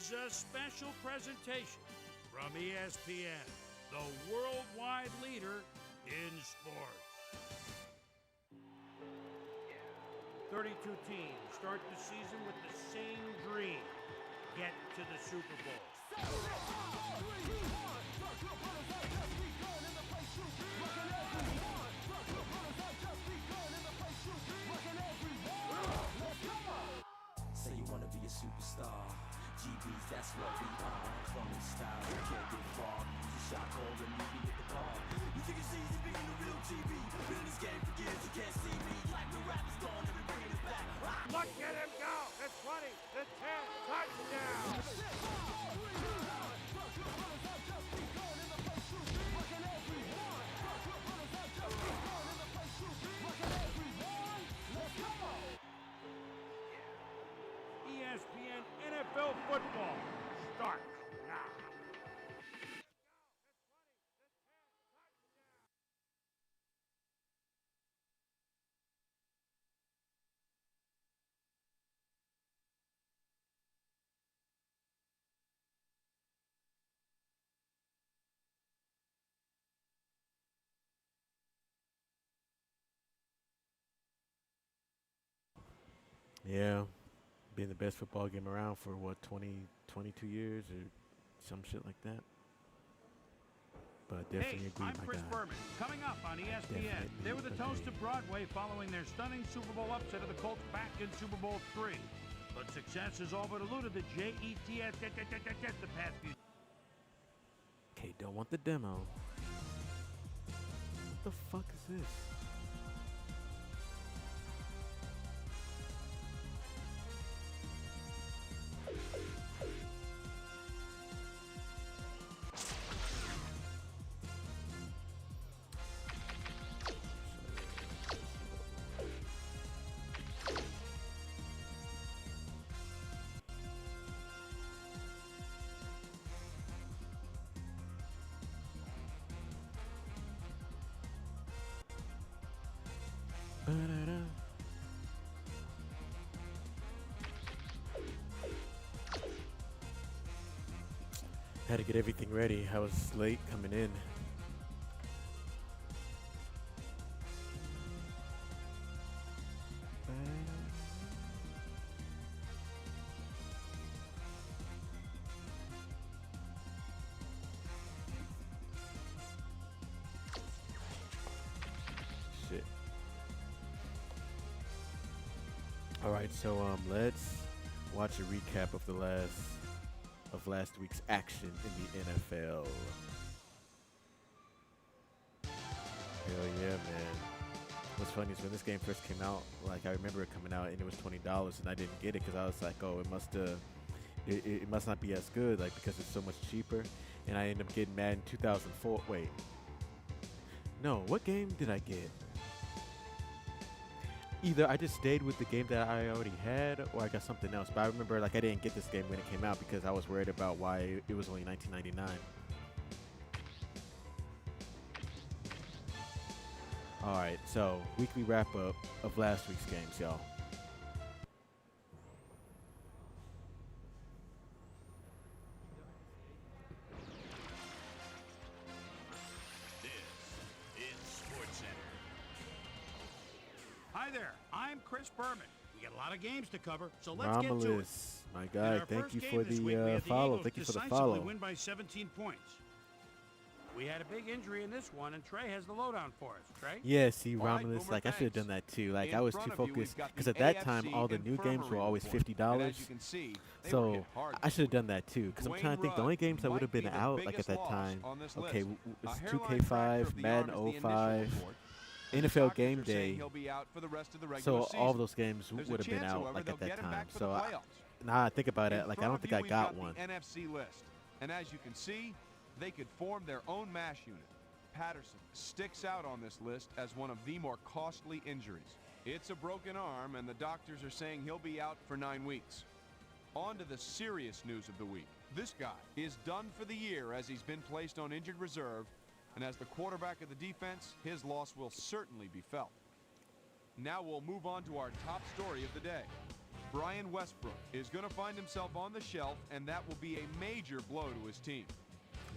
is a special presentation from ESPN, the worldwide leader in sports. 32 teams start the season with the same dream: get to the Super Bowl. Say you wanna be a superstar. GBs, that's what we are. Clone style, you can't get far. Use a shot call and meet me at the bar. You think it's easy being a real GB? Been in this game for years, you can't see me. Like the rap is gone, and we bringing it back. Look at him go! The 20, the 10, touchdown! ESPN NFL football starts now. Yeah, being the best football game around for what, 22 years or some shit like that. But definitely Hey, agree, I'm my Chris guy. Berman. Coming up on ESPN, Definitely they were the toast agree. of Broadway following their stunning Super Bowl upset of the Colts back in Super Bowl III. But success has all but eluded the Jets the past few. Okay, don't want the demo. What the fuck is this? Ba-da-da. Had to get everything ready. I was late coming in. Shit. All right, so let's watch a recap of last week's action in the NFL. Hell yeah, man. What's funny is when this game first came out, like I remember it coming out and it was $20 and I didn't get it because I was like, oh, it must not be as good, like because it's so much cheaper. And I ended up getting Madden 2004. Wait, no, what game did I get? Either I just stayed with the game that I already had, or I got something else. But I remember, like, I didn't get this game when it came out because I was worried about why it was only $19.99. All right, so weekly wrap up of last week's games, y'all. This is SportsCenter. Hi there, I'm Chris Berman. We got a lot of games to cover, so let's get to it. Romulus, my In guy, our thank first you game for this week, we the had follow. Eagles Thank you for the decisively follow. win by 17 points. We had a big injury in this one, and Trey has the lowdown for us. Trey? Yeah, see, All right, Romulus, Boomer, like I should have thanks. done that too. Like In I was front too of you, we've focused got because the at that time AFC all the new games were Infirmary always report. And $50. as you can see, they were So hit hard I should have done that too because I'm Dwayne trying to think the only Rudd games that would have might been be the out like at biggest that loss time. on this Okay, list. it's A hairline fracture 2K5, of the Madden arm is the initial 05, report. The NFL doctors Game are saying Day. he'll be out for the rest of the So regular all of season. those games There's a would have been chance, out however, like they'll at that get him time. back for So the playoffs. now I think about In it, like I front don't of think you, I we've got one. the NFC list. And as you can see, they could form their own mash unit. Patterson sticks out on this list as one of the more costly injuries. It's a broken arm, and the doctors are saying he'll be out for 9 weeks. On to the serious news of the week. This guy is done for the year as he's been placed on injured reserve, and as the quarterback of the defense, his loss will certainly be felt. Now we'll move on to our top story of the day. Brian Westbrook is going to find himself on the shelf, and that will be a major blow to his team.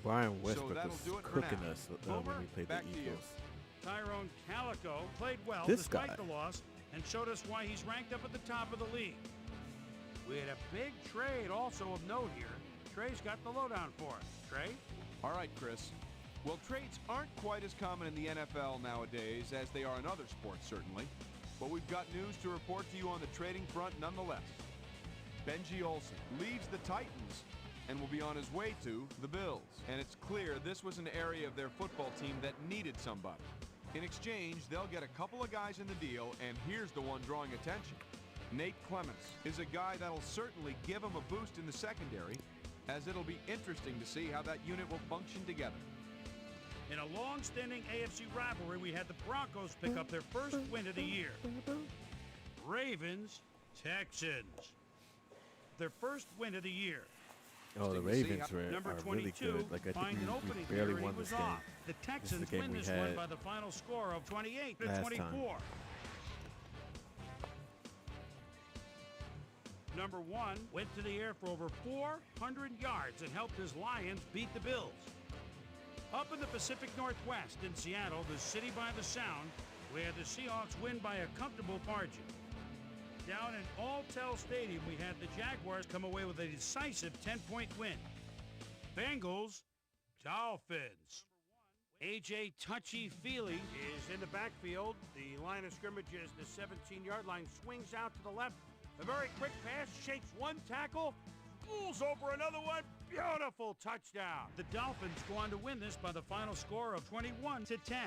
Brian Westbrook that'll was do it for cooking now. us Boomer, when we played the back to you. Eagles. Tyrone Calico played well This despite guy. the loss and showed us why he's ranked up at the top of the league. We had a big trade also of note here. Trey's got the lowdown for us. Trey? All right, Chris. Well, trades aren't quite as common in the NFL nowadays as they are in other sports, certainly. But we've got news to report to you on the trading front nonetheless. Benji Olsen leaves the Titans and will be on his way to the Bills. And it's clear this was an area of their football team that needed somebody. In exchange, they'll get a couple of guys in the deal, and here's the one drawing attention. Nate Clements is a guy that'll certainly give him a boost in the secondary, as it'll be interesting to see how that unit will function together. In a long-standing AFC rivalry, we had the Broncos pick up their first win of the year. Ravens, Texans. Their first win of the year. Oh, the Interesting to see Ravens how- are Number really 22 good. Like, I find think an we opening barely here and won he was this game. off. The Texans game win we this one had by the final score of 28 to last 24. time. Number 1 went to the air for over 400 yards and helped his Lions beat the Bills. Up in the Pacific Northwest in Seattle, the city by the sound, we had the Seahawks win by a comfortable margin. Down in Alltel Stadium, we had the Jaguars come away with a decisive 10-point win. Bengals, Dolphins. A.J. Touchy-Feely is in the backfield. The line of scrimmage is the 17-yard line. Swings out to the left. A very quick pass, shakes one tackle, pulls over another one. Beautiful touchdown. The Dolphins go on to win this by the final score of 21 to 10.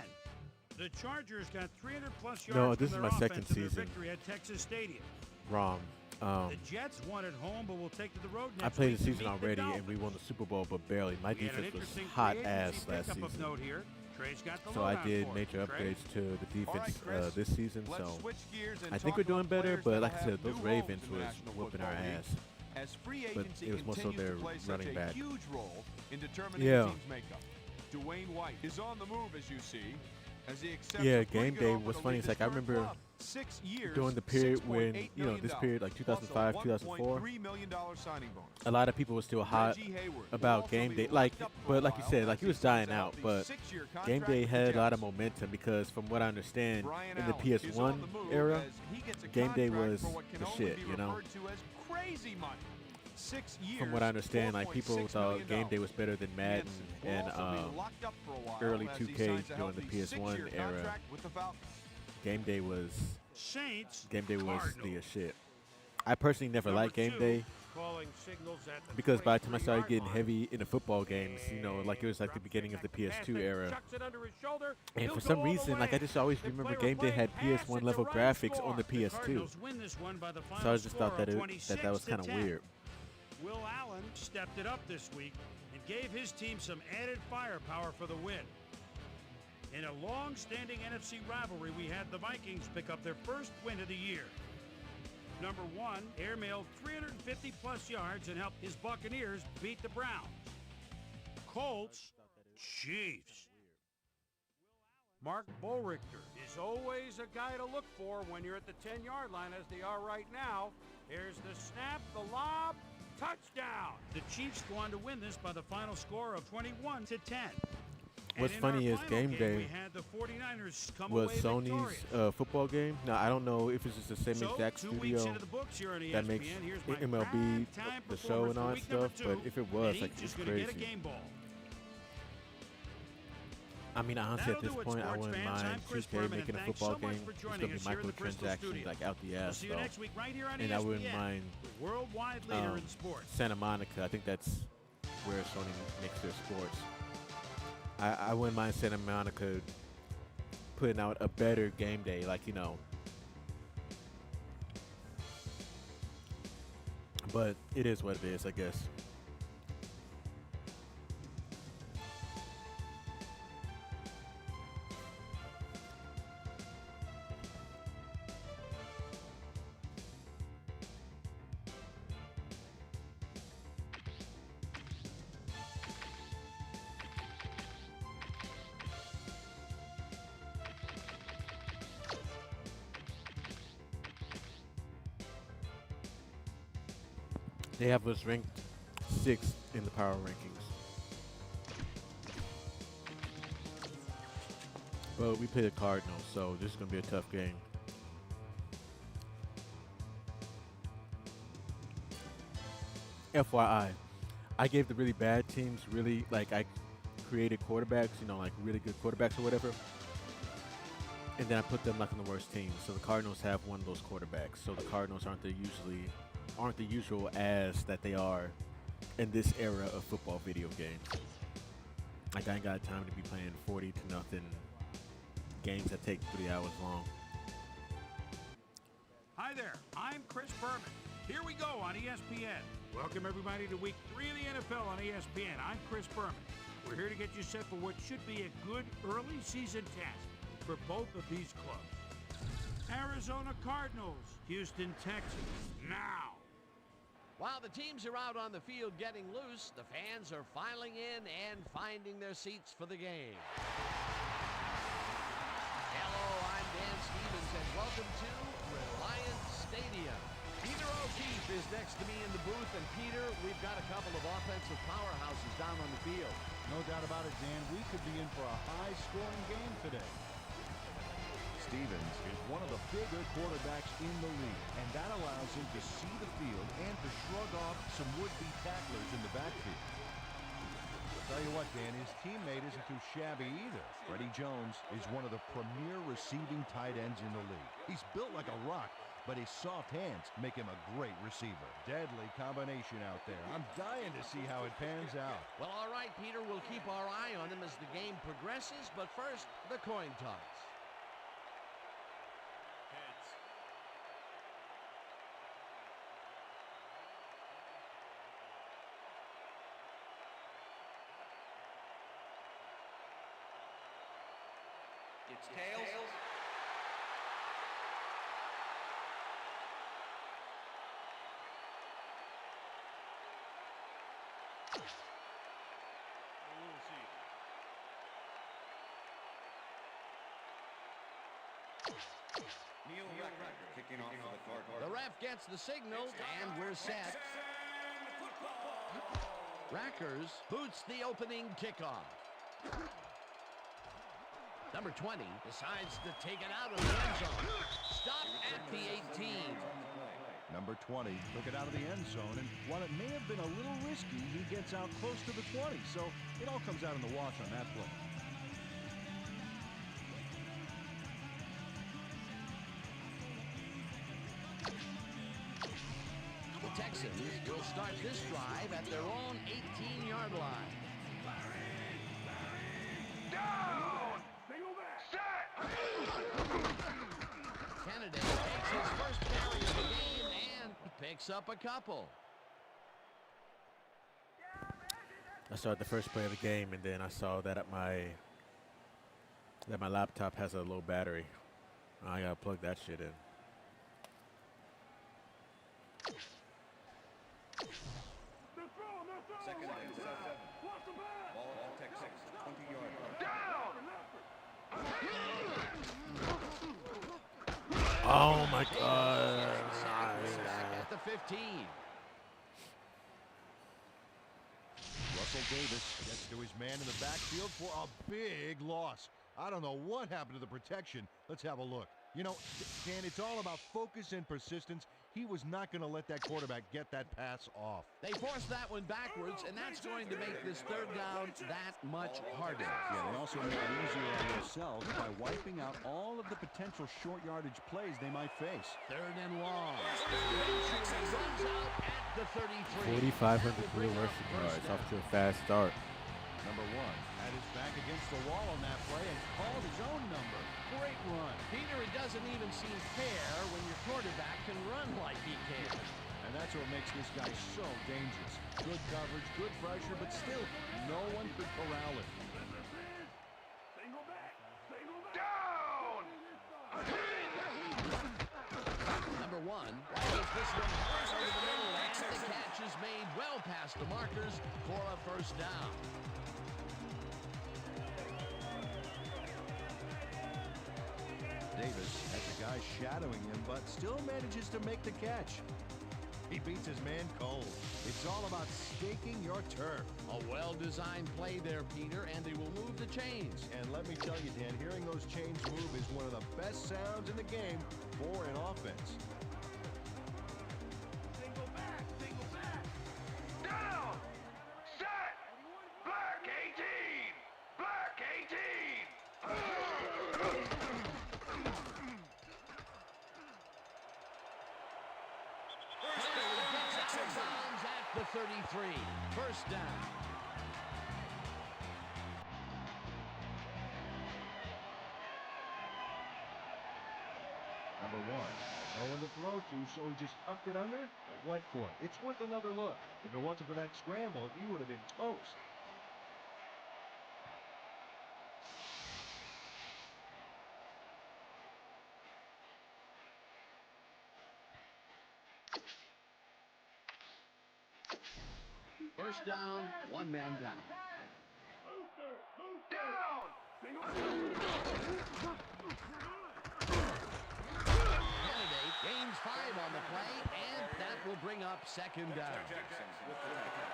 The Chargers got 300-plus yards No, this from is their my offense second in their season. victory at Texas Stadium. Wrong. The Jets won at home, but will take to the road next I played week the to season meet the already, and Dolphins. we won the Super Bowl, but barely. My We had an defense was interesting hot free ass agency last pickup of season. note here. Trey's got the So I lowdown did for major us. Trey? upgrades to the All right, defense Chris, this season. let's So switch gears and I think talk we're doing about better, players but that'll like I have said, those new Ravens roles in the was National whooping Football our League, ass. as free But agency it was more so continues their to play such running a back. huge role in determining Yeah. the team's makeup. Dwayne White is on the move, as you see, as he accepts Yeah, a pretty game good day offer was to funny. leave It's his like I current remember club. 6 years, during the period when, $6.8 you know, this million, period, like plus a 2005, 2004, $1.3 million signing bonus. a lot of people were still hot Reggie Hayward will about also game be day. locked Like, up for a but like you while said, like as he was signs dying out out. the But 6-year game contract day with the had a lot of Jets. momentum because, from what I understand, Brian in the Allen is PS1 on the move era, as he gets a game day contract was for what can the only shit, be you know? referred to as crazy money. 6 years, from what I understand, like people $4.6 thought million. game day was better than Madden Hanson will and also be locked up for a while early as he 2K signs a during the healthy PS1 6-year era. contract with the Falcons. game day was Saints, the Cardinals. shit. I personally never Number liked game 2, day calling signals at the because by the time I 23-yard started getting line. heavy into football games, you know, like it was like the Drops beginning of the back to pass, PS2 then era. chucks it under his shoulder. And He'll for go some all the reason, like I way. just always The remember play game day had pass, it's PS1 a level run graphics score. on the The PS2. Cardinals win this one by the So final I just thought score that of that was 26 to kind of 10. weird. Will Allen stepped it up this week and gave his team some added firepower for the win. In a long-standing NFC rivalry, we had the Vikings pick up their first win of the year. Number 1 airmailed 350-plus yards and helped his Buccaneers beat the Browns. Colts, Chiefs. Mark Bolrichter is always a guy to look for when you're at the 10-yard line, as they are right now. Here's the snap, the lob, touchdown. The Chiefs go on to win this by the final score of 21 to 10. What's And in our funny is final game day we had the 49ers come Was away Sony's victorious. football game. Now I don't know if it's just the same So, exact 2 weeks studio into the books here on ESPN, that makes here's my MLB prime-time the show performer and for all that week number stuff. But 2, if it was, and like, each it's is gonna get a crazy. game ball. I mean, honestly, at That'll this do it, point, I sports wouldn't fans. mind I'm Chris 2K Berman, making a and thanks football so much game. for It's joining gonna be us here in the Bristol microtransactions studio. like out the We'll ass, see you though. next week right here on And ESPN. I wouldn't mind the worldwide leader in sports. Santa Monica. I think that's where Sony makes their sports. I wouldn't mind Santa Monica putting out a better game day, like, you know. But it is what it is, I guess. They have us ranked 6th in the power rankings. But we play the Cardinals, so this is going to be a tough game. FYI, I gave the really bad teams I created quarterbacks, like really good quarterbacks or whatever. And then I put them like on the worst team. So the Cardinals have one of those quarterbacks. So the Cardinals aren't the usual ass that they are in this era of football video games. Like I ain't got time to be playing 40-0 games that take 3 hours long. Hi there, I'm Chris Berman. Here we go on ESPN. Welcome everybody to week 3 of the NFL on ESPN. I'm Chris Berman. We're here to get you set for what should be a good early season test for both of these clubs. Arizona Cardinals, Houston Texans, now. While the teams are out on the field getting loose, the fans are filing in and finding their seats for the game. Hello, I'm Dan Stevens, and welcome to Reliant Stadium. Peter O'Keefe is next to me in the booth, and Peter, we've got a couple of offensive powerhouses down on the field. No doubt about it, Dan. We could be in for a high-scoring game today. Stevens is one of the bigger quarterbacks in the league, and that allows him to see the field and to shrug off some would-be tacklers in the backfield. I'll tell you what, Dan, his teammate isn't too shabby either. Freddie Jones is one of the premier receiving tight ends in the league. He's built like a rock, but his soft hands make him a great receiver. Deadly combination out there. I'm dying to see how it pans out. Well, all right, Peter, we'll keep our eye on him as the game progresses, but first, the coin toss. It's tails. Neil Racker kicking off for the Cardinals. The ref gets the signal, and we're set. Rackers boots the opening kickoff. Number 20 decides to take it out of the end zone. Stop at the 18. Number 20 took it out of the end zone, and while it may have been a little risky, he gets out close to the 20, so it all comes out in the wash on that play. The Texans will start this drive at their own 18-yard line. Kennedy takes his first carry of the game and picks up a couple. I started the first play of the game, and then I saw that my laptop has a low battery. I gotta plug that shit in. Second and 7. Ball at Texas, 20-yard line. Oh my God! At the 15. Russell Davis gets to his man in the backfield for a big loss. I don't know what happened to the protection. Let's have a look. You know, Dan, it's all about focus and persistence. He was not going to let that quarterback get that pass off. They forced that one backwards, and that's going to make this third down that much harder. Yeah, they also made it easier on themselves by wiping out all of the potential short yardage plays they might face. Third and long. Runs out at the 33. 4,500 career rushing yards off to a fast start. Number 1 had his back against the wall on that play and called his own number. Great run. Peter, it doesn't even seem fair when your quarterback can run like he can. And that's what makes this guy so dangerous. Good coverage, good pressure, but still, no one could corral it. Number 1 hits this one hard over the middle, and the catch is made well past the markers for a first down. Davis has a guy shadowing him, but still manages to make the catch. He beats his man cold. It's all about staking your turf. A well-designed play there, Peter, and they will move the chains. And let me tell you, Dan, hearing those chains move is one of the best sounds in the game for an offense. Single back, single back. Down! Set! Black 18! Black 18! At the 33. First down. Number one, no one to throw to, so he just tucked it under and went for it. It's worth another look. If it wasn't for that scramble, he would have been toast. First down, one man down. Down! Candidate gains 5 on the play, and that will bring up second down. Texans with the tackle.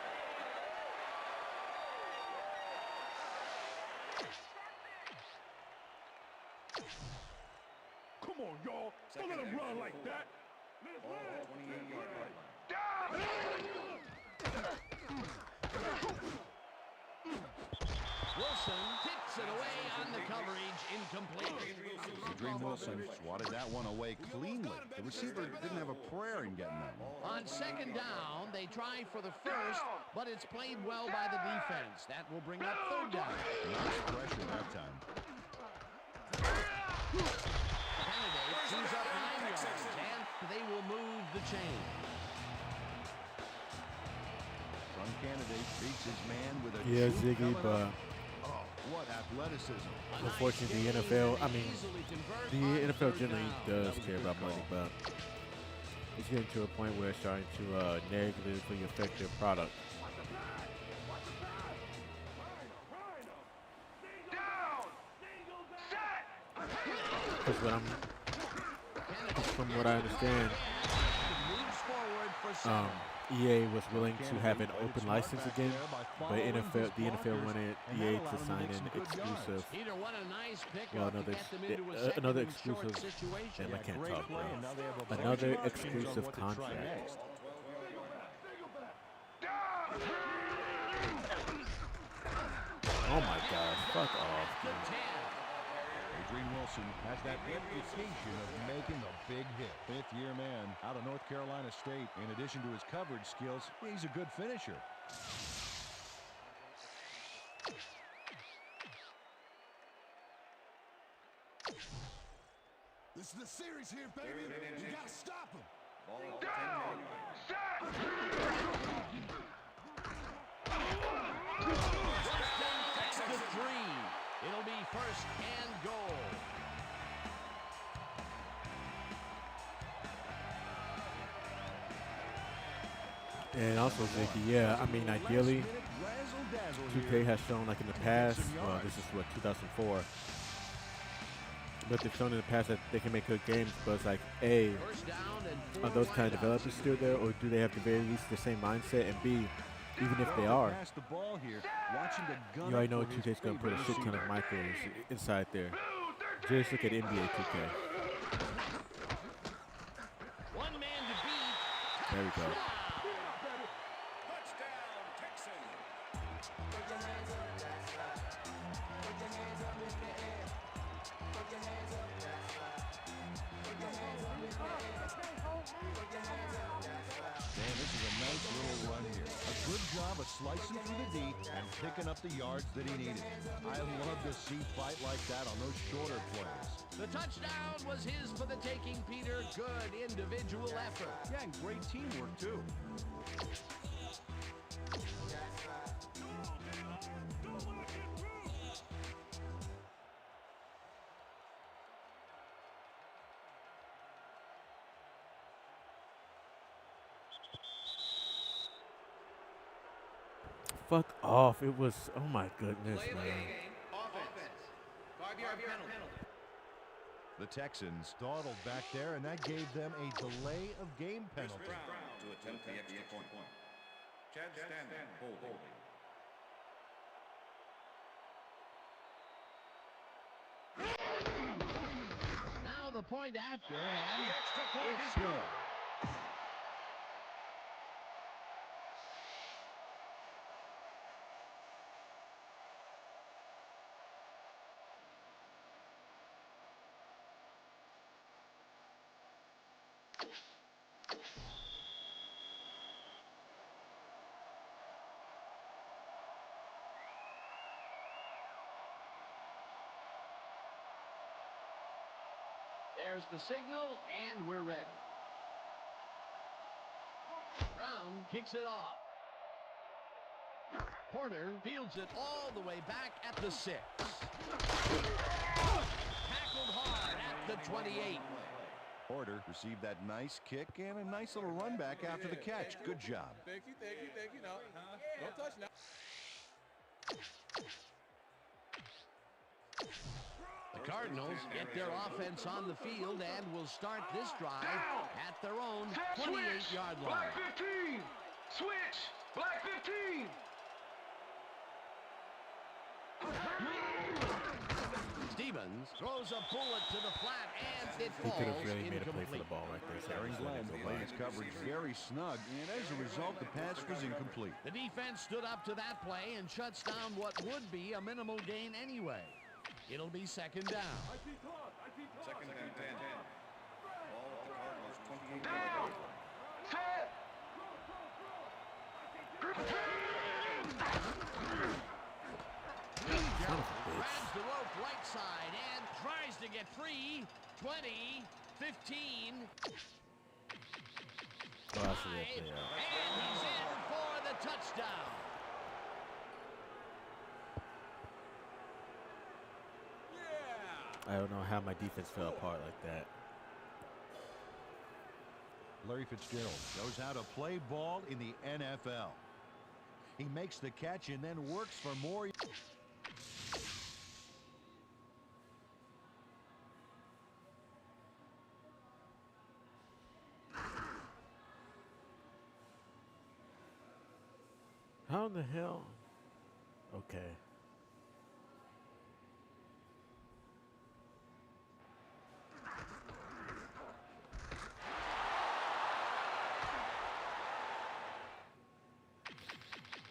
Come on, y'all. Don't let him run like that. Ball at 28-yard line. Wilson tips it away on the coverage, incomplete. Adrian Wilson swatted that one away cleanly. The receiver didn't have a prayer in getting that one. On second down, they try for the first, but it's played well by the defense. That will bring up third down. Nice pressure that time. Candidate chews up 9 yards, and they will move the chain. From Candidate beats his man with a Yeah, juke Ziggy, coming but up. Oh, what athleticism. unfortunately, the NFL, I mean, the NFL generally does care about money, but it's getting to a point where it's starting to negatively affect their product. Because from what I understand, Moves forward for second. EA was willing to have an open license again, but the NFL wanted EA to sign an exclusive, Peter, what a nice pickup well, to get them into a another second and short exclusive, situation. and I can't Great talk, bro. play, and now they have a bunch Another of options on exclusive what to try contract. next. Oh my gosh, fuck off. The 10. Adrian Wilson has that reputation of making a big hit. Fifth-year man out of North Carolina State. In addition to his coverage skills, he's a good finisher. This is the series here, baby. You gotta stop him. Ball at the 10-yard line. To 3. It'll be first and goal. And also, Vicky, yeah, I mean, ideally, 2K has shown, like in the past, well, this is what, 2004, but they've shown in the past that they can make good games, but it's like, A, First down and 4 are those kind of wideouts. developers still there, or do they have the very least the same mindset, and B, even if they are, Pass the ball here, watching the gun you already know for his 2K's going to put a favorite shit ton of receiver. micros inside there. Just look at NBA 2K. One man to beat. There we go. Touchdown, Texans. Man, this is a nice little run here. A good job of slicing through the D and picking up the yards that he needed. I love to see fight like that on those shorter plays. The touchdown was his for the taking, Peter. Good individual effort. Yeah, and great teamwork, too. Fuck off. It was, oh my goodness, man. Offense. 5-yard penalty. The Texans dawdled back there, and that gave them a delay of game penalty. to attempt the extra point. Chad Stanley, holding. Now the point after, and it's good. There's the signal, and we're ready. Brown kicks it off. Porter fields it all the way back at the 6. Tackled hard at the 28. Porter received that nice kick and a nice little run back after the catch. Good job. Thank you. No, don't touch now. The Cardinals get their offense on the field and will start this drive at their own 28-yard line. Black 15! Switch! Black 15! Stevens throws a bullet to the flat, and it He could have falls really made a play for incomplete. the ball right there. Aaron Glenn played his coverage very snug, and as a result, the pass was incomplete. The defense stood up to that play and shuts down what would be a minimal gain anyway. It'll be second down. Second and 10. Ball at the Cardinals' 28 Down! Set! Grabs the rope right side and tries to get free. 20, 15. Oh, that's a real play, And yeah. he's in for the touchdown. I don't know how my defense fell apart like that. Larry Fitzgerald knows how to play ball in the NFL. He makes the catch and then works for more. How in the hell? Okay.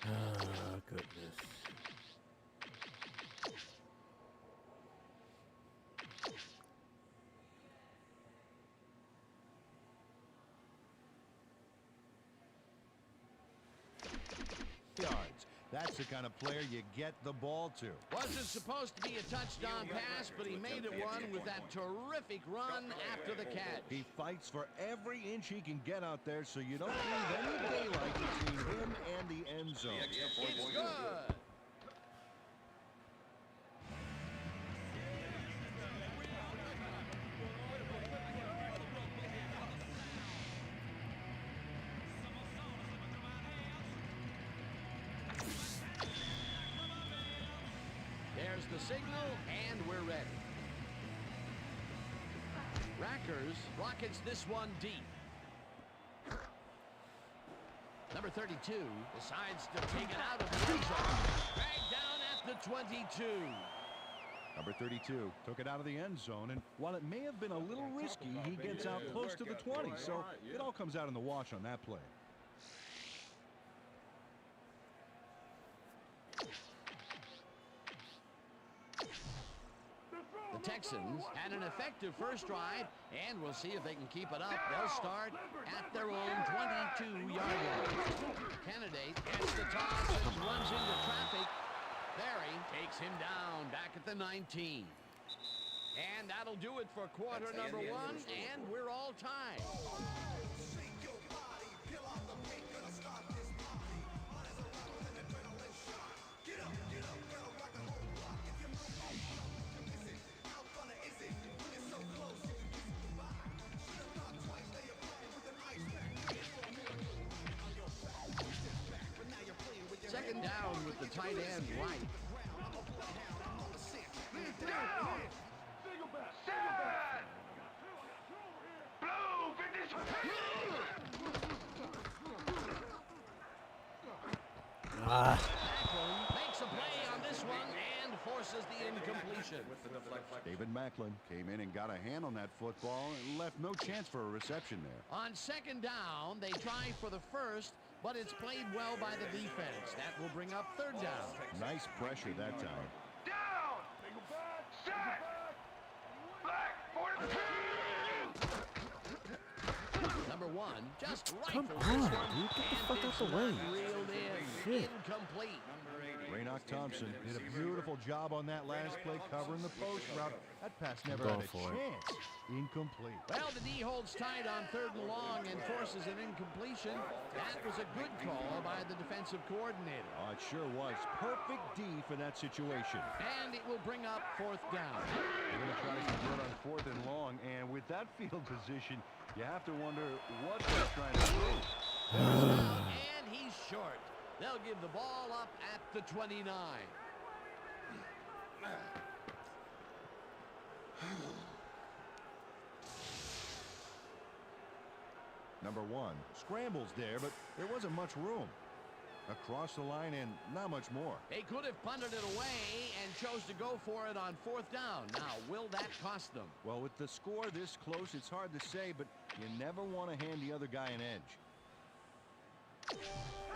Ah, goodness. Yards. That's the kind of player you get the ball to. Wasn't supposed to be a touchdown pass, but he made it one with that terrific run after the catch. He fights for every inch he can get out there, so you don't leave any daylight between him and the end zone. It's good. There's the signal, and we're ready. Rackers rockets this one deep. Number 32 decides to take it out of the end zone. Dragged down at the 22. Number 32 took it out of the end zone, and while it may have been a little risky, he gets out close to the 20, so it all comes out in the wash on that play. The Texans had an effective first drive, and we'll see if they can keep it up. They'll start at their own 22-yard line. Candidate gets the toss and runs into traffic. Barry takes him down back at the 19. And that'll do it for quarter number one, and we're all tied. Second down with the tight end right. Down! Set! Blue 50! Macklin makes a play on this one and forces the incompletion. David Macklin came in and got a hand on that football and left no chance for a reception there. On second down, they try for the first, but it's played well by the defense. That will bring up third down. Nice pressure that time. Down! Set! Black! Number one, just Come rifles on, this one, dude. Get the and fuck out it's the way. not reeled in. Shit. Incomplete. Raynoch Thompson did a beautiful job on that last play covering the post route. That pass never going had a for it. chance. Incomplete. Well, the D holds tight on third and long and forces an incompletion. That was a good call by the defensive coordinator. Oh, it sure was. Perfect D for that situation. And it will bring up fourth down. They're going to try to convert on fourth and long, and with that field position, you have to wonder what they're trying to do. And he's short. They'll give the ball up at the 29. Number one, scrambles there, but there wasn't much room. Across the line and not much more. They could have punted it away and chose to go for it on fourth down. Now, will that cost them? Well, with the score this close, it's hard to say, but you never want to hand the other guy an edge.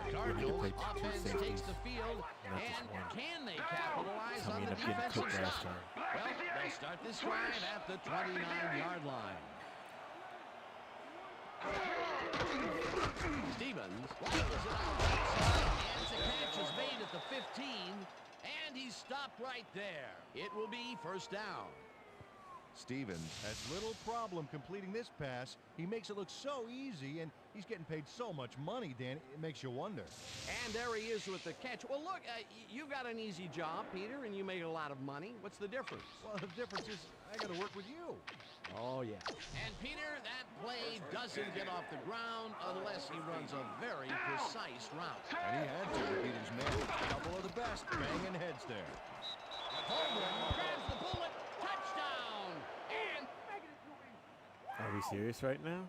The Cardinals offense takes the field, and can they capitalize on the defensive stop? Well, they'll start this drive at the 29-yard line. Stevens launches it out outside, and the catch is made at the 15, and he's stopped right there. It will be first down. Stevens has little problem completing this pass. He makes it look so easy, and he's getting paid so much money, Dan, it makes you wonder. And there he is with the catch. Well, look, you've got an easy job, Peter, and you make a lot of money. What's the difference? Well, the difference is I got to work with you. Oh, yeah. And, Peter, that play doesn't get off the ground unless he runs a very precise route. And he had to beat his man. A couple of the best banging heads there. Holmgren grabs the bullet. Touchdown! And Are we serious right now?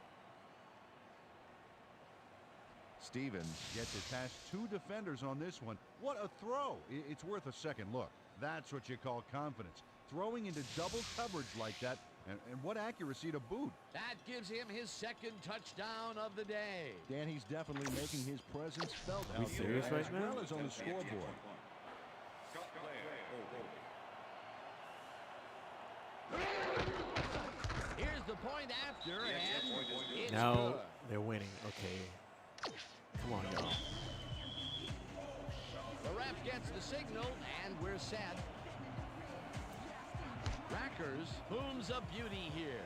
Stevens gets it past two defenders on this one. What a throw. It's worth a second look. That's what you call confidence. Throwing into double coverage like that, and what accuracy to boot. that gives him his second touchdown of the day. Dan, he's definitely making his presence felt We out there, serious right as now? well as on the scoreboard. Here's the point after, and it's Now good. they're winning. Okay. Come on, y'all. The ref gets the signal, and we're set. Rackers booms a beauty here.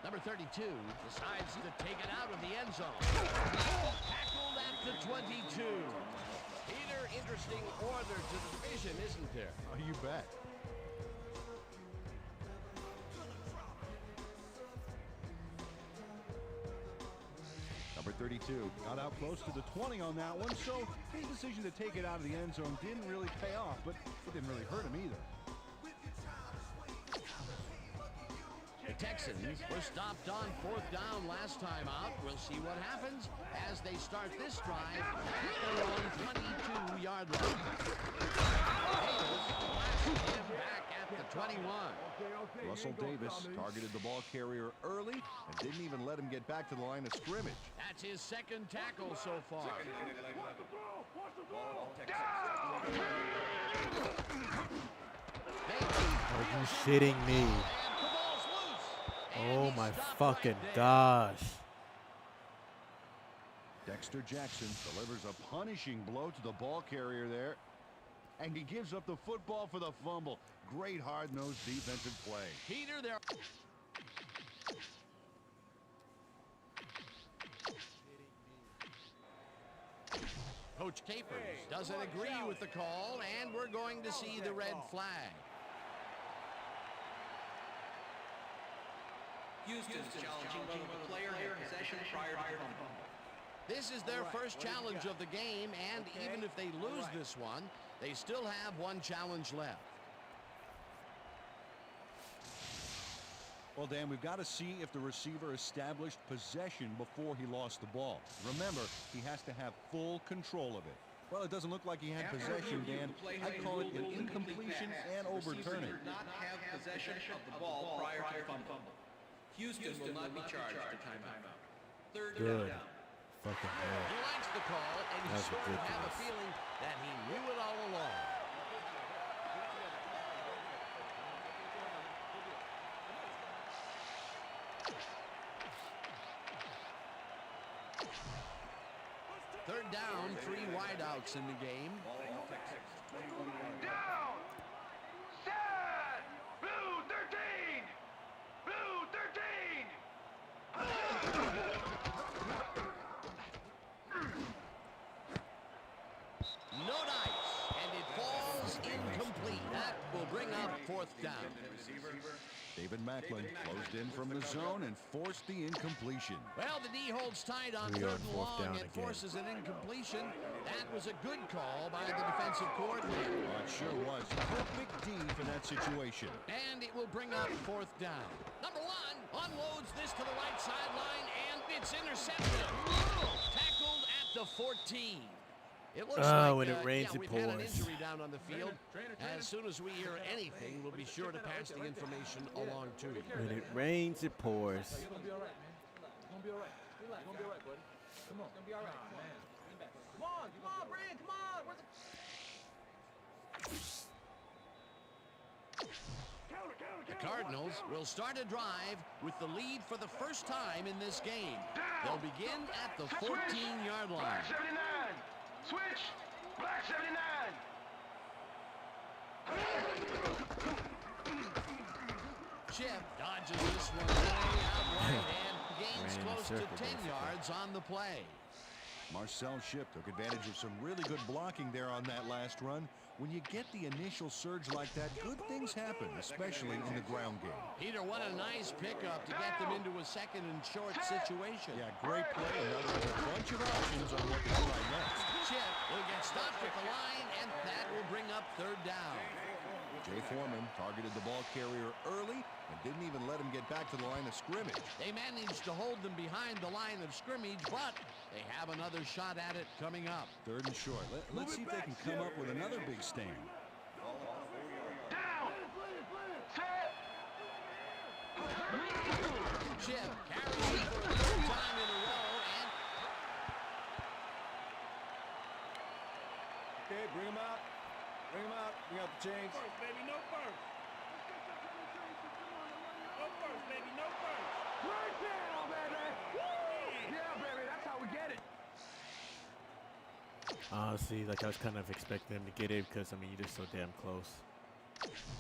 Number 32 decides to take it out of the end zone. Tackled at the 22. Peter, interesting order to the division, isn't there? Oh, you bet. Number 32 got out close to the 20 on that one, so his decision to take it out of the end zone didn't really pay off, but it didn't really hurt him either. The Texans were stopped on fourth down last time out. We'll see what happens as they start this drive at their own 22-yard line. Davis flashed him back at the 21. Russell Davis targeted the ball carrier early and didn't even let him get back to the line of scrimmage. That's his second tackle so far. Are you shitting me? Oh my fucking gosh. Dexter Jackson delivers a punishing blow to the ball carrier there, and he gives up the football for the fumble. Great hard-nosed defensive play. Peter, there. Coach Capers doesn't agree with the call, and we're going to see the red flag. Houston's challenging the player had possession prior to the fumble. This is their first challenge of the game, and even if they lose this one, they still have one challenge left. Well, Dan, we've got to see if the receiver established possession before he lost the ball. Remember, he has to have full control of it. Well, it doesn't look like he had possession, Dan. I call it an incompletion and overturning. Did not have possession of the ball prior to the fumble. Houston will not be charged a timeout. Third Good. down. Fucking hell. He likes the call, and you That's sort of have a ridiculous. feeling that he knew it all along. Third down, 3 wideouts in the game. Down! Set! Blue 13! Blue 13! No dice, and it falls incomplete. That will bring up 4th down. David Macklin closed in from the zone and forced the incompletion. Well, the D holds tight on We are 3rd and 4th long down and again. forces an incompletion. That was a good call by the defensive coordinator. Oh, it sure was. Perfect D for that situation. And it will bring up 4th down. Number 1 unloads this to the right sideline, and it's intercepted. Tackled at the 14. It looks when it rains, it we've had an pours. injury down on the field. As soon as we hear anything, we'll be sure to pass the information along to you. When it rains, it pours. You're gonna be all right, man. You're gonna be all right. Relax. You're gonna be all right, buddy. Come on. You're gonna be all right. Come on, Brand. Come on. Where's the... The Cardinals will start a drive with the lead for the first time in this game. They'll begin at the 14-yard line. Black 79! Switch! Black 79! Chip dodges this one way out right and gains Ran in a close to circle, 10 basically. yards on the play. Marcel Ship took advantage of some really good blocking there on that last run. When you get the initial surge like that, good things happen, especially in the ground game. Peter, what a nice pickup to get them into a 2nd and short situation. Yeah, great play. Another a bunch of options on what to do right next. Chip will get stopped at the line, and that will bring up 3rd down. Jay Foreman targeted the ball carrier early and didn't even let him get back to the line of scrimmage. They managed to hold them behind the line of scrimmage, but they have another shot at it coming up. 3rd and short. Let's see if they can come up with another big stand. Down! Set! Chip carries it for the 3rd time in a row, and Okay, bring him out. Bring him out. Bring out the chains. First, baby, no first. No first, baby, no first. Right down, baby. Woo! Yeah, baby, that's how we get it. Honestly, like I was kind of expecting them to get it because I mean you're just so damn close.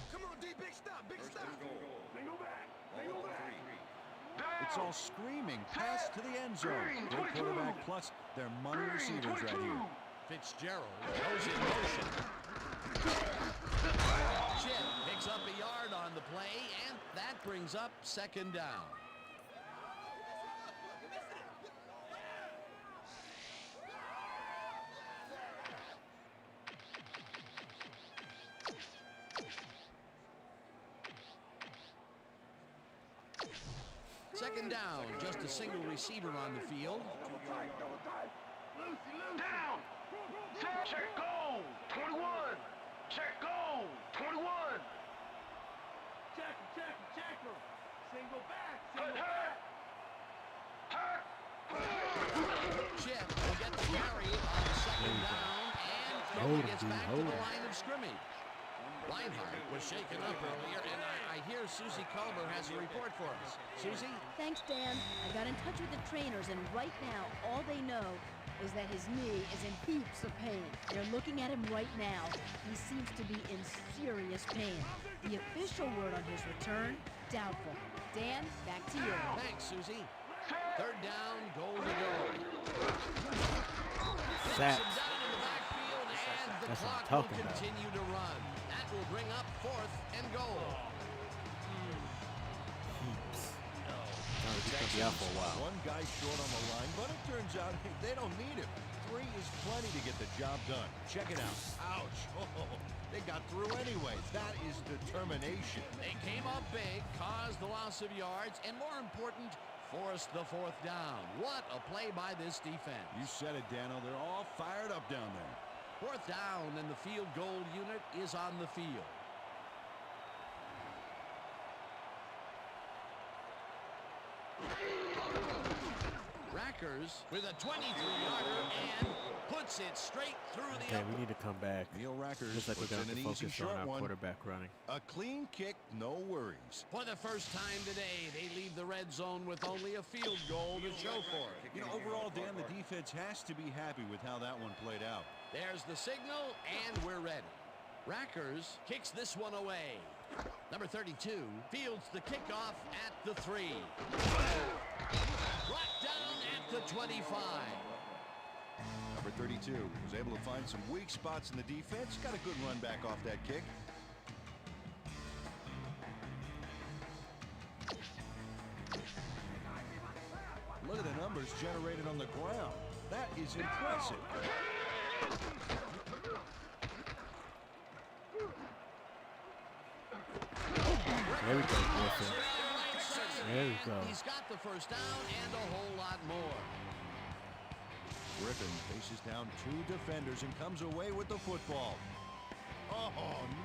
Come on, D, big stop, big stop. Single back. Single back. It's all screaming pass to the end zone. Great quarterback plus their money receivers right here. Fitzgerald goes in motion. Chip picks up a yard on the play, and that brings up 2nd down. Second down, just a single receiver on the field. Down! Check goal! 21! Check goal! 21! Check him! Single back! Single back! Chip will get the carry on 2nd down, and Philly gets back to the line of scrimmage. Reinhardt was shaken up earlier, and I hear Susie Culber has a report for us. Susie? Thanks, Dan. I got in touch with the trainers, and right now, all they know is that his knee is in heaps of pain. They're looking at him right now. He seems to be in serious pain. The official word on his return, doubtful. Dan, back to you. Thanks, Susie. 3rd down, goal to go. Sacked. Gets him down in the backfield, and the That's what I'm clock will talking about. continue to run. That will bring up 4th and goal. Heaps. He's gonna be out for a while. One guy short on the line, but it turns out they don't need him. three is plenty to get the job done. Check it out. Ouch. Oh, they got through anyway. That is determination. They came up big, caused the loss of yards, and more important, forced the fourth down. What a play by this defense. You said it, Dano. They're all fired up down there. Fourth down, and the field goal unit is on the field. Rackers with a 23-yarder and puts it straight through the Okay, we need to come back. Neil Rackers Looks like we're puts going in to an easy focus on short our one. quarterback running. A clean kick, no worries. For the first time today, they leave the red zone with only a field goal to show for it. You know, overall, Dan, the defense has to be happy with how that one played out. There's the signal, and we're ready. Rackers kicks this one away. Number 32 fields the kickoff at the 3. Brought down at the 25. Number 32 was able to find some weak spots in the defense. Got a good run back off that kick. Look at the numbers generated on the ground. That is impressive. There we go, Griffin. There we go. He's got the first down and a whole lot more. Griffin faces down 2 defenders and comes away with the football. Oh,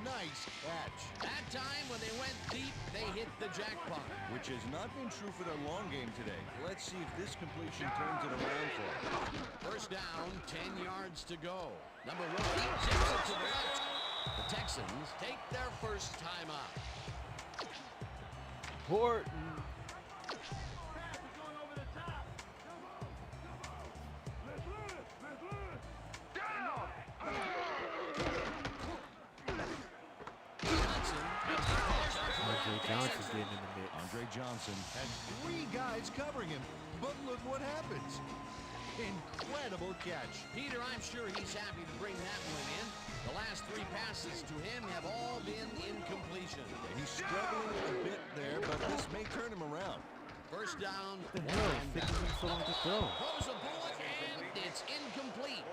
nice catch. That time when they went deep, they hit the jackpot. Which has not been true for their long game today. Let's see if this completion turns it around for them. First down, 10 yards to go. Number 1 zips it to the left. The Texans take their first time out. Horton. Johnson's getting in the mix. Andre Johnson had 3 guys covering him, but look what happens. Incredible catch. Peter, I'm sure he's happy to bring that one in. The last 3 passes to him have all been incompletion. And he's struggling a bit there, but this may turn him around. First down. What the hell? It's taking him so long to throw. Throws a bullet, and it's incomplete.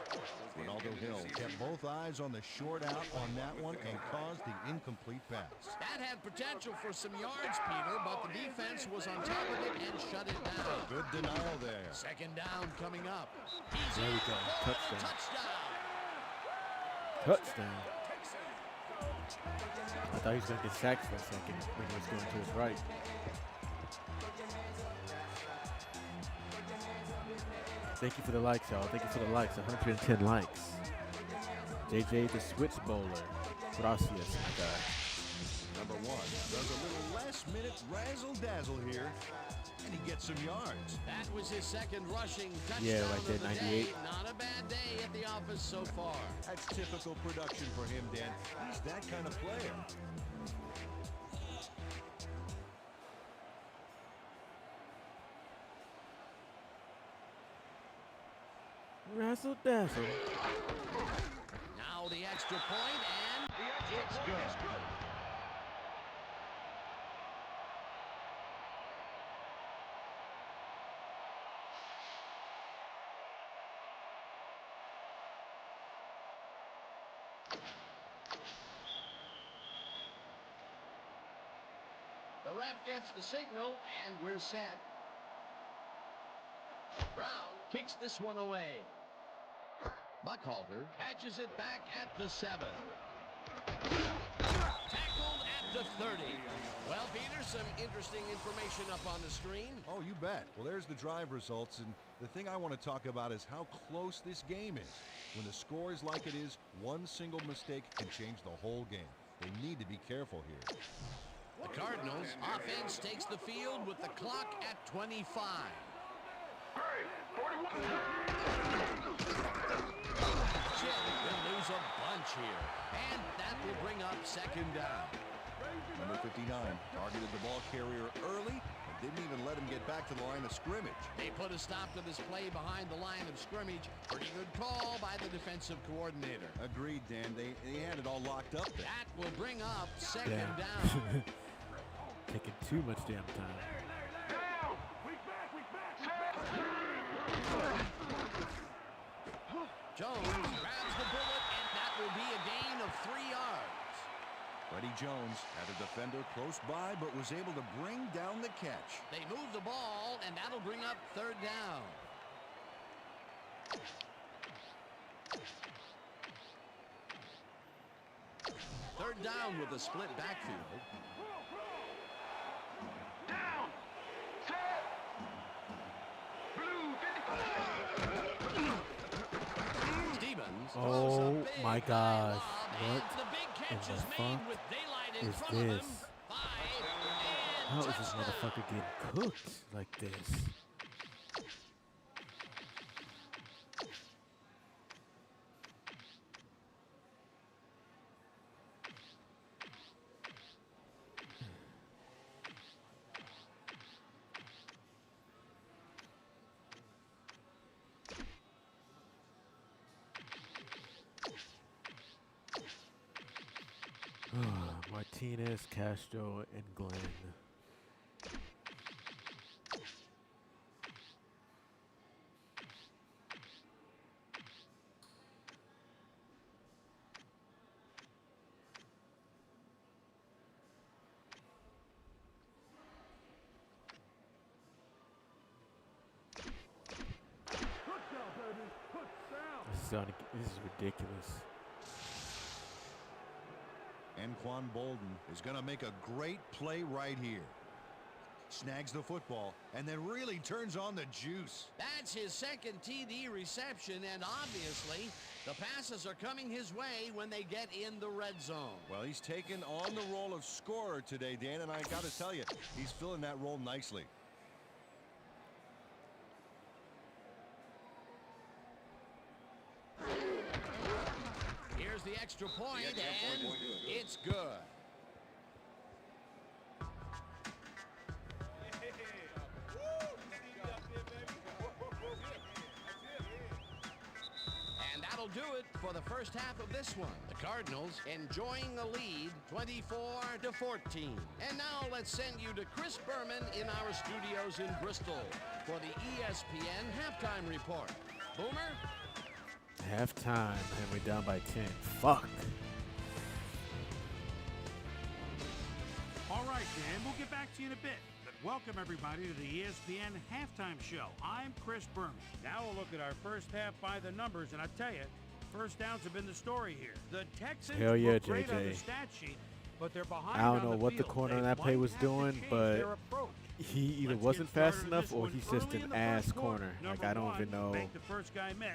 Ronaldo Hill kept both eyes on the short out on that one and caused the incomplete pass. That had potential for some yards, Peter, but the defense was on top of it and shut it down. Good denial there. Second down coming up. He's There we in go. for a Touchdown. touchdown. Touchdown. I thought he was going to get sacked for a second when he was going to his right. Thank you for the likes, y'all. Thank you for the likes. 110 likes. JJ the Switch Bowler. Gracias, my guy. Number 1 does a little last-minute razzle-dazzle here, and he gets some yards. That was his second rushing touchdown Yeah, right there, of the 98. day. Not a bad day at the office so far. That's typical production for him, Dan. He's that kind of player. Razzle dazzle. Now the extra point, and it's good. The ref gets the signal, and we're set. Brown kicks this one away. Buckhalter catches it back at the 7. Tackled at the 30. Well, Peter, some interesting information up on the screen. Oh, you bet. Well, there's the drive results, and the thing I want to talk about is how close this game is. When the score is like it is, one single mistake can change the whole game. They need to be careful here. The Cardinals offense takes the field with the clock at 25. They'll lose a bunch here, and that will bring up second down. Number 59 targeted the ball carrier early and didn't even let him get back to the line of scrimmage. They put a stop to this play behind the line of scrimmage. Pretty good call by the defensive coordinator. Agreed, Dan. They had it all locked up there. That will bring up second Damn. down. Taking too much damn time. Jones grabs the bullet, and that will be a gain of 3 yards. Freddie Jones had a defender close by, but was able to bring down the catch. They move the ball, and that'll bring up 3rd down. Third down with a split backfield. Down. Set. Blue 55. Stevens. Oh my gosh. And What the big in catch the is fuck made with daylight in is front of him. this? 5 How and is this touchdown. motherfucker getting cooked like this? Martinez, Castro, and Glenn. This is ridiculous. Anquan Bolden is going to make a great play right here. Snags the football and then really turns on the juice. That's his 2nd TD reception, and obviously the passes are coming his way when they get in the red zone. Well, he's taken on the role of scorer today, Dan, and I got to tell you, he's filling that role nicely. Here's the extra point, and it's good. And that'll do it for the first half of this one. The Cardinals enjoying the lead 24-14. And now let's send you to Chris Berman in our studios in Bristol for the ESPN halftime report. Boomer? Halftime, and we're down by 10. Fuck. All right, Dan, we'll get back to you in a bit. But welcome, everybody, to the ESPN Halftime Show. I'm Chris Berman. Now we'll look at our first half by the numbers, and I tell you, first downs have been the story here. The Texans Hell yeah, look great on JJ. the stat sheet, but they're behind I don't on know the what the field. corner on They that play might was have to doing, change but their approach. he either Let's wasn't get fast started enough this or one he's early just in an the ass first quarter. corner. Like, Number I don't one, even know. make the first guy miss.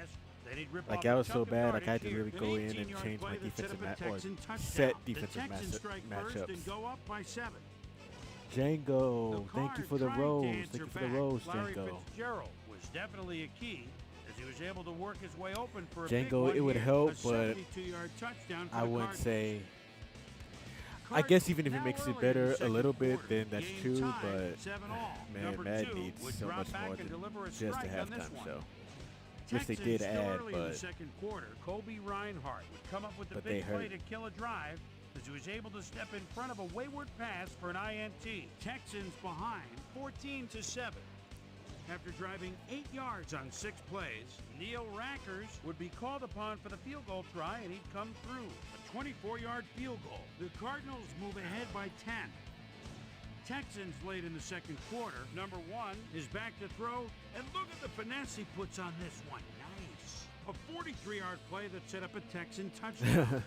Then he'd rip Like, off that a was so chunk of bad, like, I had to yardage really here. go An in and 18-yard change my play that set defensive up a Texan touchdown. set defensive The Texans strike first matchups. and go up by 7. Django, thank you for the Cards rose. tried to Thank you answer for the back. rose, Larry Django. Fitzgerald was definitely a key as he was able to work his way open for a Django, big one it would here. help, A but 72-yard touchdown for I the wouldn't Cardinals. say. I Cardinals guess even if it now makes early it in better the a second little bit, quarter. then that's Game true. tied But 7-all. man, Number Mad 2 needs would so drop much back more and than deliver a just a strike on this halftime one. show. Which they Texans did still add, early in the but second quarter, Kobe Reinhardt would come up with the But they big play hurt. to kill a drive as he was able to step in front of a wayward pass for an INT. Texans behind 14-7. After driving 8 yards on 6 plays, Neil Rackers would be called upon for the field goal try, and he'd come through. A 24-yard field goal. The Cardinals move ahead by 10. Texans late in the second quarter. Number 1 is back to throw, and look at the finesse he puts on this one. Nice. A 43-yard play that set up a Texan touchdown.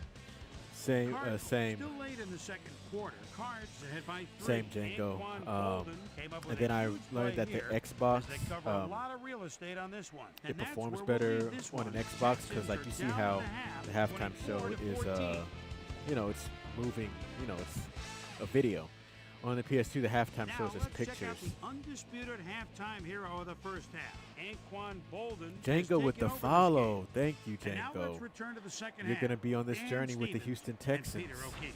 same, Cardinals same. Still late in the second quarter. Cards ahead by 3. Same Django. Anquan Bolden came up with And then a I huge learned play that the here Xbox, as they cover a lot of real estate on this one. it And that's performs where we'll better leave this on one. an Xbox because, Texans like, are you see down how in the halftime show 24-14. is, you know, it's moving. You know, it's a video. On the PS2, the halftime shows us Now let's check pictures. out the undisputed halftime hero of the first half. Anquan Bolden has Django with taken the over this follow. game. Thank you, And now let's Django. return to the second You're half. going to be on this Dan journey with the Stevens Houston and Texans. Peter O'Keefe.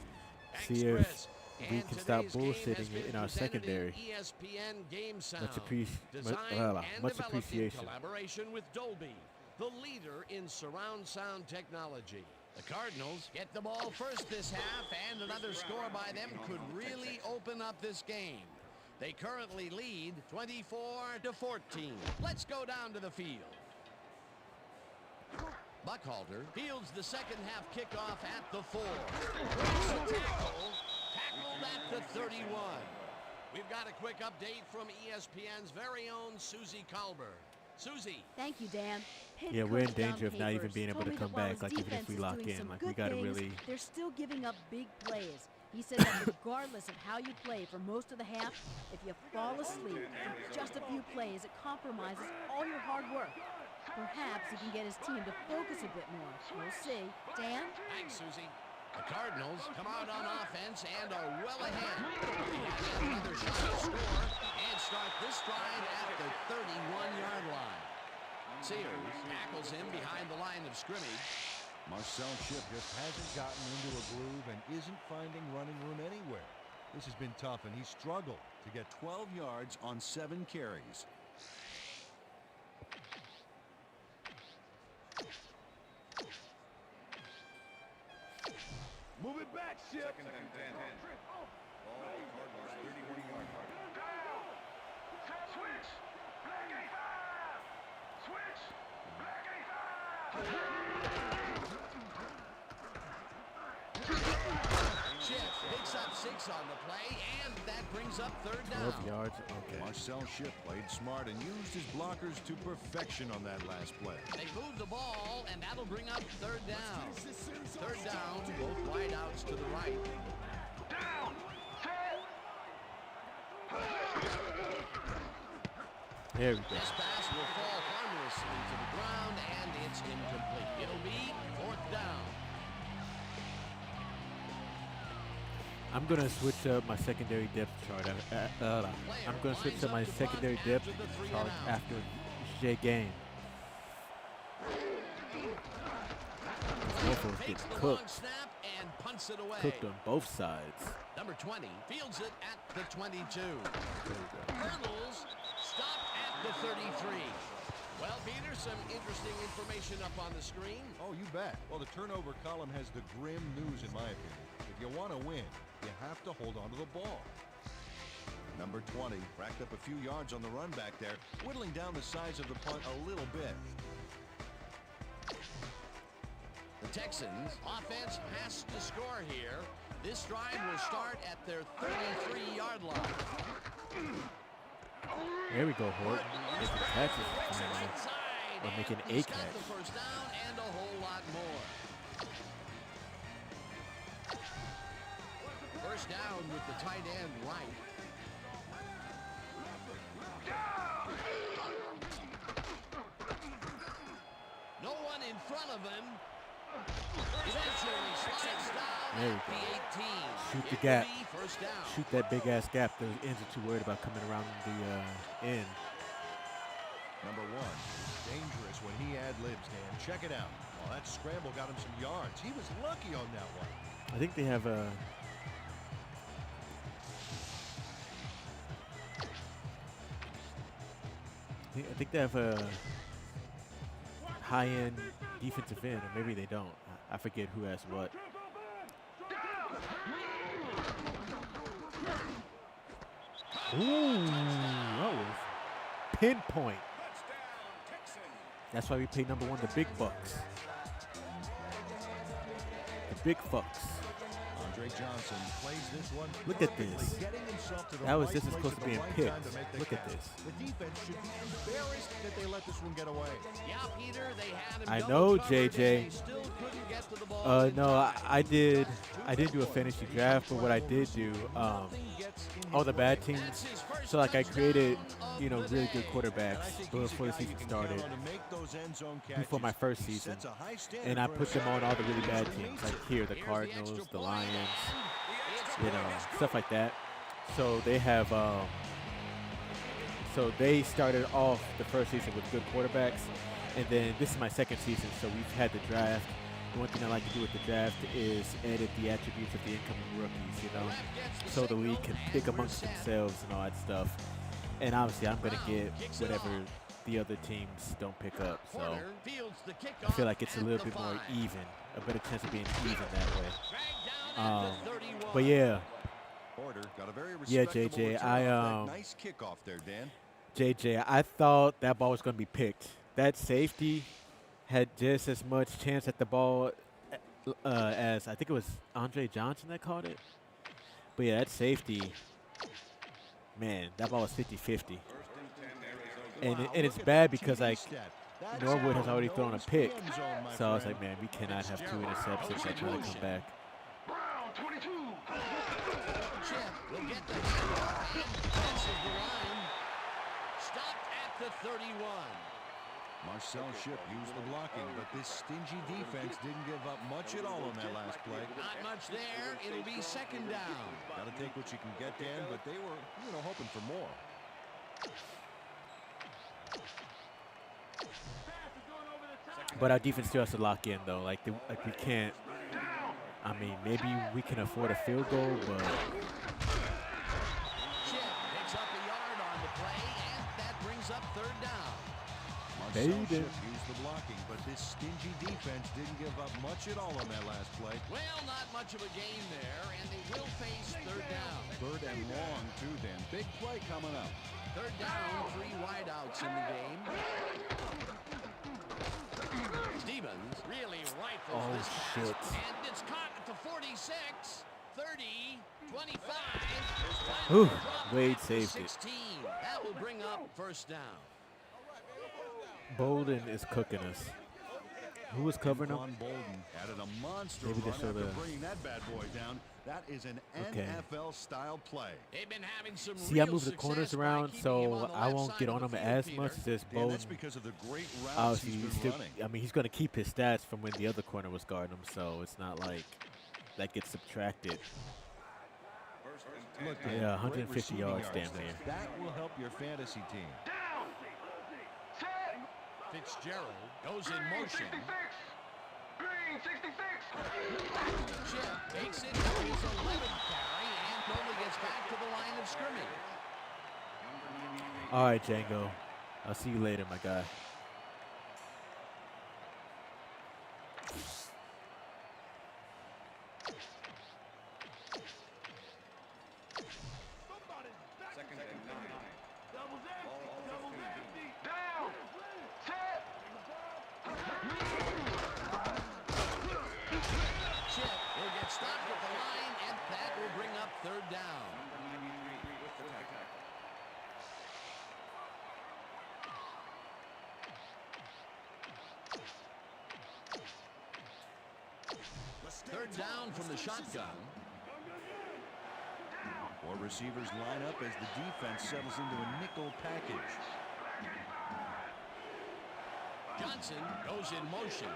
See if we can stop bullshitting in our secondary. ESPN Game Sound. Design much developed appreciation. In collaboration with Dolby, the leader in surround sound technology. The Cardinals get the ball first this half, and another score by them could really open up this game. They currently lead 24-14. Let's go down to the field. Buckhalter fields the second half kickoff at the 4. Breaks the tackle. Tackled at the 31. We've got a quick update from ESPN's very own Susie Colbert. Susie. Thank you, Dan. Head Yeah, we're in coach Don danger of not even Capers being able told to me come that while back, his like, even if defense we is lock doing in. some Like, we good gotta things, really. they're still giving up big plays. He said that regardless of how you play for most of the half, if you fall asleep for just a few plays, it compromises all your hard work. Perhaps he can get his team to focus a bit more. We'll see. Dan? Thanks, Susie. The Cardinals come out on offense and are well ahead. They have another shot to score and start this drive at the 31-yard line. Sears tackles him behind the line of scrimmage. Marcel Shipp just hasn't gotten into a groove and isn't finding running room anywhere. This has been tough, and he struggled to get 12 yards on 7 carries. Move it back, Shipp. Second and 10. Ball at the Cardinals' 31-yard line. Switch. Black 85. Switch. Black 85. Shipp picks up 6 on the play, and that brings up 3rd down. 12 yards. Okay. Marcel Shipp played smart and used his blockers to perfection on that last play. They move the ball, and that'll bring up 3rd down. 3rd down, both wideouts to the right. Down. Set. There we go. This pass will fall harmlessly to the ground, and it's incomplete. It'll be 4th down. I'm gonna switch up my secondary depth chart. I'm gonna switch up my secondary depth chart after J game. Wolf was Takes getting the long cooked. snap and punts it away. Cooked on both sides. Number 20 fields it at the 22. There we go. Hurdles stopped at the 33. Well, Peter, some interesting information up on the screen. Oh, you bet. Well, the turnover column has the grim news, in my opinion. If you want to win, you have to hold on to the ball. Number 20 racked up a few yards on the run back there, whittling down the size of the punt a little bit. The Texans offense has to score here. This drive will start at their 33-yard line. There we go, Hort. Making catches. Inside, Or making and a he's got catch. the 1st down and a whole lot more. 1st down with the tight end right. No one in front of him. Eventually slides down There we at go. the 18. Shoot the It gap. will be 1st down. Shoot that big ass gap. The ends are too worried about coming around the end. Number 1 is dangerous when he ad-libs, Dan. Check it out. Well, that scramble got him some yards. He was lucky on that one. I think they have a. I think they have a high-end defensive end, or maybe they don't. I forget who has what. Ooh, that was pinpoint. That's why we pay number 1 the big bucks. The big fucks. Andre Johnson plays this one. Look at this. perfectly, getting himself to the That was right just as place close at to the being right picked. time to make the Look at catch. this. The defense should be embarrassed that they let this one get away. Yeah, Peter, they had him I double know, covered, and JJ. they still couldn't get to the ball in No, time. I didn't do a fantasy draft, but what I did do, all the bad teams. That's his first So like I created, touchdown you know, of the really good day. quarterbacks before the season started, before my first season, and I put them on all the really bad teams, like here the Cardinals, the Lions, you know, stuff like that. So they have, so they started off the first season with good quarterbacks, and then this is my second season, so we've had the draft. The one thing I like to do with the draft is edit the attributes of the incoming rookies, you know, so the league can pick amongst themselves and all that stuff. And obviously, I'm going to get whatever the other teams don't pick up. So I feel like it's a little bit more even, a better chance of being even that way. But yeah, yeah, JJ, Nice kickoff there, Dan. JJ, I thought that ball was going to be picked. That safety had just as much chance at the ball as I think it was Andre Johnson that caught it. But yeah, that safety, man, that ball was 50-50. And it's bad because like Norwood has already thrown a pick. So I was like, man, we cannot have 2 interceptions by trying to come back. Chip will get the handoff and crosses the line. Stopped at the 31. Marcel Ship used the blocking, but this stingy defense didn't give up much at all on that last play. Not much there. It'll be second down. Got to take what you can get, Dan, but they were, hoping for more. But our defense still has to lock in, though. Like we can't. I mean, maybe we can afford a field goal, but. Chip picks up a yard on the play, and that brings up third down. Marcel Ship used the blocking, but this stingy defense didn't give up much at all on that last play. Well, not much of a gain there, and they will face third down. Third and long, too, Dan. Big play coming up. Third down, 3 wideouts in the game. Stevens really rifles this pass, and it's caught at the 46, 30, 25. Ooh, Wade saved it. 16. That will bring up first down. Bolden is cooking us. Who was covering him? Bolden added a monster Maybe run after the bringing that bad boy down. That is an NFL-style play. They've been having some See, I moved the corners around, so I won't get on him as much as this Bolden. That's because of the great routes he's been running. I mean, he's going to keep his stats from when the other corner was guarding him, so it's not like that gets subtracted. Look, yeah, 150 yards damn near. That will help your fantasy team. Fitzgerald goes in motion. Green 66. Chip makes it to his 11th carry and only gets back to the line of scrimmage. All right, Django. I'll see you later, my guy. Second and 9. Doubles empty. Down. Set. Chip will get stopped at the line, and that will bring up third down. Third down from the shotgun. 4 receivers line up as the defense settles into a nickel package. Johnson goes in motion.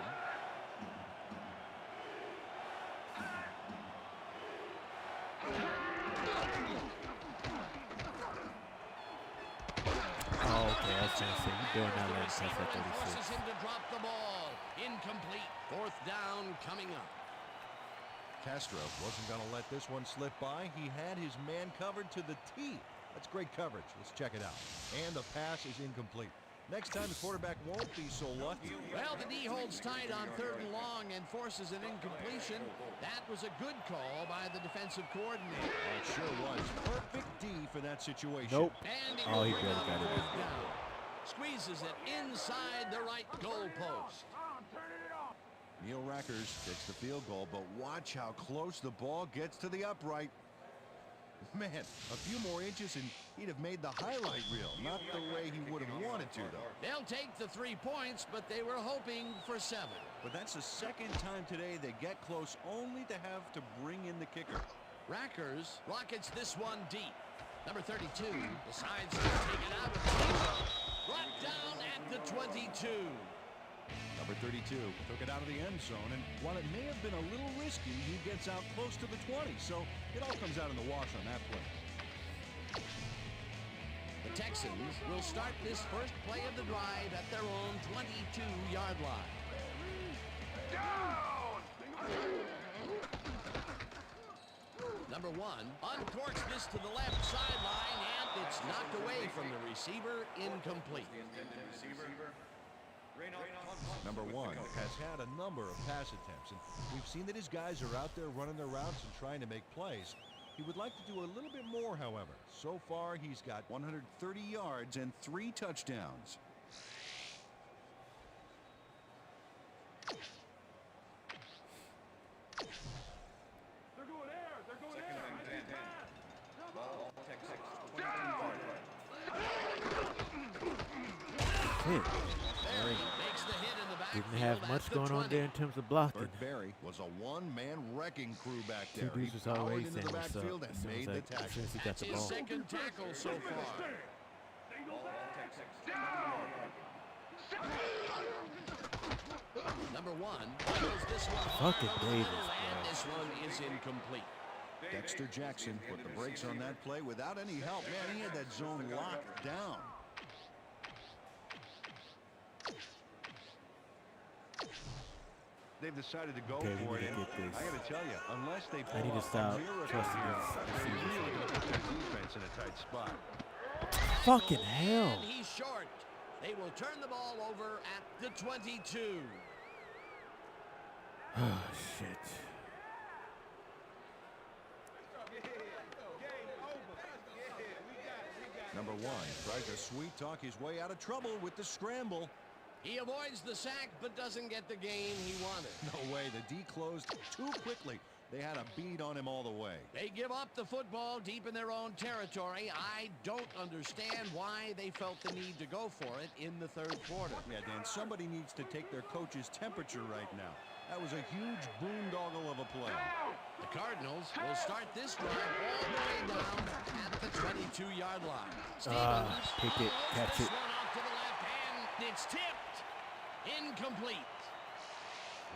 Oh, okay, I was trying to say, you're doing that last pass at 36. Forces him to drop the ball. Incomplete. Fourth down coming up. Castro wasn't going to let this one slip by. He had his man covered to the T. That's great coverage. Let's check it out. And the pass is incomplete. Next time the quarterback won't be so lucky. Well, the D holds tight on third and long and forces an incompletion. That was a good call by the defensive coordinator. It sure was. Perfect D for that situation. Nope. And Oh, he barely got it in. down. Squeezes it inside the right goal post. Neil Rackers gets the field goal, but watch how close the ball gets to the upright. Man, a few more inches and he'd have made the highlight reel. Not the way he would have wanted to, though. They'll take the 3 points, but they were hoping for 7. But that's the second time today they get close only to have to bring in the kicker. Rackers rockets this one deep. Number 32 decides to take it out of the end zone. Brought down at the 22. Number 32 took it out of the end zone, and while it may have been a little risky, he gets out close to the 20, so it all comes out in the wash on that play. The Texans will start this first play of the drive at their own 22-yard line. Down. Number 1 uncorks this to the left sideline, and it's knocked away from the receiver, incomplete. Number 1 has had a number of pass attempts, and we've seen that his guys are out there running their routes and trying to make plays. He would like to do a little bit more, however. So far, he's got 130 yards and 3 touchdowns. hit. Berry makes the hit in the backfield. Didn't have at much the going on 20. there in terms of blocking. Burt Berry was a one-man wrecking crew back Two there. dudes He was already powered into saying the what's backfield up and as soon made as, the as tackle. soon as he got That's the his ball. second tackle so far. Number one throws this one Fucking over the middle, Davis, and bro. this one is incomplete. Dexter Jackson put the brakes on that play without any help. Man, he had that zone locked down. They've decided to go Okay, we for it. need to And get this. I got to tell you, unless they I pull need to off stop a miracle trusting here, these they're receivers. really going to put their defense in a tight spot. Fucking hell. And he's short. They will turn the ball over at the 22. Oh, shit. Number one tries to sweet talk his way out of trouble with the scramble. He avoids the sack but doesn't get the gain he wanted. No way. The D closed too quickly. They had a bead on him all the way. They give up the football deep in their own territory. I don't understand why they felt the need to go for it in the third quarter. Yeah, Dan, somebody needs to take their coach's temperature right now. That was a huge boondoggle of a play. The Cardinals will start this drive all the way down at the 22-yard line. Stevens Pick it, catch this it. one off to the left, and it's tipped. Incomplete.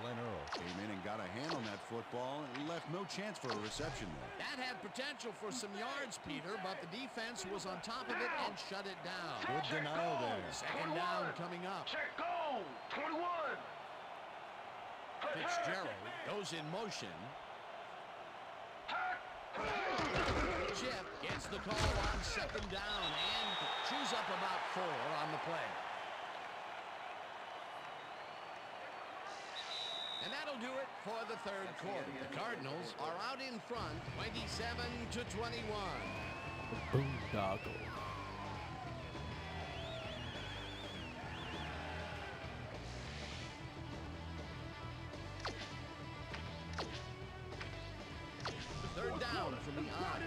Glenn Earl came in and got a hand on that football and left no chance for a reception there. That had potential for some yards, Peter, but the defense was on top of it and shut it down. Good denial there. Second down coming up. Check go. 21. Fitzgerald goes in motion. Chip gets the call on second down and chews up about 4 on the play. And that'll do it for the third quarter. The Cardinals are out in front, 27-21. Boondoggle. Third down from the I.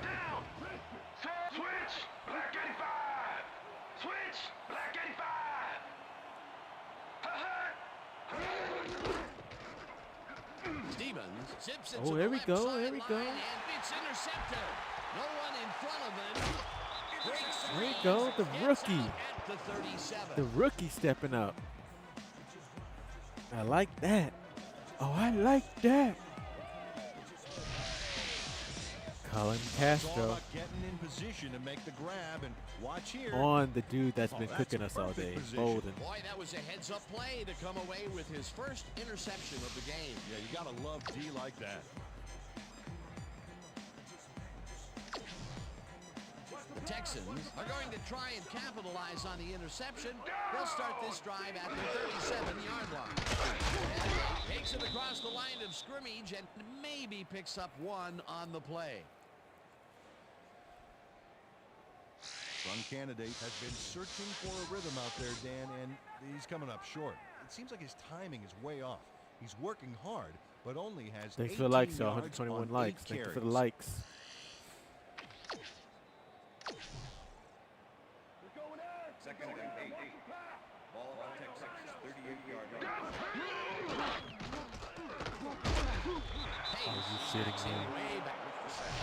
Down. Switch. Black 85. Switch. Black 85. Stevens zips it Oh, to there the we left go, there we sideline, go. and it's intercepted. No one in front of him. Breaks There you free, go, the gets rookie. out at the 37. The rookie stepping up. I like that. Oh, I like that. Colin It's all Castro about getting in position to make the grab, and watch here. on the dude that's been that's cooking a us all perfect day, position. Bolden. Boy, that was a heads-up play to come away with his first interception of the game. Yeah, you got to love D like that. The Texans are going to try and capitalize on the interception. They'll start this drive at the 37-yard line. And takes it across the line of scrimmage and maybe picks up 1 on the play. Run candidate has been searching for a rhythm out there, Dan, and he's coming up short. It seems like his timing is way off. He's working hard, but only has Thanks for the 18 likes, y'all. yards 121 on likes. 8 Thank you for the carries. likes. Second and 8. Ball on Texas, 38-yard line. Are you shitting me?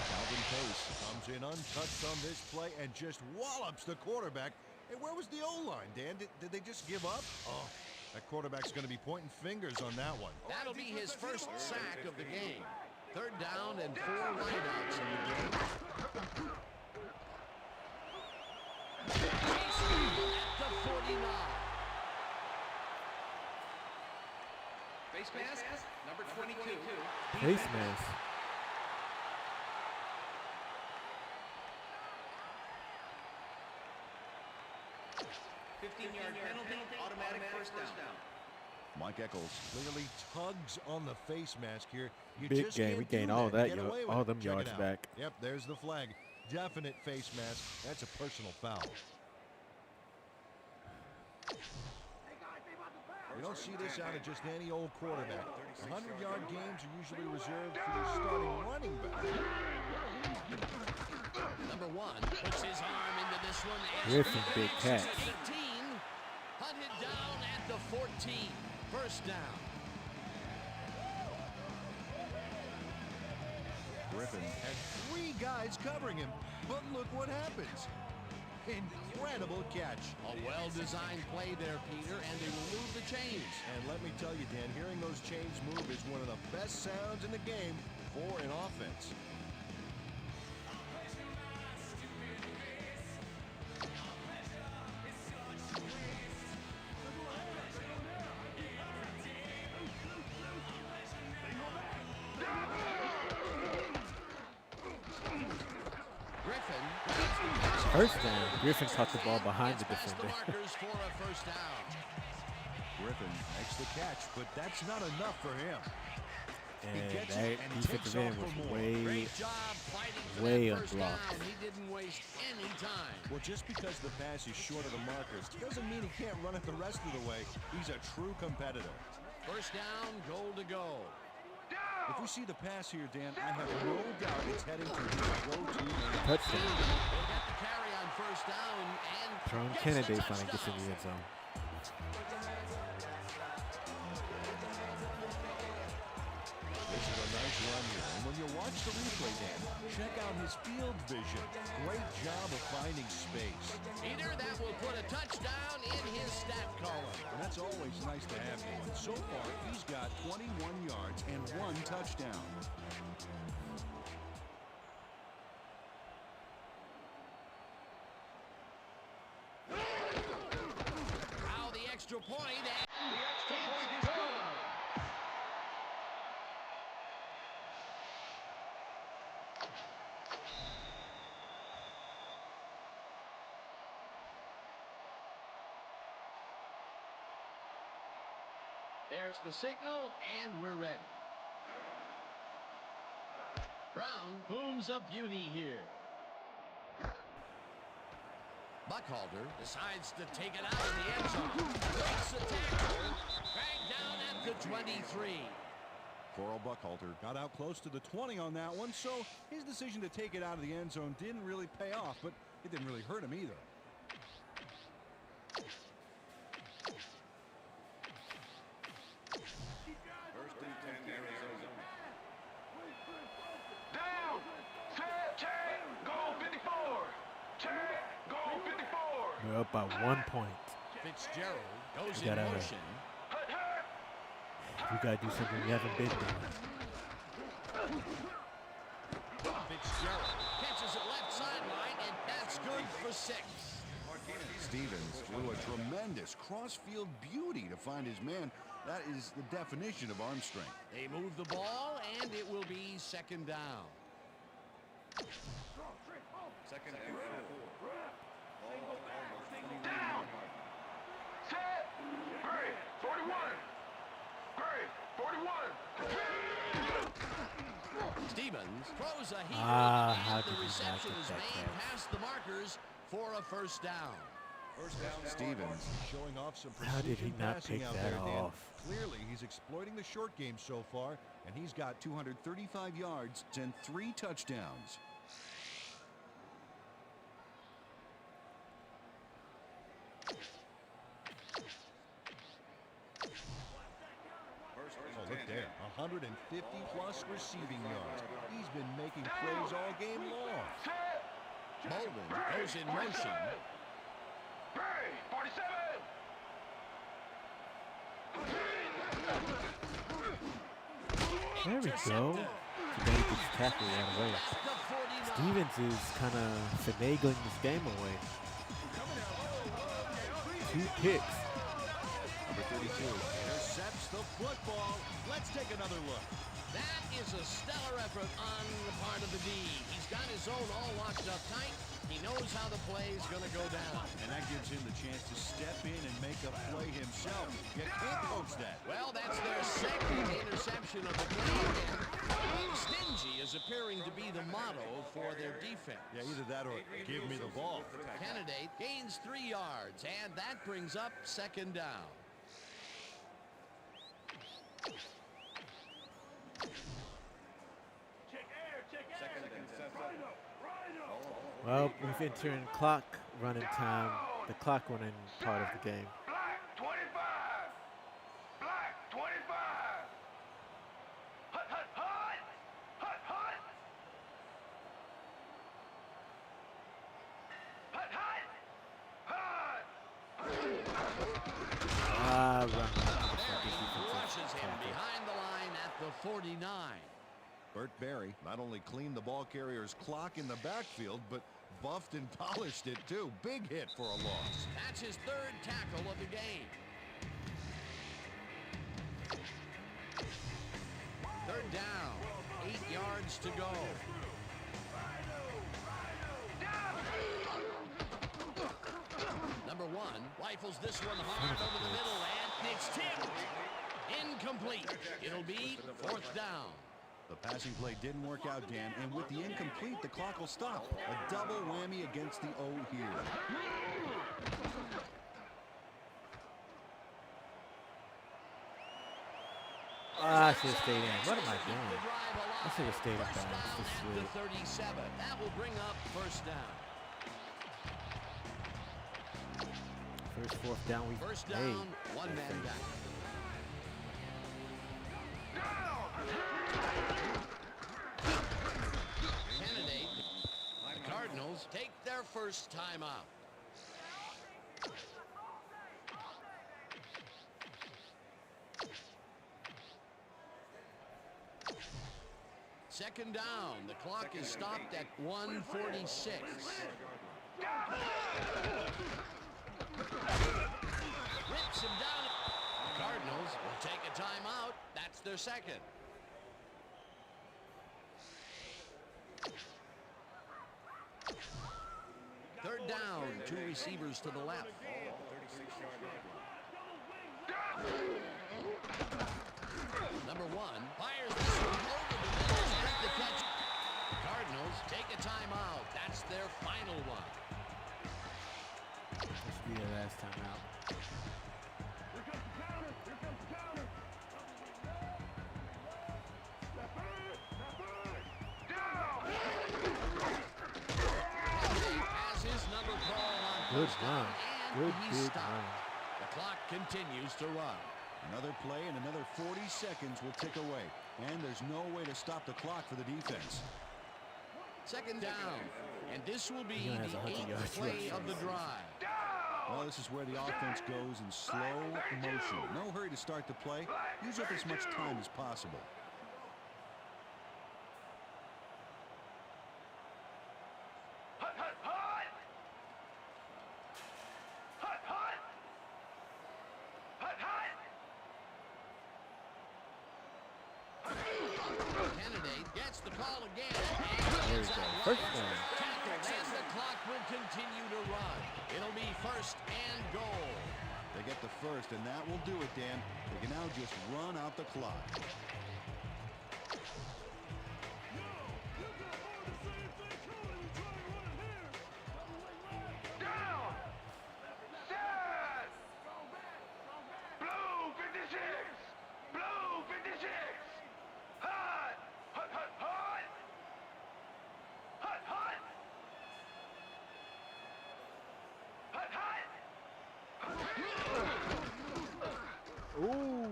Calvin Pace comes in untouched on this play and just wallops the quarterback. Hey, where was the O-line, Dan? Did they just give up? Oh, that quarterback's going to be pointing fingers on that one. That'll be his first sack of the game. Third down and 4 wideouts in the game. At the 49. Face mask, number 22. Face mask. Fifteen-yard penalty, automatic first down. Mike Eccles clearly tugs on the face mask here. You Big just game. can't We do gained all that, Get away with all it. them Check it yards out. back. Yep, there's the flag. Definite face mask. That's a personal foul. You don't see this out of just any old quarterback. 100-yard games are usually reserved for your starting running back. Number 1 puts his arm into this one. Griffin, big catch. 18, hunted down at the 14. First down. Griffin had 3 guys covering him, but look what happens. Incredible catch. A well-designed play there, Peter, and they will move the chains. And let me tell you, Dan, hearing those chains move is one of the best sounds in the game for an offense. First down. Griffin caught the ball behind the defender. Griffin makes the catch, but that's not enough for him. And that defensive end was way unblocked. He didn't waste any time. Well, just because the pass is short of the markers doesn't mean he can't run it the rest of the way. He's a true competitor. First down, goal to go. If we see the pass here, Dan, I have no doubt it's heading to his go-to touchdown. They'll get the carry on first down and Tron Kennedy finally gets in the end zone. This is a nice run here. And when you watch the replay, Dan, check out his field vision. Great job of finding space. Either that will put a touchdown in his stat column. And that's always nice to have. And so far, he's got 21 yards and 1 touchdown. Now the extra point. And The extra point is good. there's the signal, and we're ready. Brown booms a beauty here. Buckhalter decides to take it out of the end zone. Breaks the tackle. Dragged down at the 23. Coral Buckhalter got out close to the 20 on that one, so his decision to take it out of the end zone didn't really pay off, but it didn't really hurt him either. First and 10, Arizona. Down. Set. Check. Goal 54. Check. Goal 54. We're up by 1 point. Fitzgerald goes We in gotta- motion. We gotta do something we haven't been doing. Fitzgerald catches it left sideline, and that's good for 6. Stevens threw a tremendous cross-field beauty to find his man. That is the definition of arm strength. They move the ball, and it will be second down. Second and 4. Ball almost 21 Down. Set. Gray. 41. Gray. 41. Stevens throws a heater, How and did the he not reception get is that made catch? past the markers for a first down. First down, Stevens showing off some How did he precision not passing pick out that there, Dan. off? Clearly, he's exploiting the short game so far, and he's got 235 yards and 3 touchdowns. First Oh, and look 10. there, 150-plus receiving yards. He's been making plays all game long. Bolden goes in motion. Gray. 47. There we go. Today gets tackled right away. Stevens is kind of finagling this game away. 2 picks. Number 32 intercepts the football. Let's take another look. That is a stellar effort on the part of the D. He's got his zone all locked up tight. He knows how the play is going to go down. And that gives him the chance to step in and make a play himself. You can't coach that. Well, that's their second interception of the game. And stingy is appearing to be the motto for their defense. Yeah, either that or give me the ball. Candidate gains 3 yards, and that brings up second down. Check air. Check air. Second and 7. Ball Well, we've entered clock running time, the clock running part of the game. Black 25. Black 25. Hut, hut, hut. Hut, hut. Hut, hut. Hut. Rushes him behind the line at the 49. Burt Berry not only cleaned the ball carrier's clock in the backfield, but buffed and polished it too. Big hit for a loss. That's his third tackle of the game. Third down, 8 yards to go. Number 1 rifles this one hard over the middle, and it's tipped. Incomplete. It'll be 4th down. The passing play didn't work out, Dan, and with the incomplete, the clock will stop. A double whammy against the O here. I should have stayed in. What am I doing? I should have stayed in bounds. The 37. That will bring up 1st down. First 4th down we've First made. down, 1 man down. Candidate. The Cardinals take their first time out. Second down. The clock is stopped at 1:46. Rips him down. The Cardinals will take a timeout. That's their second. Third down, 2 receivers to the left. Number 1 fires this one over the middle at the catch. The Cardinals take a timeout. That's their final one. This will be their last time out. Has his number called on Good first run. down, and Good he's big stopped. run. The clock continues to run. Another play and another 40 seconds will tick away. And there's no way to stop the clock for the defense. Second down. And this will be He has the 100 yards 8th play rushing. of the drive. Well, this is where the offense goes in slow motion. No hurry to start the play. Use up as much time as possible. Hut, hut, hut. Hut, hut. Hut, hut. Candidate gets the call again. There we go. First down. Tackled, and the clock will continue to run. It'll be 1st and goal. They get the first, and that will do it, Dan. They can now just run out the clock. Down. Set. Blue 56. Blue 56. Hut. Hut, hut, hut. Hut, hut. Hut, hut. Ooh.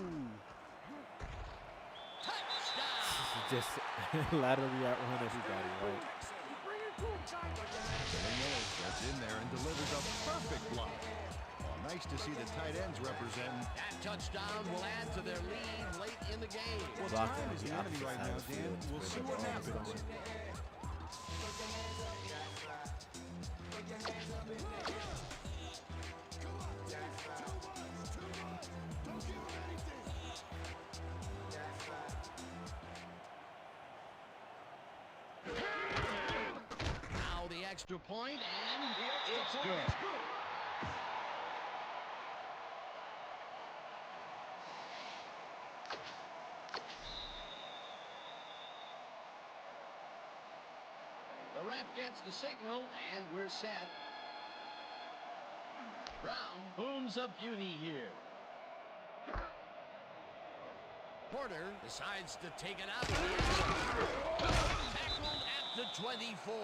Touchdown. Just laterally outrun everybody, right? Gets in there and delivers a perfect block. Well, nice to see the tight ends representing. That touchdown will add to their lead late in the game. Well, Blocking time on is the the enemy opposite right side now, of the Dan. field is We'll where see the what ball is happens. going. Now the extra point, and it's good. The ref gets the signal, and we're set. Brown booms a beauty here. Porter decides to take it out of the end zone. Tackled at the 24.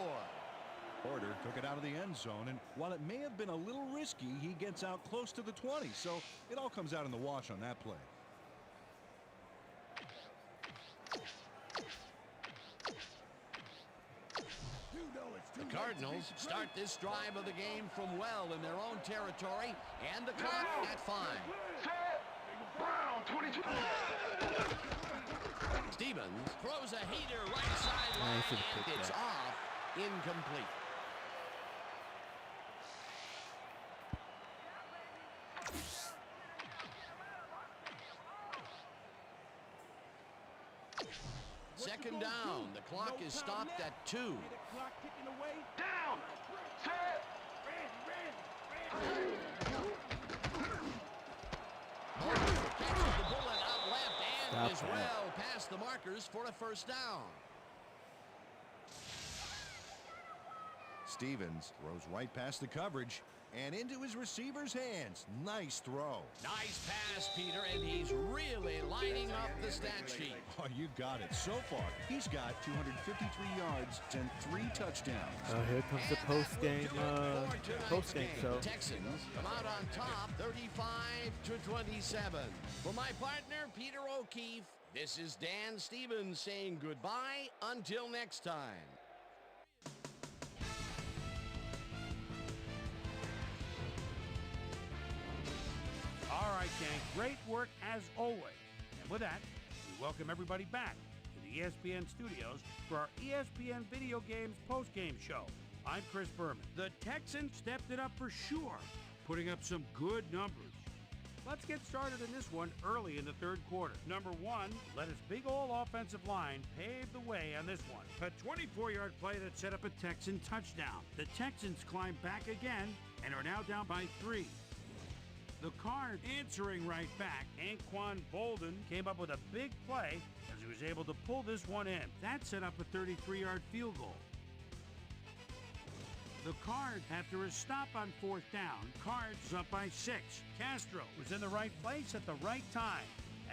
Porter took it out of the end zone, and while it may have been a little risky, he gets out close to the 20, so it all comes out in the wash on that play. The Cardinals start this drive of the game from well in their own territory, and the clock at 5. Brown, 22. Stevens throws a heater right sideline, and it's off, incomplete. Second down. The clock is stopped at 2. Clock ticking away. Down. Set. Catches the bullet out left and is well past the markers for a first down. Stevens throws right past the coverage and into his receiver's hands. Nice throw. Nice pass, Peter, and he's really lighting up the stat sheet. Oh, you got it. So far, he's got 253 yards and 3 touchdowns. Oh, here comes the post-game show. Texans come out on top, 35-27. For my partner, Peter O'Keefe, this is Dan Stevens saying goodbye until next time. All right, gang, great work as always. And with that, we welcome everybody back to the ESPN studios for our ESPN Video Games post-game show. I'm Chris Berman. The Texans stepped it up for sure, putting up some good numbers. Let's get started in this one early in the third quarter. Number 1, let his big old offensive line pave the way on this one. A 24-yard play that set up a Texan touchdown. The Texans climb back again and are now down by 3. The Cards answering right back. Anquan Bolden came up with a big play as he was able to pull this one in. That set up a 33-yard field goal. The Cards, after a stop on 4th down, Cards up by 6. Castro was in the right place at the right time,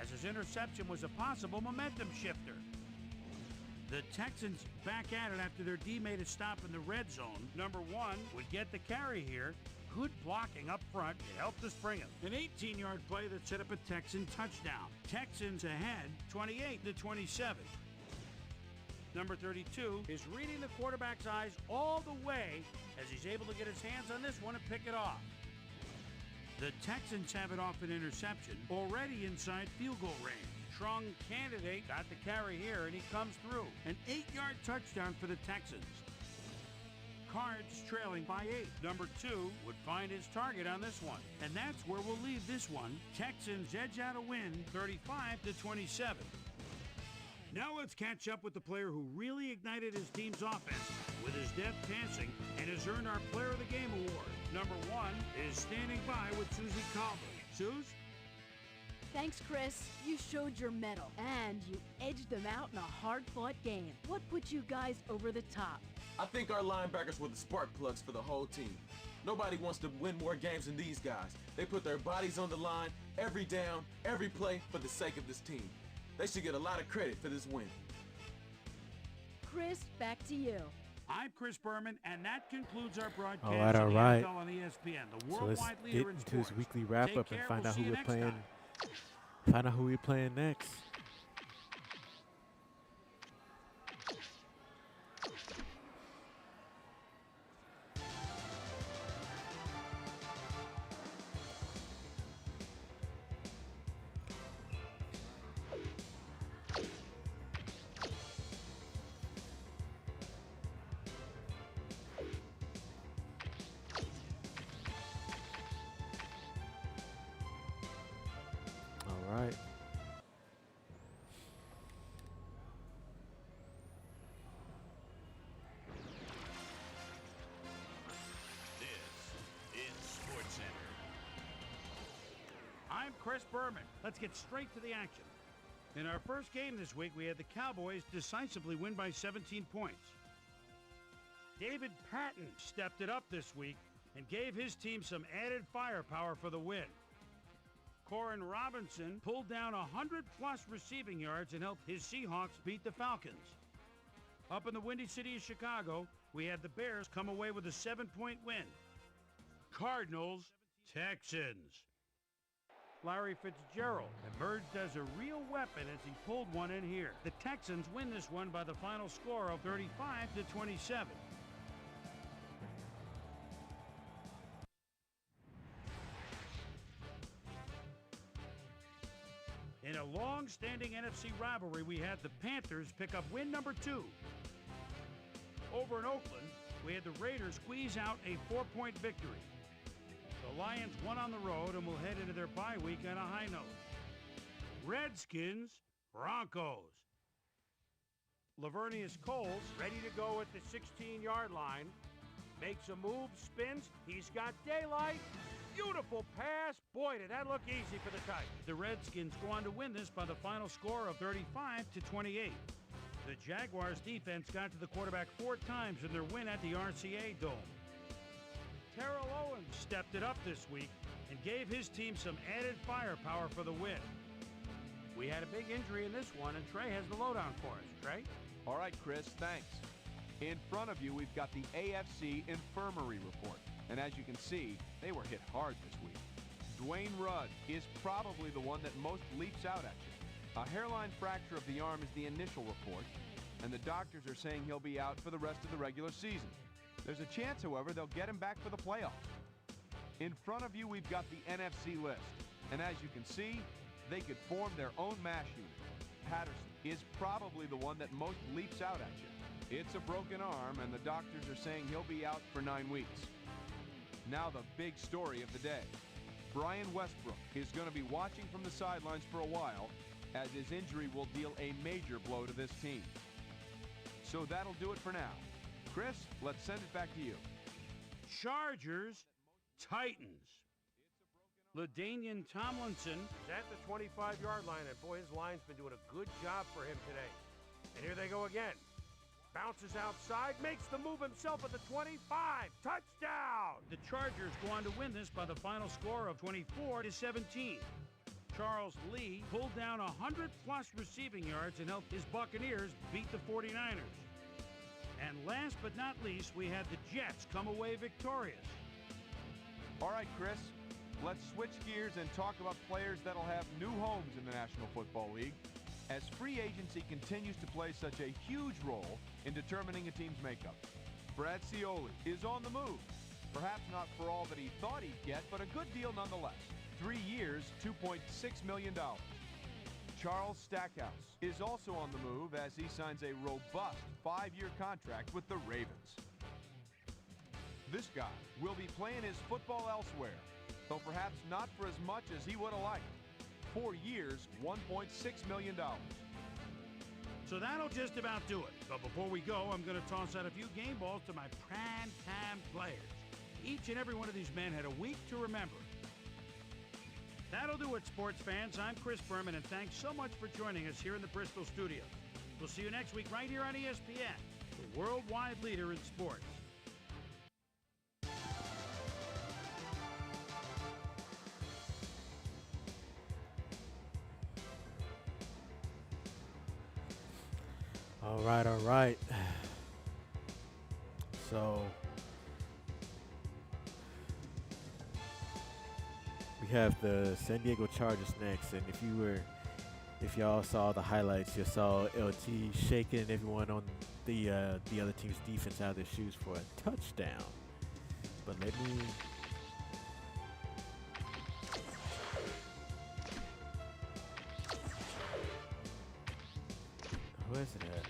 as his interception was a possible momentum shifter. The Texans back at it after their D made a stop in the red zone. Number 1 would get the carry here. Good blocking up front to help us bring him. An 18-yard play that set up a Texan touchdown. Texans ahead, 28-27. Number 32 is reading the quarterback's eyes all the way as he's able to get his hands on this one and pick it off. The Texans have it off an interception, already inside field goal range. Strong candidate got the carry here, and he comes through. An 8-yard touchdown for the Texans. Cards trailing by 8. Number 2 would find his target on this one. And that's where we'll leave this one. Texans edge out a win, 35-27. Now let's catch up with the player who really ignited his team's offense with his deft passing and has earned our Player of the Game award. Number 1 is standing by with Susie Calvert. Suze? Thanks, Chris. You showed your mettle, and you edged them out in a hard-fought game. What put you guys over the top? I think our linebackers were the spark plugs for the whole team. Nobody wants to win more games than these guys. They put their bodies on the line every down, every play for the sake of this team. They should get a lot of credit for this win. Chris, back to you. I'm Chris Berman, and that concludes our broadcast all right. on ESPN, the So let's worldwide get leader in into sports. his weekly wrap-up and find out who we're playing. Find out who we're playing next. All right. This is SportsCenter. I'm Chris Berman. Let's get straight to the action. In our first game this week, we had the Cowboys decisively win by 17 points. David Patton stepped it up this week and gave his team some added firepower for the win. Corin Robinson pulled down 100-plus receiving yards and helped his Seahawks beat the Falcons. Up in the Windy City of Chicago, we had the Bears come away with a 7-point win. Cardinals, Texans. Larry Fitzgerald emerged as a real weapon as he pulled one in here. The Texans win this one by the final score of 35-27. In a long-standing NFC rivalry, we had the Panthers pick up win number 2. Over in Oakland, we had the Raiders squeeze out a 4-point victory. The Lions won on the road and will head into their bye week on a high note. Redskins, Broncos. Lavernius Coles ready to go at the 16-yard line. Makes a move, spins, he's got daylight. Beautiful pass. Boy, did that look easy for the Titans. The Redskins go on to win this by the final score of 35-28. The Jaguars defense got to the quarterback 4 times in their win at the RCA Dome. Terrell Owens stepped it up this week and gave his team some added firepower for the win. We had a big injury in this one, and Trey has the lowdown for us. Trey? All right, Chris, thanks. In front of you, we've got the AFC Infirmary report. And as you can see, they were hit hard this week. Dwayne Rudd is probably the one that most leaps out at you. A hairline fracture of the arm is the initial report, and the doctors are saying he'll be out for the rest of the regular season. There's a chance, however, they'll get him back for the playoffs. In front of you, we've got the NFC list. And as you can see, they could form their own mash unit. Patterson is probably the one that most leaps out at you. It's a broken arm, and the doctors are saying he'll be out for 9 weeks. Now the big story of the day. Brian Westbrook is going to be watching from the sidelines for a while, as his injury will deal a major blow to this team. So that'll do it for now. Chris, let's send it back to you. Chargers, Titans. LaDainian Tomlinson He's at the 25-yard line, and boy, his line's been doing a good job for him today. And here they go again. Bounces outside, makes the move himself at the 25. Touchdown! The Chargers go on to win this by the final score of 24-17. Charles Lee pulled down 100-plus receiving yards and helped his Buccaneers beat the 49ers. And last but not least, we had the Jets come away victorious. All right, Chris, let's switch gears and talk about players that'll have new homes in the National Football League, as free agency continues to play such a huge role in determining a team's makeup. Brad Cioli is on the move. Perhaps not for all that he thought he'd get, but a good deal nonetheless. 3 years, $2.6 million. Charles Stackhouse is also on the move as he signs a robust 5-year contract with the Ravens. This guy will be playing his football elsewhere, though perhaps not for as much as he would have liked. 4 years, $1.6 million. So that'll just about do it. But before we go, I'm going to toss out a few game balls to my prime-time players. Each and every one of these men had a week to remember. That'll do it, sports fans. I'm Chris Berman, and thanks so much for joining us here in the Bristol studio. We'll see you next week right here on ESPN, the worldwide leader in sports. All right. So we have the San Diego Chargers next, and if y'all saw the highlights, you saw LT shaking everyone on the other team's defense out of their shoes for a touchdown. But let me. Who is it at?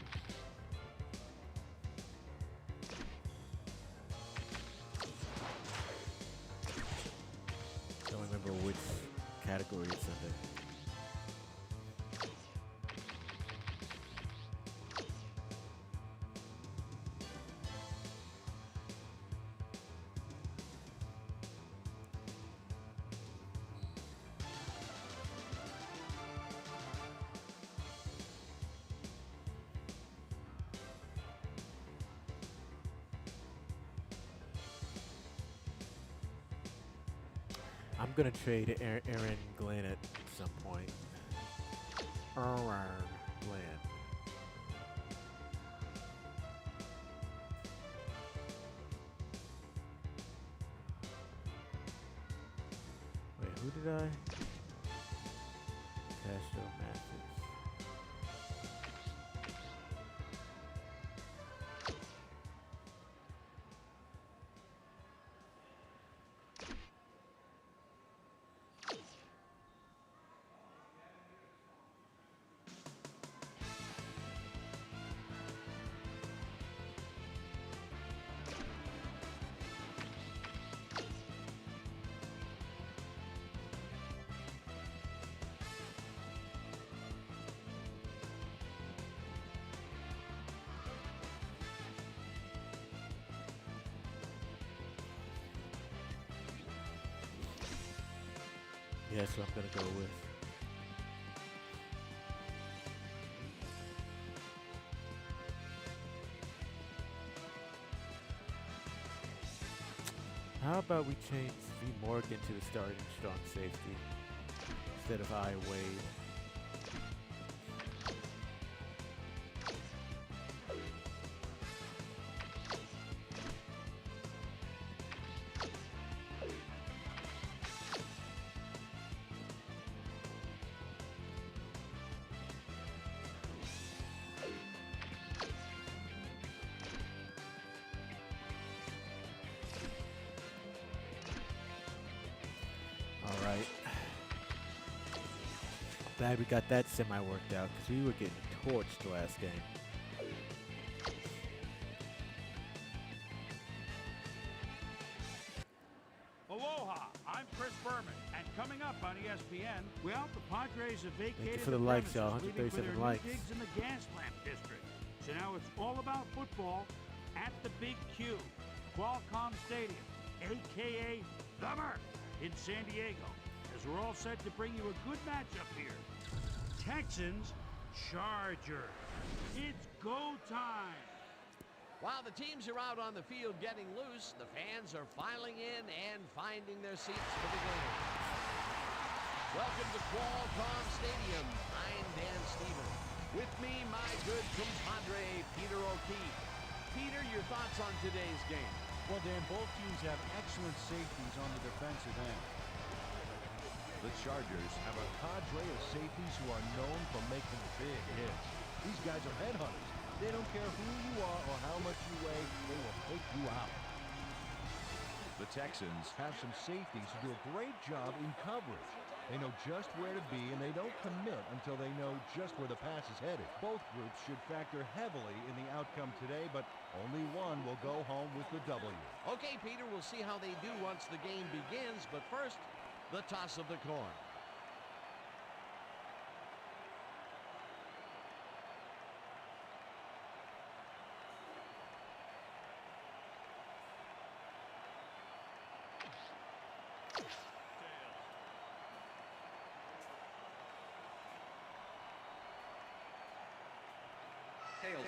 Don't remember which category it's under. I'm gonna trade Aaron Glenn at some point. Aaron Glenn. Who did I? Castro Mathis. Yeah, that's what I'm gonna go with. How about we change V. Morgan to the starting strong safety instead of I. Wade? Alright. Glad we got that semi worked out because we were getting torched last game. Aloha, I'm Chris Berman, and coming up on ESPN, well, the Padres have vacated Thank you for the likes, y'all. premises, leaving for 137 their likes. new digs in the Gaslamp district. So now it's all about football at the Big Q, Qualcomm Stadium, a.k.a. The Merc, in San Diego, as we're all set to bring you a good matchup here. Texans, Chargers. It's go time. While the teams are out on the field getting loose, the fans are filing in and finding their seats for the game. Welcome to Qualcomm Stadium. I'm Dan Stevens. With me, my good compadre, Peter O'Keefe. Peter, your thoughts on today's game? Well, Dan, both teams have excellent safeties on the defensive end. The Chargers have a cadre of safeties who are known for making big hits. These guys are headhunters. They don't care who you are or how much you weigh, they will take you out. The Texans have some safeties who do a great job in coverage. They know just where to be, and they don't commit until they know just where the pass is headed. Both groups should factor heavily in the outcome today, but only one will go home with the W. Okay, Peter, we'll see how they do once the game begins, but first, the toss of the coin. Tails.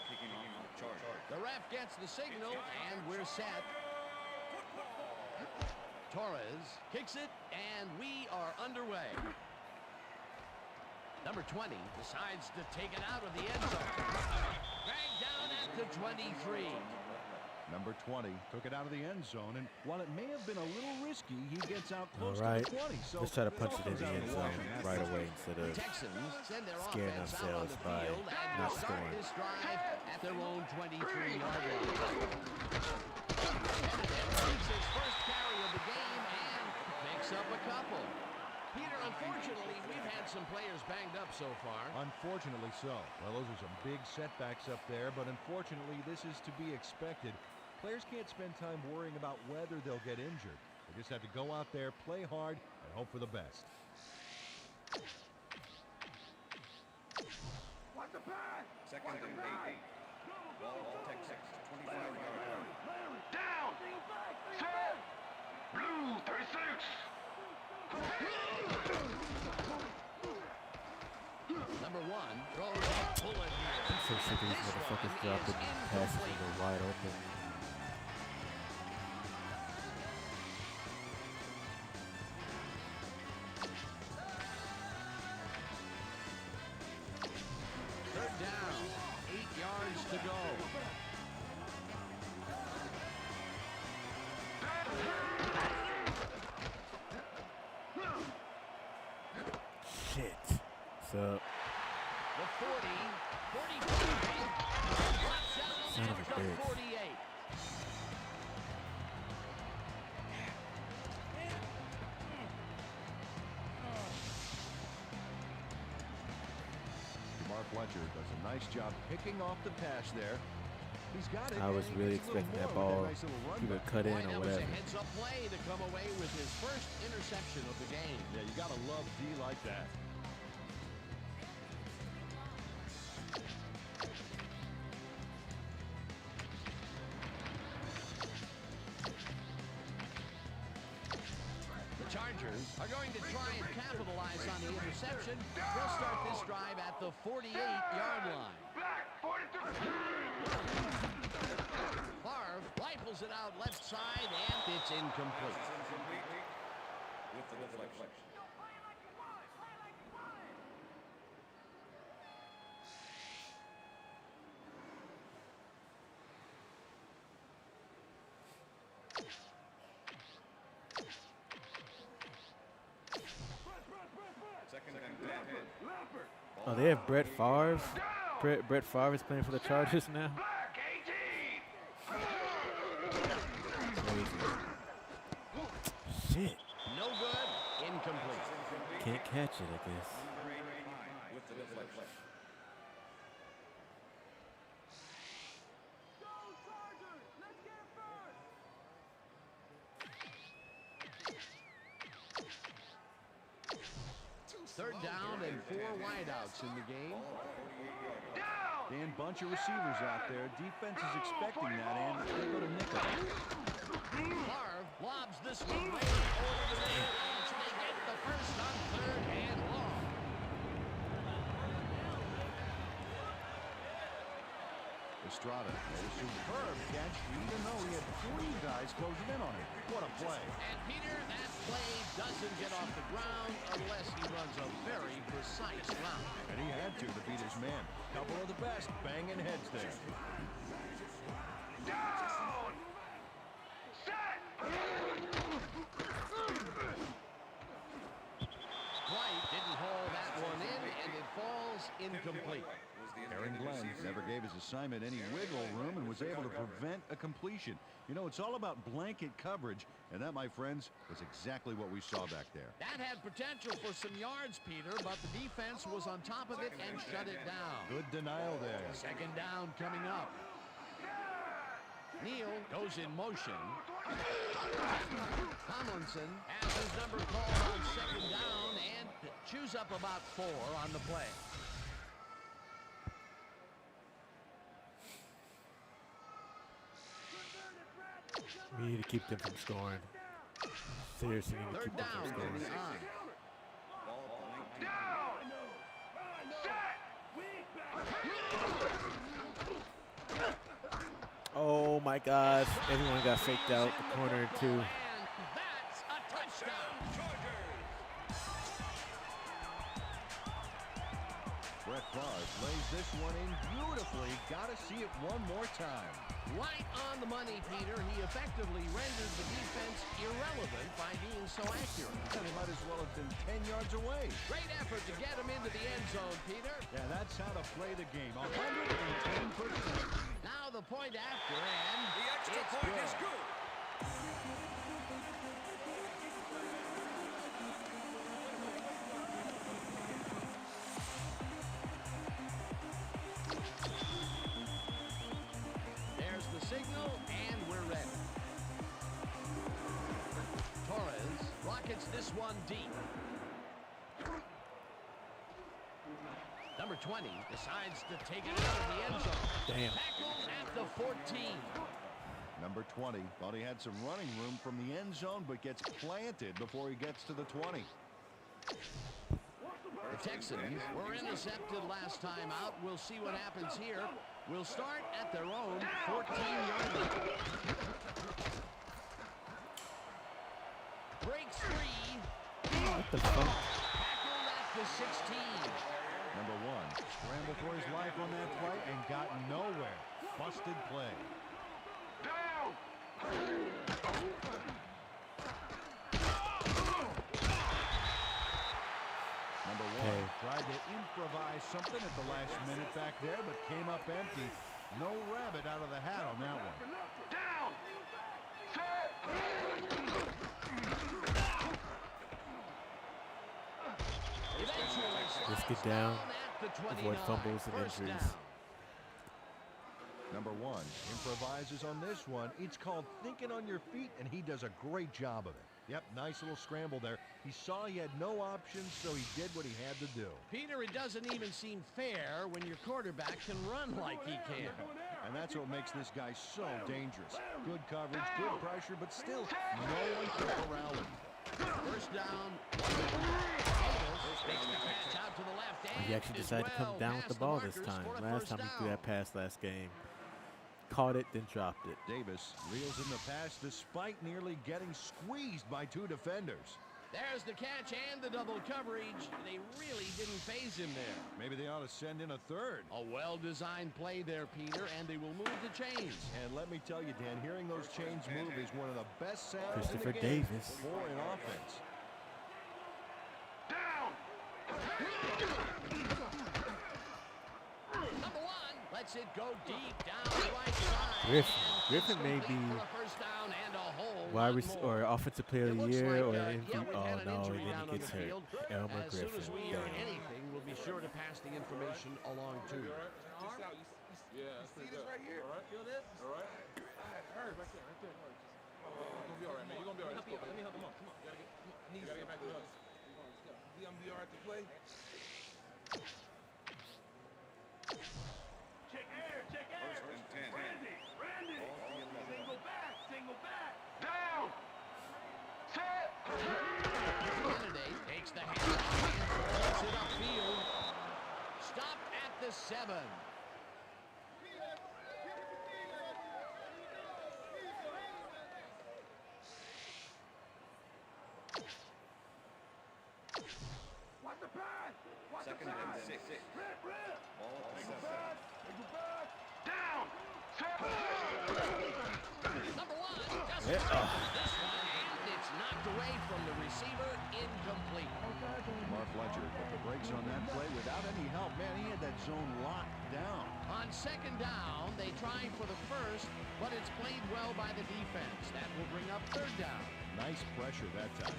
Kicking off the charge. The ref gets the signal, and we're set. Torres kicks it, and we are underway. Number 20 decides to take it out of the end zone. Dragged down at the 23. Number 20 took it out of the end zone, and while it may have been a little risky, he gets out close All right. to the 20. So let's try to punch it in the end zone right away instead of Texans send their scaring offense out on ourselves the by field and not will start scoring. this drive at their own 23-yard line. It's his first carry of the game and picks up a couple. Peter, unfortunately, we've had some players banged up so far. Unfortunately so. Well, those are some big setbacks up there, but unfortunately, this is to be expected. Players can't spend time worrying about whether they'll get injured. They just have to go out there, play hard, and hope for the best. What the pass? Second and 8. Ball Texans, 25-yard line. Down! Set! Blue 36! Number 1 throws These motherfuckers dropping passes and they're wide open. Third down, 8 yards to go. Shit. So. The 40, 45, Son of a bitch. 48. Mark Fletcher does a nice job picking off the pass there. He's got it. I was really expecting that ball either cut in or That was whatever. a heads-up play to come away with his first interception of the game. Yeah, you got to love D like that. The Chargers are going to try and capitalize on the interception. They'll start this drive at the 48-yard line. Favre rifles it out left side, and it's incomplete. With the deflection. Second and 10. Oh, they have Brett Favre. Brett Favre is playing for the Chargers now. Crazy. Shit. No good. Incomplete. Can't catch it, I guess. With the deflection. Third down and 4 wideouts in the game. Dan, bunch of receivers out there. Defense is expecting that, and they go to nickel. Favre lobs this one way over the middle, and they get the first on 3rd and long. Estrada made a superb catch, even though he had 3 guys closing in on him. What a play. And Peter, that play doesn't get off the ground unless he runs a very precise route. And he had to beat his man. Couple of the best banging heads there. Down! Set! White didn't haul that one in, and it falls incomplete. Aaron Glenn never gave his assignment any wiggle room and was able to prevent a completion. You know, it's all about blanket coverage, and that, my friends, was exactly what we saw back there. That had potential for some yards, Peter, but the defense was on top of it and shut it down. Good denial there. Second down coming up. Neal goes in motion. Tomlinson has his number called on second down and chews up about 4 on the play. We need to keep them from scoring. Seriously, we need to keep them from scoring. Oh my gosh, everyone got faked out the corner too. That's a touchdown. Brett Favre lays this one in beautifully. Got to see it one more time. Right on the money, Peter. He effectively rendered the defense irrelevant by being so accurate. And he might as well have been 10 yards away. Great effort to get him into the end zone, Peter. Yeah, that's how to play the game. 110%. Now the point after, and The extra it's point good. is good. There's the signal, and we're ready. Torres rockets this one deep. Number 20 decides to take it out of the end zone. Damn. Tackles at the 14. Number 20 thought he had some running room from the end zone, but gets planted before he gets to the 20. The Texans were intercepted last time out. We'll see what happens here. will start at their own 14-yard line. Breaks free. What the fuck? Tackled at the 16. Number 1 scrambled for his life on that play and got nowhere. Busted play. Number 1 tried to improvise something at the last minute back there, but came up empty. No rabbit out of the hat on that one. Let's get down. Avoid fumbles and injuries. Number 1 improvises on this one. It's called thinking on your feet, and he does a great job of it. Yep, nice little scramble there. He saw he had no options, so he did what he had to do. Peter, it doesn't even seem fair when your quarterback can run like he can. And that's what makes this guy so dangerous. Good coverage, good pressure, but still, no one can corral him. First down. Makes the catch out to the left. He actually decided to come down with the ball this time. Last time he threw that pass last game. Caught it, then dropped it. Davis reels in the pass despite nearly getting squeezed by 2 defenders. There's the catch and the double coverage. They really didn't phase him there. Maybe they ought to send in a third. A well-designed play there, Peter, and they will move the chains. And let me tell you, Dan, hearing those chains move is one of the best sounds Christopher in the game Davis. for an offense. Number 1 lets it go deep down the right side. Griffin may be or offensive player of the year or MVP. Oh no, then he gets hurt. Elmer As Griffin. soon as we hear anything, we'll be sure to pass the information along to you. Yeah, that's pretty good. Right here. All right. Feel this? All right. Hurt right there, right there. You're gonna be all right, man. You're gonna be all right. Let's go. Let me help him up. Come on. You gotta get back to us. I'm gonna be all right to play. Check air, check air. First and 10. Randy. Single back, single back. Down. Candidate takes the hand and throws it upfield. Stopped at the 7. Watch the pass. Watch Second the and pass. 6. Rip. Ball at the Single 7. back. Single back. Down. Number 1 doesn't Yeah. this one, and it's knocked away from the receiver, incomplete. Mark Fletcher put the brakes on that play without any help. Man, he had that zone locked down. On second down, they try for the first, but it's played well by the defense. That will bring up third down. Nice pressure that time.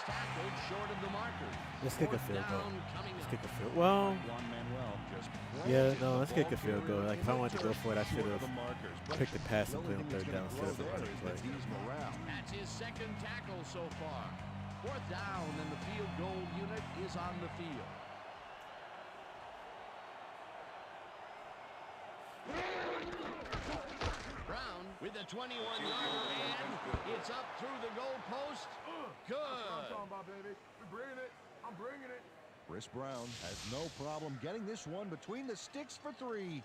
Tackled short of the marker. Let's kick a field goal. Let's kick a field. Juan Well, Manuel just yeah, no, let's kick a field goal. Like if I wanted to go for it, I should have picked the pass and play on third down instead of the running play. That's his second tackle so far. Fourth down, and the field goal unit is on the field. Brown with a 21-yarder, and it's up through the goal post. Good. I'm talking about, baby. We're bringing it. I'm bringing it. Chris Brown has no problem getting this one between the sticks for 3.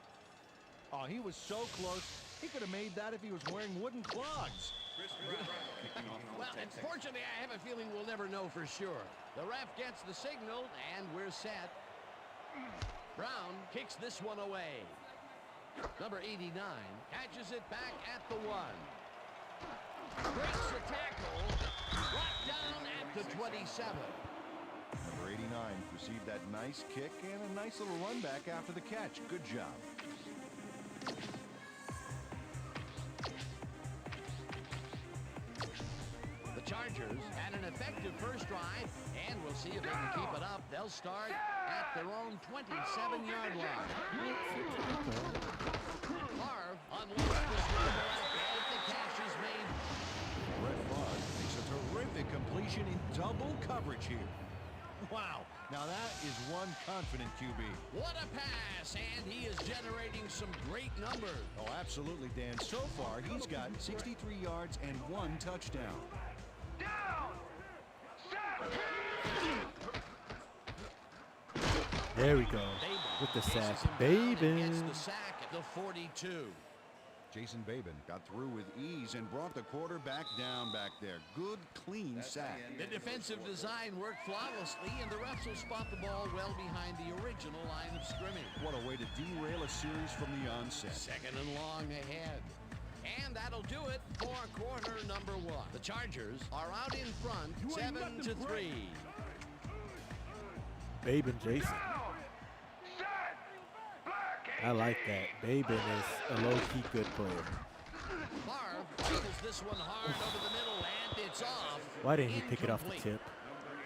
Oh, he was so close. He could have made that if he was wearing wooden clogs. Well, unfortunately, I have a feeling we'll never know for sure. The ref gets the signal, and we're set. Brown kicks this one away. Number 89 catches it back at the 1. Breaks the tackle. Brought down at the 27. Number 89 received that nice kick and a nice little run back after the catch. Good job. The Chargers had an effective first drive, and we'll see if they can keep it up. They'll start at their own 27-yard line. Favre unleashed this one and the catch is made. Brett Favre makes a terrific completion in double coverage here. Wow, now that is one confident QB. What a pass, and he is generating some great numbers. Oh, absolutely, Dan. So far, he's got 63 yards and 1 touchdown. There we go. With the sack. Babin. Gets the sack at the 42. Jason Babin got through with ease and brought the quarterback down back there. Good, clean sack. The defensive design worked flawlessly, and the refs will spot the ball well behind the original line of scrimmage. What a way to derail a series from the onset. Second and long ahead. And that'll do it for quarter number 1. The Chargers are out in front, 7-3. Babin Jason. I like that. Babin is a low-key good player. Favre tackles this one hard over the middle, and it's off. Why didn't he pick it off the tip?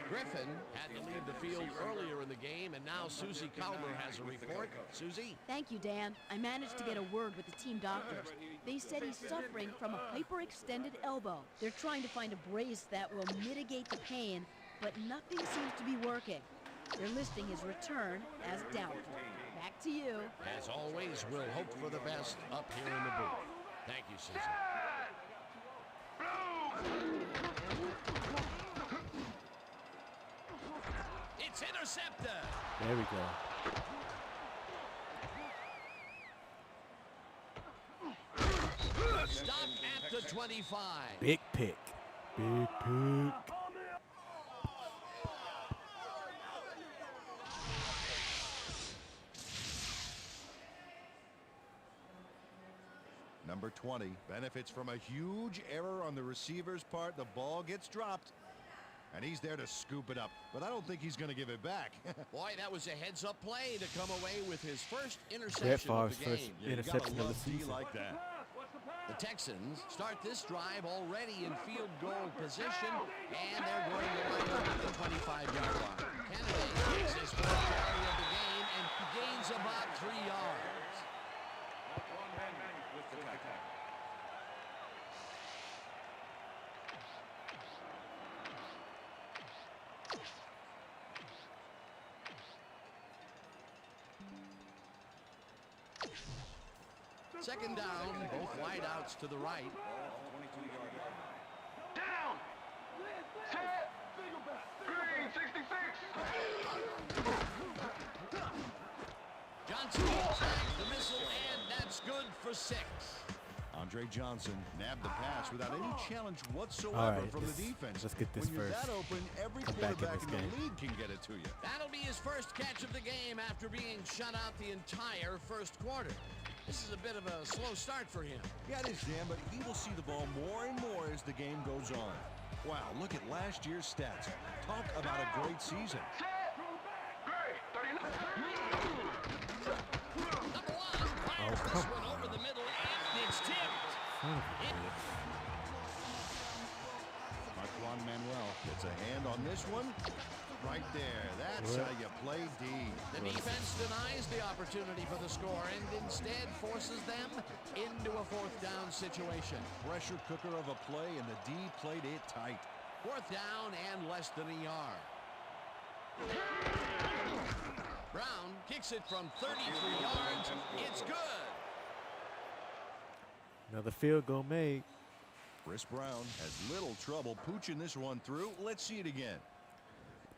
Griffin had to leave the field earlier in the game, and now Susie Calder has a report. Susie? Thank you, Dan. I managed to get a word with the team doctors. They said he's suffering from a hyperextended elbow. They're trying to find a brace that will mitigate the pain, but nothing seems to be working. They're listing his return as doubtful. Back to you. As always, we'll hope for the best up here in the booth. Thank you, Susie. It's intercepted. There we go. Stop at the 25. Big pick. Big pick. Number 20 benefits from a huge error on the receiver's part. The ball gets dropped, and he's there to scoop it up. But I don't think he's going to give it back. Boy, that was a heads-up play to come away with his first interception of the game. First interception of the season. Like that. The Texans start this drive already in field goal position, and they're going to line up at the 25-yard line. Kennedy takes his first carry of the game and gains about 3 yards. Second down, both wideouts to the right. Down! Set! Green, 66! Johnson tags the missile, and that's good for 6. Andre Johnson nabbed the pass without any challenge whatsoever right, from the defense. Let's get this when you're first. that open, every Come back in quarterback this in the game. league can get it to you. That'll be his first catch of the game after being shut out the entire first quarter. This is a bit of a slow start for him. Yeah, it is, Dan, but he will see the ball more and more as the game goes on. Wow, look at last year's stats. Talk about a great season. Number 1 fires this one over the middle, and it's tipped. Marquand Manuel gets a hand on this one. Right there. That's how you play D. The defense denies the opportunity for the score and instead forces them into a 4th down situation. Pressure cooker of a play, and the D played it tight. 4th down and less than a yard. Brown kicks it from 33 yards. It's good. Another field goal made. Chris Brown has little trouble pooching this one through. Let's see it again.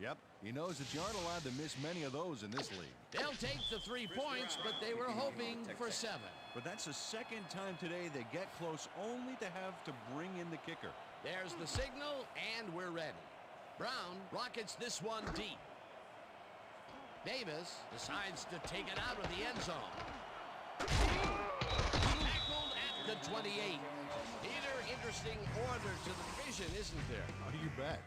Yep, he knows that you aren't allowed to miss many of those in this league. They'll take the 3 points, but they were hoping for 7. But that's the second time today they get close, only to have to bring in the kicker. There's the signal, and we're ready. Brown rockets this one deep. Davis decides to take it out of the end zone. Tackled at the 28. Peter, interesting order to the division, isn't there? Oh, you bet.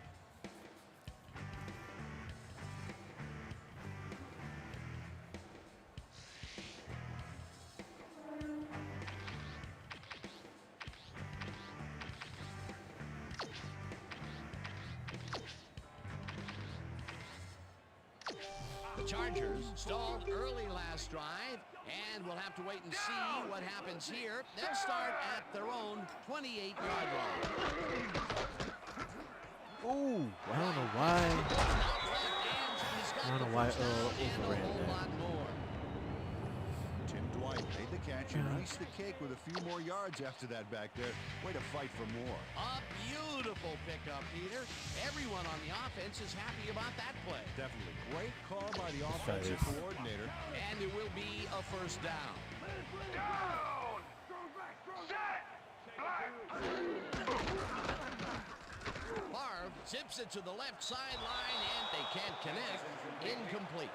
Chargers stalled early last drive, and we'll have to wait and see what happens here. They'll start at their own 28-yard line. Ooh, I don't know why. A overran whole that. lot more. Tim Dwight made the catch and iced the cake with a few more yards after that back there. Way to fight for more. A beautiful pickup, Peter. Everyone on the offense is happy about that play. Definitely. Great call by the offensive coordinator. And it will be a first down. Favre zips it to the left sideline, and they can't connect. Incomplete.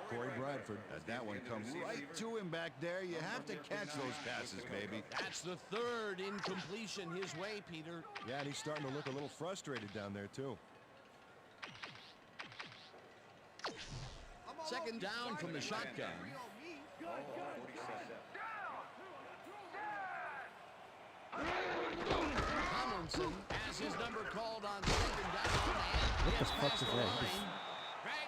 Corey Bradford had that one come right to him back there. You have to catch those passes, baby. That's the third incompletion his way, Peter. Yeah, and he's starting to look a little frustrated down there, too. Second down from the shotgun. Tomlinson has his number called on second down. What the fuck is that?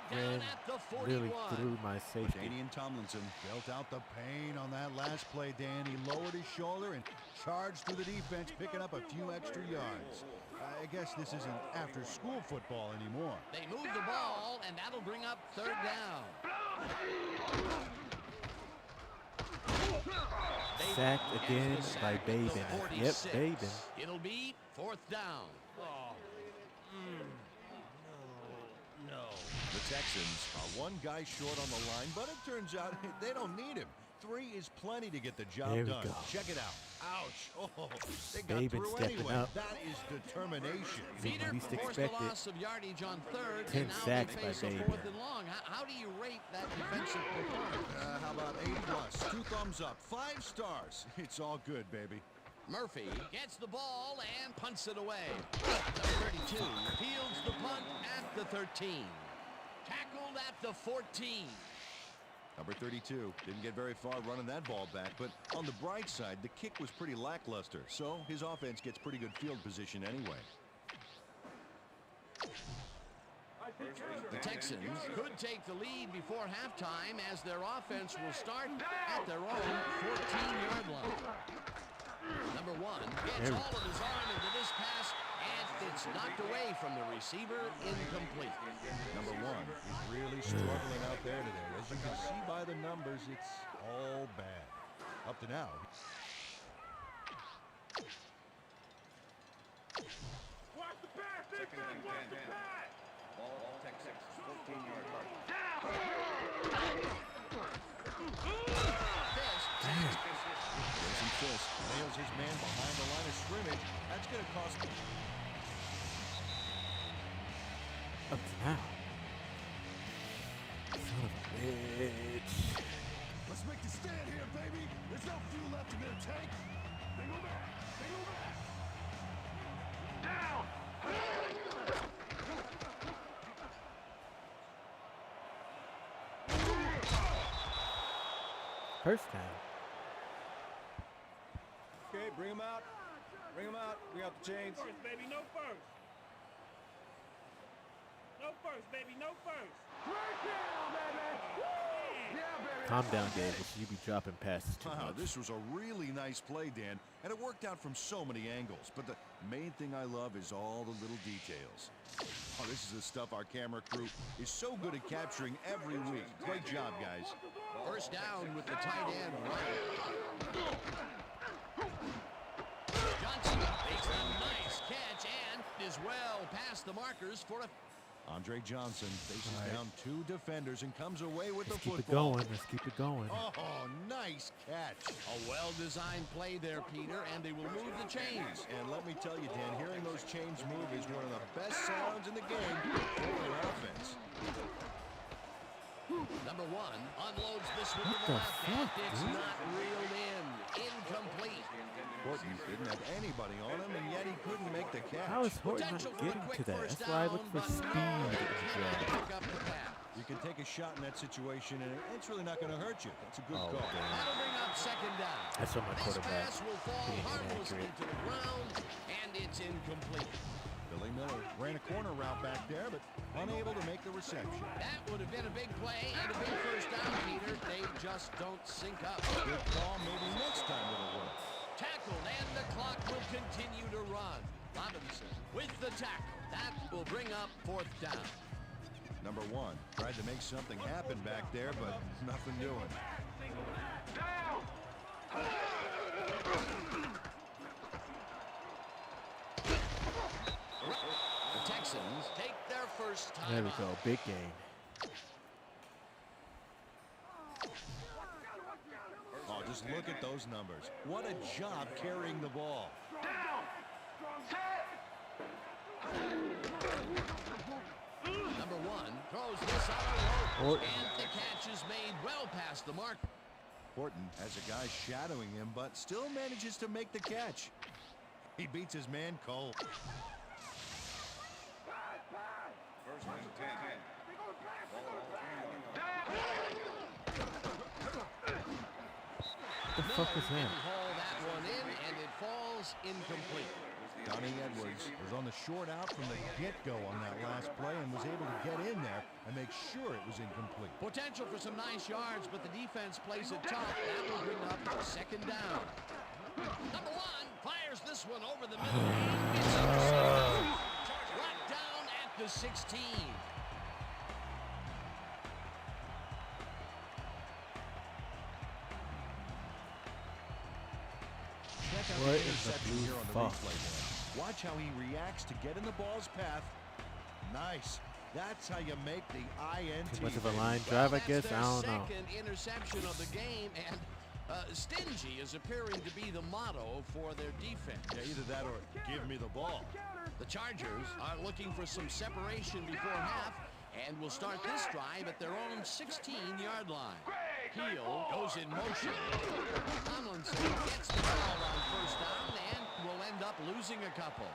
He just ran really through my safety. Danian Tomlinson dealt out the pain on that last play, Dan. He lowered his shoulder and charged through the defense, picking up a few extra yards. I guess this isn't after-school football anymore. They move the ball, and that'll bring up third down. Sacked again by Babin. Yep, Babin. It'll be fourth down. No. The Texans are one guy short on the line, but it turns out they don't need him. 3 is plenty to get the job There we done. go. Check it out. Ouch. Oh, they got Babin through stepping anyway. up. That is determination. Peter least forced the expected. loss of yardage on third, 10 and now sacks they by face a Babin. fourth and long. How do you rate that defensive performance? How about A+, 2 thumbs up, 5 stars. It's all good, baby. Murphy gets the ball and punts it away. Number 32 fields the punt at the 13. Tackled at the 14. Number 32 didn't get very far running that ball back, but on the bright side, the kick was pretty lackluster, so his offense gets pretty good field position anyway. The Texans could take the lead before halftime as their offense will start at their own 14-yard line. Number 1 gets all of his arm into this pass, and it's knocked away from the receiver, incomplete. Number 1 is really struggling out there today. As you can see by the numbers, it's all bad. Up to now. Watch the pass, defense, watch the pass. Ball, Texas, 14-yard line. Jason Fisk nails his man behind the line of scrimmage. That's going to cost him. Up to now. Son of a bitch. Let's make the stand here, baby. There's no fuel left in their tank. They go back. They go back. Down. First down. Okay, bring him out. Bring him out. Bring out the chains. First, baby, no first. No first, baby, no first. Right down, baby. Yeah, baby. Calm down, Davis. You be dropping passes too much. This was a really nice play, Dan, and it worked out from so many angles. But the main thing I love is all the little details. Oh, this is the stuff our camera crew is so good at capturing every week. Great job, guys. First down with the tight end right. Johnson makes a nice catch and is well past the markers for a... Andre Johnson faces down 2 defenders and comes away with Let's the keep it football. going. Let's keep it going. Oh, nice catch. A well-designed play there, Peter, and they will move the chains. And let me tell you, Dan, hearing those chains move is one of the best sounds in the game for your offense. Number 1 unloads this one to What the the left, and fuck, it's dude? not reeled in. Incomplete. Horton didn't have anybody on him, and yet he couldn't make the catch. How is Horton not Potential for a getting quick to that? first That's why I look down, for but speed no, in they the cannot draft. pick up the pass. You can take a shot in that situation, and it's really not going to hurt you. It's a good Oh, call. damn. That'll bring up second down. That's what my This quarterback pass will fall being harmlessly inaccurate. to the ground, and it's incomplete. Billy Miller ran a corner route back there, but unable to make the reception. That would have been a big play and a big first down, Peter. They just don't sync up. Good call. Maybe next time it'll work. Tackled, and the clock will continue to run. Robinson with the tackle. That will bring up fourth down. Number 1 tried to make something happen back there, but nothing doing. The Texans take their first time There we out. go. Big game. Oh, just look at those numbers. What a job carrying the ball. Number 1 throws this on a rope, Horton. and the catch is made well past the mark. Horton has a guy shadowing him, but still manages to make the catch. He beats his man, Cole. What the fuck is that? Didn't haul that one in, and it falls incomplete. Donnie Edwards was on the short out from the get-go on that last play and was able to get in there and make sure it was incomplete. Potential for some nice yards, but the defense plays it tough. That will bring up second down. Number 1 fires this one over the middle. It's upset. Brought down at the 16. Check out What the in the interception blue here on the fuck? replay there. Watch how he reacts to get in the ball's path. Nice. That's how you make the INT. Too much of a line drive, I guess. That's I don't their know. second interception of the game, and stingy is appearing to be the motto for their defense. Yeah, either that or give me the ball. The Chargers are looking for some separation before half and will start this drive at their own 16-yard line. Heel goes in motion. Tomlinson gets the ball on first down and will end up losing a couple.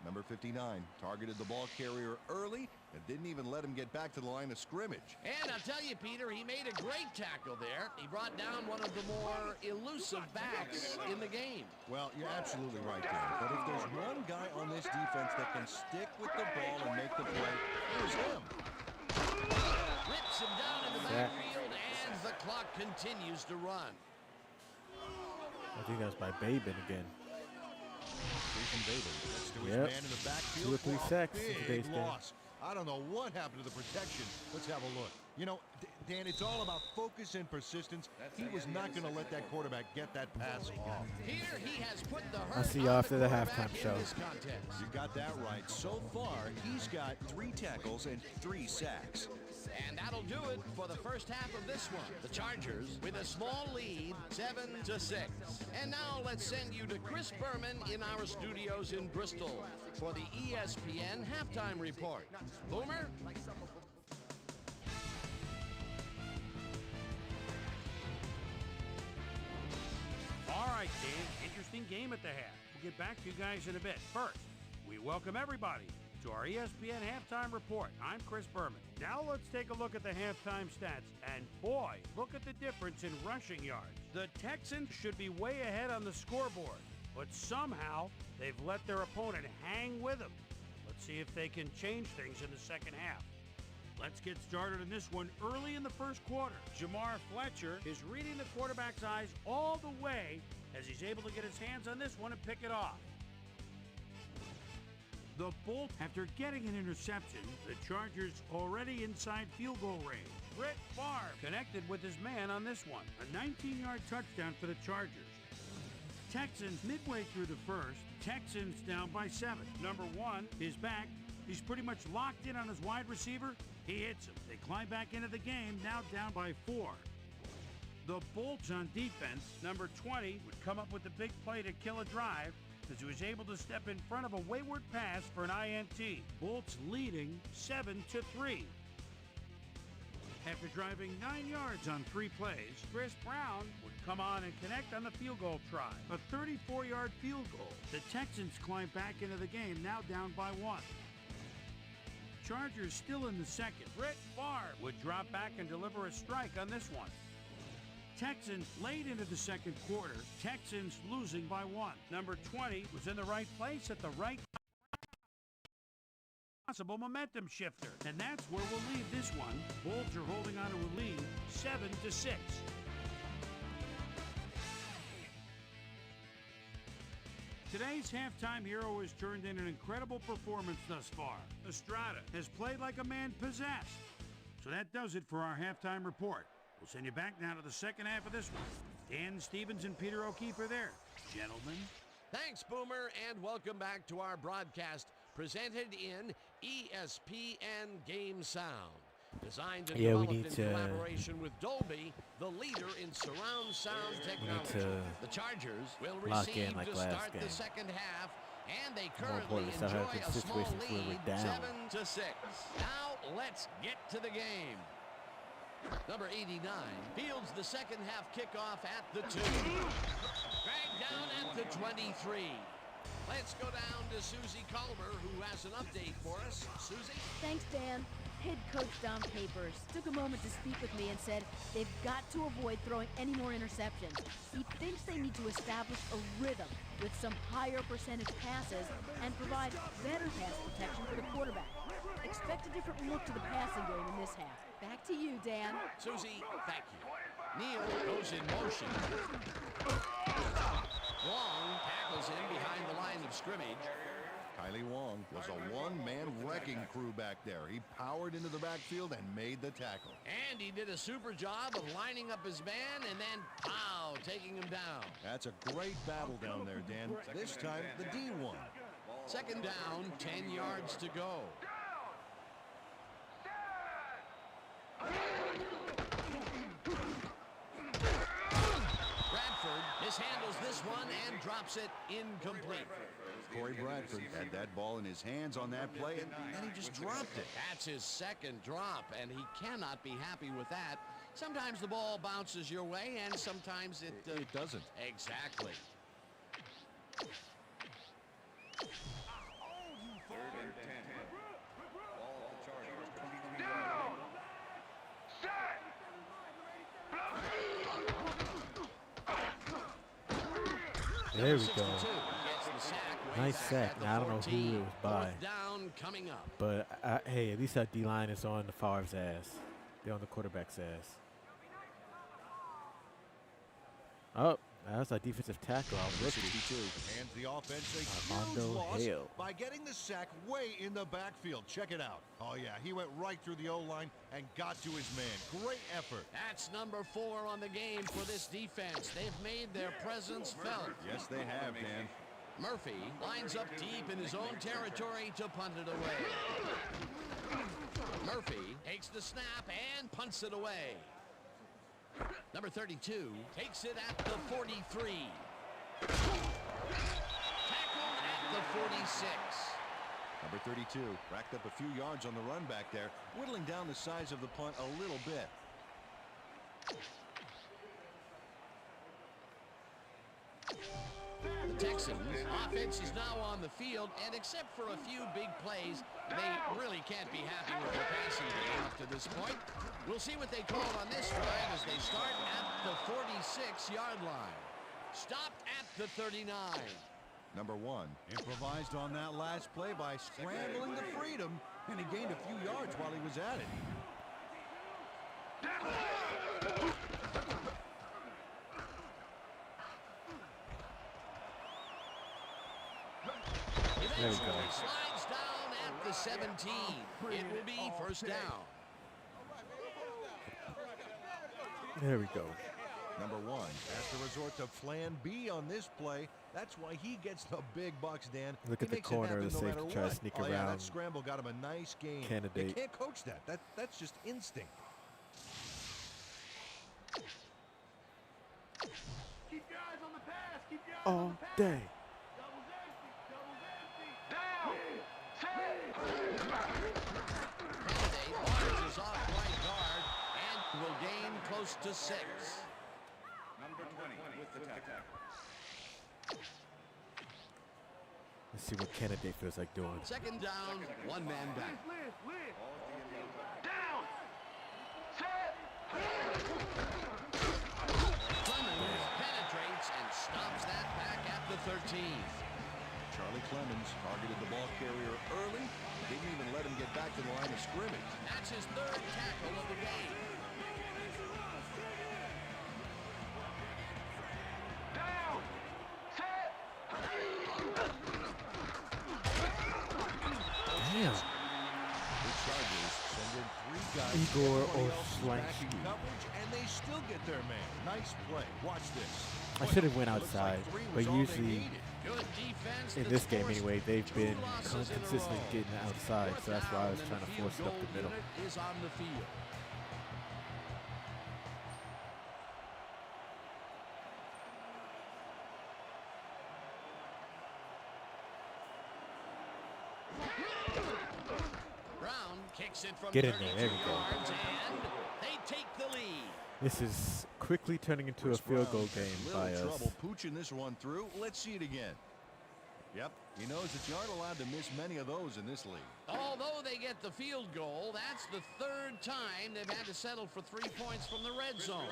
Number 59 targeted the ball carrier early and didn't even let him get back to the line of scrimmage. And I'll tell you, Peter, he made a great tackle there. He brought down one of the more elusive backs in the game. Well, you're absolutely right there. But if there's one guy on this defense that can stick with the ball and make the play, it was him. Rips him down in the backfield, and the clock continues to run. I think that's by Babin again. Jason Babin gets to his Yep. man in the backfield. 2 or 3 for a sacks in big today's game. loss. I don't know what happened to the protection. Let's have a look. You know, Dan, it's all about focus and persistence. He was not going to let that quarterback get that pass off. Here he has put the hurt I'll see you on after the quarterback halftime in show. this contest. You got that right. So far, he's got 3 tackles and 3 sacks. And that'll do it for the first half of this one. The Chargers with a small lead, 7-6. And now let's send you to Chris Berman in our studios in Bristol for the ESPN Halftime Report. Boomer? All right, Dan. Interesting game at the half. We'll get back to you guys in a bit. First, we welcome everybody to our ESPN Halftime Report. I'm Chris Berman. Now let's take a look at the halftime stats. And boy, look at the difference in rushing yards. The Texans should be way ahead on the scoreboard, but somehow they've let their opponent hang with them. Let's see if they can change things in the second half. Let's get started in this one early in the first quarter. Jamar Fletcher is reading the quarterback's eyes all the way as he's able to get his hands on this one and pick it off. The Bolts, after getting an interception, the Chargers already inside field goal range. Brett Favre connected with his man on this one. A 19-yard touchdown for the Chargers. Texans midway through the first. Texans down by 7. Number 1 is back. He's pretty much locked in on his wide receiver. He hits him. They climb back into the game, now down by 4. The Bolts on defense, number 20, would come up with the big play to kill a drive as he was able to step in front of a wayward pass for an INT. Bolts leading 7-3. After driving 9 yards on 3 plays, Chris Brown would come on and connect on the field goal try. A 34-yard field goal. The Texans climb back into the game, now down by 1. Chargers still in the second. Brett Favre would drop back and deliver a strike on this one. Texans late into the second quarter. Texans losing by 1. Number 20 was in the right place at the right possible momentum shifter. And that's where we'll leave this one. Bulls are holding on to a lead, 7-6. Today's halftime hero has turned in an incredible performance thus far. Estrada has played like a man possessed. So that does it for our halftime report. We'll send you back now to the second half of this one. Dan Stevens and Peter O'Keefe are there. Gentlemen. Thanks, Boomer, and welcome back to our broadcast presented in ESPN Game Sound. Designed and developed in collaboration with Dolby, the leader in surround sound technology. The Chargers will receive to start the second half, and they currently enjoy a small lead, 7-6. Now let's get to the game. Number 89 fields the second half kickoff at the 2. Dragged down at the 23. Let's go down to Susie Culver, who has an update for us. Susie? Thanks, Dan. Head coach Don Capers took a moment to speak with me and said they've got to avoid throwing any more interceptions. He thinks they need to establish a rhythm with some higher percentage passes and provide better pass protection for the quarterback. Expect a different look to the passing game in this half. Back to you, Dan. Susie, thank you. Neal goes in motion. Wong tackles him behind the line of scrimmage. Kylie Wong was a one-man wrecking crew back there. He powered into the backfield and made the tackle. And he did a super job of lining up his man and then, pow, taking him down. That's a great battle down there, Dan. This time, the D won. Second down, 10 yards to go. Bradford mishandles this one and drops it incomplete. Corey Bradford had that ball in his hands on that play, and then he just dropped it. That's his second drop, and he cannot be happy with that. Sometimes the ball bounces your way, and sometimes it doesn't. Exactly. Third and 10. Ball at the Chargers, 23 There we go. Nice sack. Now, I don't know who it was by. Down coming up. But, hey, at least our D-line is on the Favre's ass. They're on the quarterback's ass. Oh, that's our defensive tackle. Number 62 hands the offense a huge loss by getting the sack way in the backfield. Check it out. Oh, yeah, he went right through the O-line and got to his man. Great effort. That's number 4 on the game for this defense. They've made their presence felt. Yes, they have, Dan. Murphy lines up deep in his own territory to punt it away. Murphy takes the snap and punts it away. Number 32 takes it at the 43. Tackled at the 46. Number 32 racked up a few yards on the run back there, whittling down the size of the punt a little bit. The Texans' offense is now on the field, and except for a few big plays, they really can't be happy with their passing game up to this point. We'll see what they call on this drive as they start at the 46-yard line. Stopped at the 39. Number 1 improvised on that last play by scrambling to freedom, and he gained a few yards while he was at it. Eventually slides down at the 17. It will be first down. There we go. Number 1 has to resort to plan B on this play. That's why he gets the big bucks, Dan. Look at the corner of the safety try to sneak around. Yeah, that scramble got him a nice gain. Candidate. You can't coach that. That's just instinct. Keep your eyes on the pass. Keep your eyes All on the pass. day. Doubles empty. Down. Candidate launches off right guard and will gain close to 6. Number 20 with the tackle. Let's see what Candidate feels like doing. Second down, one man back. Down. Clemens penetrates and stops that back at the 13. Charlie Clemens targeted the ball carrier early. Didn't even let him get back to the line of scrimmage. That's his third tackle of the game. Down. Set. guys Igor everybody else is back in Oslansky. coverage, and they still get their man. Nice play. Watch this. I should have went Looks like outside, three but was all they usually needed. Good defense in that's this game forced anyway, they've 2 been losses in a consistently row. getting outside, so that's why I was Fourth trying to down, force it and up the field middle. unit is on the field. Brown kicks it from Get in there, 32 there we go. yards, and they take the lead. This is quickly turning into a Chris field goal Brown game little by us. trouble pooching this one through. Let's see it again. Yep, he knows that you aren't allowed to miss many of those in this league. Although they get the field goal, that's the 3rd time they've had to settle for 3 points from the red zone.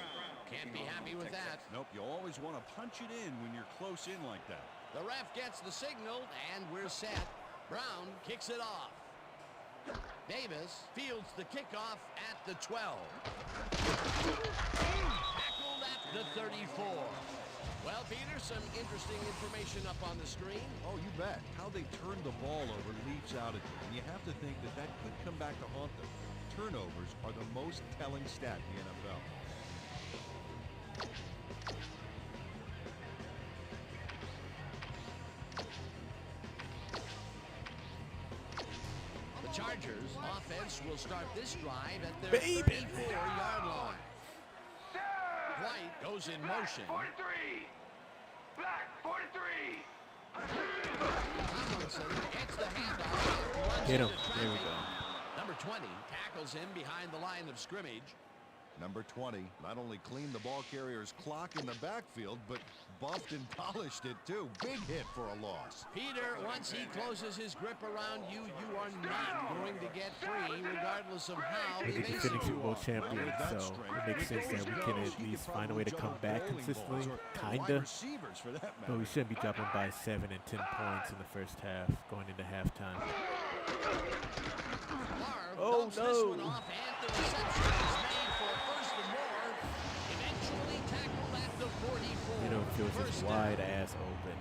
Can't be happy with that. Nope, you always want to punch it in when you're close in like that. The ref gets the signal, and we're set. Brown kicks it off. Davis fields the kickoff at the 12. Tackled at the 34. Well, Peter, some interesting information up on the screen. Oh, you bet. How they turn the ball over leaps out at you, and you have to think that that could come back to haunt them. Turnovers are the most telling stat in the NFL. The Chargers offense will start this drive at their Baby. 34-yard line. White goes in motion. 43! Black, 43! Tomlinson gets the handoff and runs Get him. into There we traffic. go. Number 20 tackles him behind the line of scrimmage. Number 20 not only cleaned the ball carrier's clock in the backfield, but buffed and polished it too. Big hit for a loss. Peter, once he closes his grip around you, you are not going to get free, regardless of how We're he the makes defending it. Super Bowl champions, so it makes sense that we can at least find a way to come back consistently, kinda. Receivers for that But we matter. shouldn't be dropping by 7 and 10 points in the first half, going into halftime. Favre Oh, dumps this one no. off, and the reception is made for a first and more. Eventually tackled at the 44. You know, it feels First just down. wide ass open.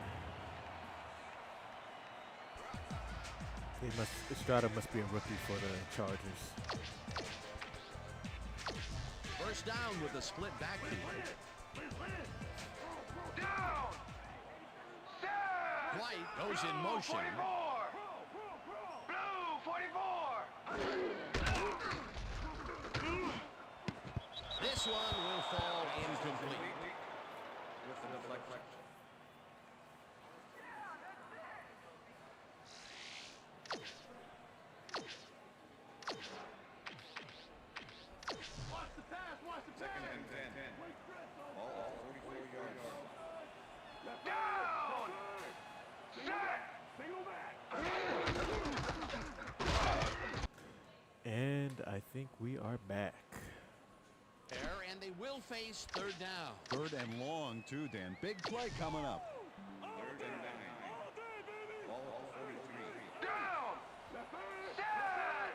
Estrada must be a rookie for the Chargers. First down with a split backfield. Down! White goes in motion. 44! Blue, 44! This one will fall incomplete. With the deflection. Second and 10. All 44-yard line. Down! Set! And I think we are back. And they will face third down. 3rd and long too, Dan. Big play coming up. 3rd and 9. Ball at the 43. Down! Set!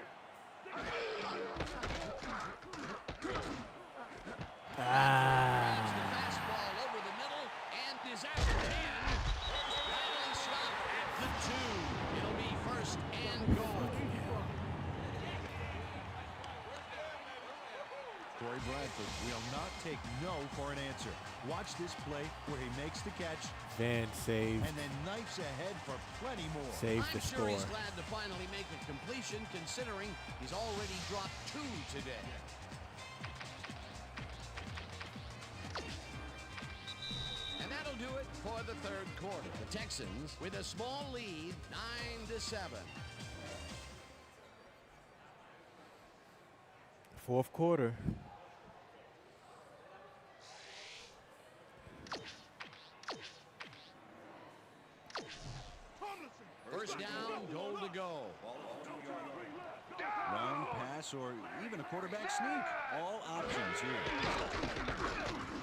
Drives the fastball over the middle and is at the 10. Finally stopped at the 2. It'll be first and goal. Corey Bradford will not take no for an answer. Watch this play where he makes the catch Van saved, and then knifes ahead for plenty more. saved I'm the sure score. he's glad to finally make a completion, considering he's already dropped 2 today. And that'll do it for the 3rd quarter. The Texans with a small lead, 9-7. Fourth quarter. First down, goal to go. Run, pass, or even a quarterback sneak. All options here.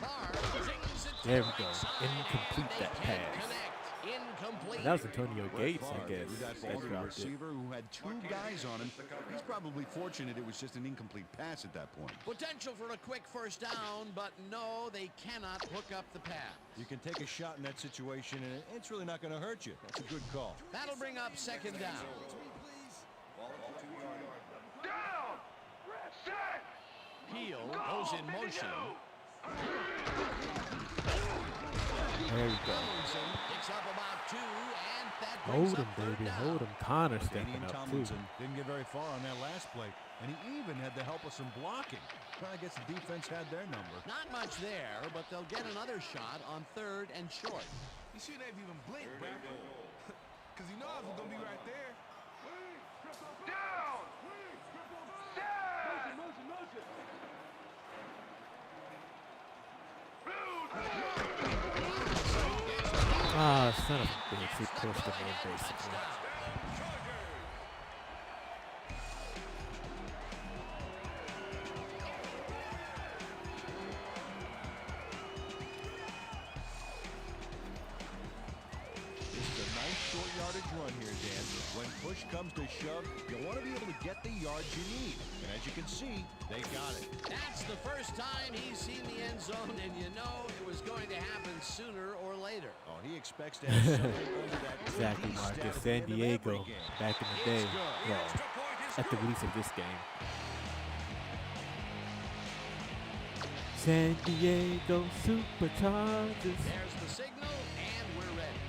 Favre zings it to There we the go. right side, Incomplete and that they can't pass. connect. Incomplete. And that was Antonio Brett Gates, I Favre guess, threw that that ball to a dropped it. receiver who had 2 guys on him. He's probably fortunate it was just an incomplete pass at that point. Potential for a quick first down, but no, they cannot hook up the pass. You can take a shot in that situation, and it's really not going to hurt you. That's a good call. That'll bring up second down. Ball at the 2-yard line. Down! Set! goes in motion. There you go. Tomlinson picks up about 2, and that Hold brings him, up third baby. down. Hold him. Connor stepping Damian up, too. Tomlinson didn't get very far on that last play, and he even had the help of some blocking. I guess the defense had their number. Not much there, but they'll get another shot on 3rd and short. You shouldn't have even blinked, bro. Because you know I was going to be right there. Down! Ah, son of a bitch. He pushed him in, basically. Short yardage run here, Dan. When push comes to shove, you want to be able to get the yards you need. And as you can see, they got it. That's the first time he's seen the end zone, and you know it was going to happen sooner or later. Oh, he expects to have something under that Exactly, stat Marcus. at the San end of every Diego, game. back in the day. Well, at the release of this game. San Diego Superchargers. There's the signal, and we're ready.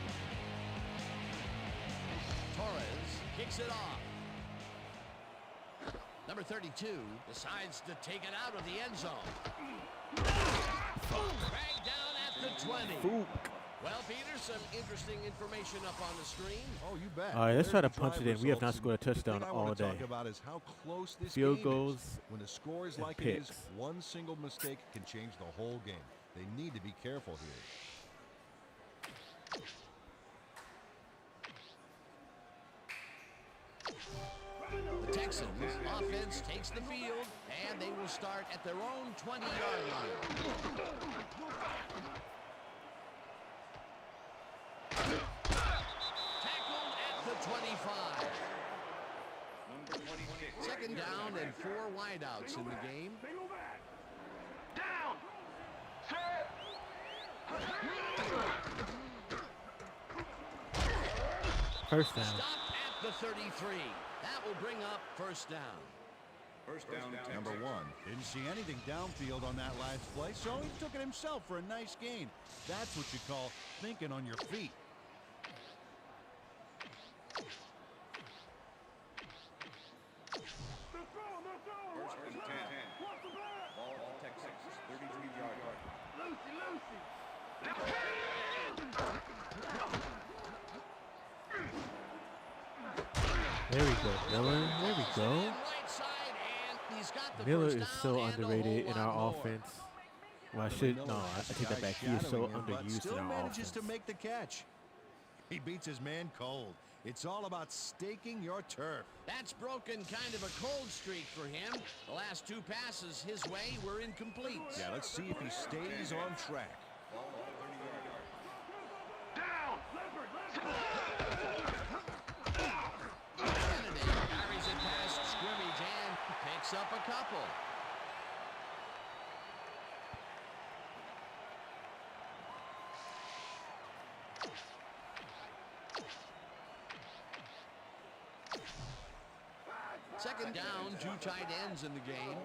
Torres kicks it off. Number 32 decides to take it out of the end zone. Dragged down at the 20. Well, Peter, some interesting information up on the screen. Oh, you bet. All right, let's try to There's the punch it drive in. We have not results, scored a and the touchdown thing I all want to day. talk about is how close this Field game goals is. When the score is and like it is, picks. one single mistake can change the whole game. They need to be careful here. The Texans offense takes the field, and they will start at their own 20-yard line. Tackled at the 25. Second down and 4 wideouts in the game. Down! First down. Stop at the 33. That will bring up first down. First down, number 1. Didn't see anything downfield on that last play, so he took it himself for a nice gain. That's what you call thinking on your feet. First and 10. Ball Texas, 33-yard line. There we go, Miller. There we go. Right side, and he's got the Miller first is down so and a underrated whole in our lot more. offense. Well, I should no. I take that back. He is so Shadowing him, but underused still in our manages offense. to make the catch. He beats his man cold. It's all about staking your turf. That's broken kind of a cold streak for him. The last 2 passes his way were incomplete. Yeah, let's see if he stays on track. Kennedy carries it past scrimmage and picks up a couple. Second down, 2 tight ends in the game.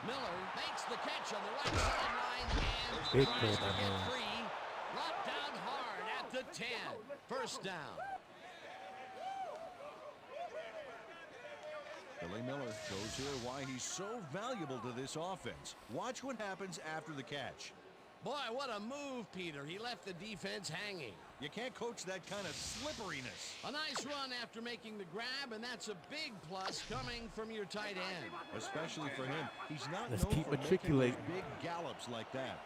Miller makes the catch on the right sideline and Big tries play to by get Miller. free. Brought down hard at the 10. First down. Billy Miller shows here why he's so valuable to this offense. Watch what happens after the catch. Boy, what a move, Peter. He left the defense hanging. You can't coach that kind of slipperiness. A nice run after making the grab, and that's a big plus coming from your tight end. Especially for him. He's not Let's known keep for making those matriculating. big gallops like that.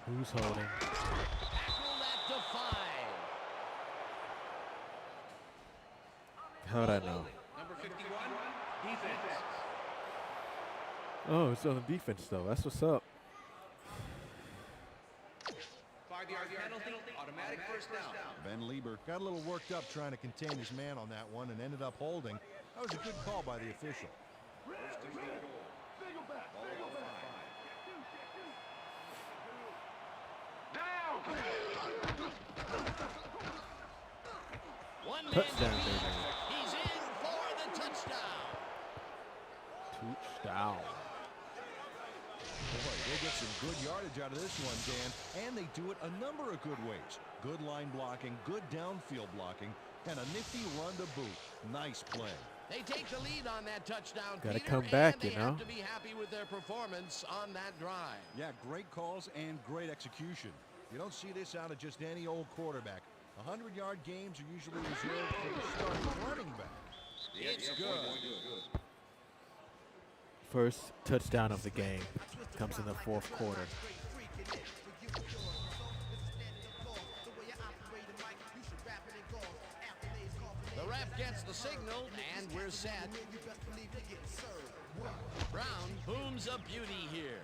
Who's holding? Tackled at the 5. How'd I know? Number 51, defense. Oh, it's on the defense though. That's what's up. 5-yard penalty, automatic first down. Ben Lieber got a little worked up trying to contain his man on that one and ended up holding. That was a good call by the official. First and goal. Ball on 5. One man Touchdown, defeat. baby. He's in for the touchdown. Touchdown. Boy, they get some good yardage out of this one, Dan, and they do it a number of good ways. Good line blocking, good downfield blocking, and a nifty run to boot. Nice play. They take the lead on that touchdown, Gotta Peter, come back, and they you know. have to be happy with their performance on that drive. Yeah, great calls and great execution. You don't see this out of just any old quarterback. 100-yard games are usually reserved for the starting running back. It's good. First touchdown of the game comes in the fourth quarter. The ref gets the signal, and we're set. Brown booms a beauty here.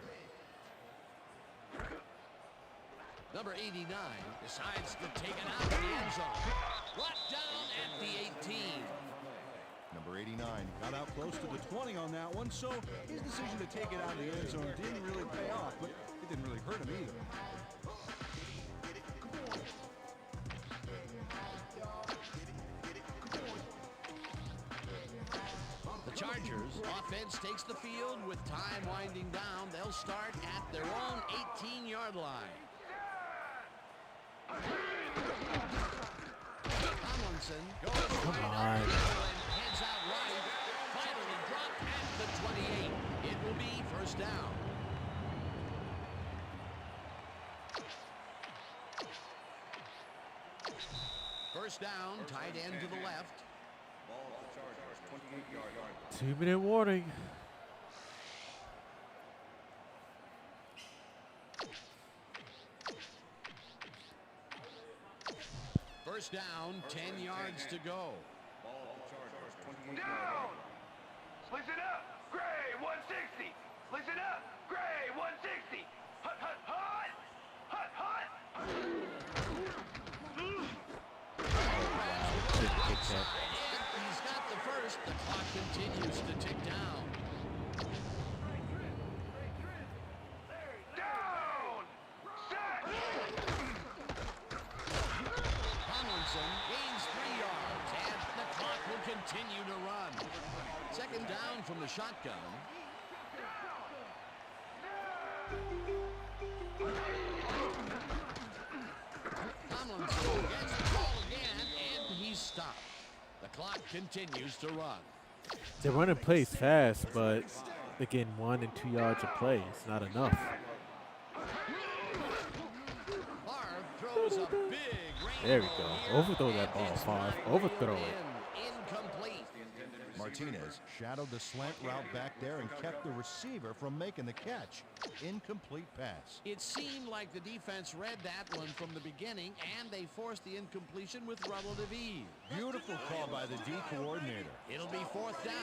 Number 89 decides to take it out of the end zone. Brought down at the 18. Number 89 got out close to the 20 on that one, so his decision to take it out of the end zone didn't really pay off, but it didn't really hurt him either. The Chargers offense takes the field with time winding down. They'll start at their own 18-yard line. Tomlinson goes right on. up the middle and heads out right. Finally dropped at the 28. It will be first down. First down, tight end to the left. 2-minute warning. First down, 10 yards to go. Down! Listen up! Gray, 160! Listen up! Gray, 160! Hut, hut, hut! Hut, hut! And he's got the first. The clock continues to tick down. Down! Set! Tomlinson gains 3 yards, and the clock will continue to run. Second down from the shotgun. Tomlinson gets the ball again, and he's stopped. The clock continues to run. They're running plays fast, but they're getting 1 and 2 yards a play. It's not enough. Favre throws a big There we rainbow go. here, Overthrow that and ball, it's Favre. not Overthrow in. it. Incomplete. Martinez shadowed the slant route back there and kept the receiver from making the catch. Incomplete pass. It seemed like the defense read that one from the beginning, and they forced the incompletion with relative ease. Beautiful call by the D coordinator. It'll be fourth down.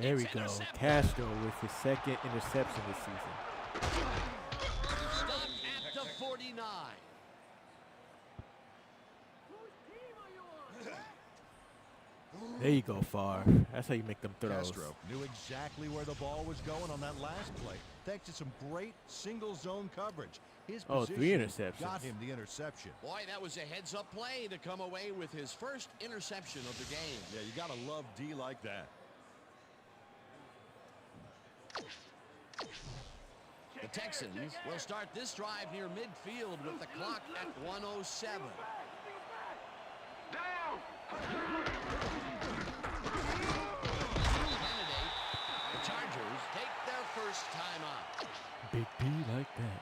There we go. Castro with his second interception this season. Stopped at the 49. There you go, Favre. That's how you make them throws. Castro knew exactly where the ball was going on that last play, thanks to some great single zone coverage. His Oh, 3 position interceptions. got him the interception. Boy, that was a heads-up play to come away with his first interception of the game. Yeah, you gotta love D like that. The Texans will start this drive near midfield with the clock at 1:07. Down! Candidate, the Chargers take their first time out. Big D like that.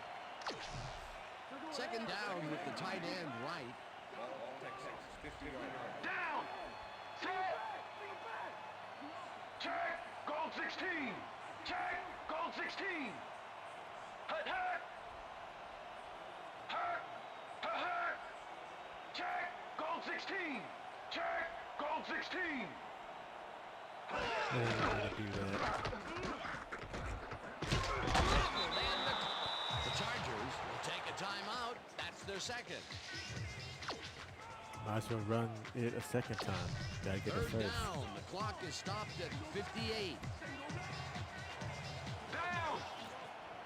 Second down with the tight end right. Down! Set! Check! Gold 16! Check! Gold 16! Hut, hut! Hut! Hut, hut! Check! Gold 16! Check! Gold 16! They ain't gonna do that. And the Chargers will take a timeout. That's their second. Might as well run it a second time. Gotta get it Third first. down. The clock is stopped at 58. Down!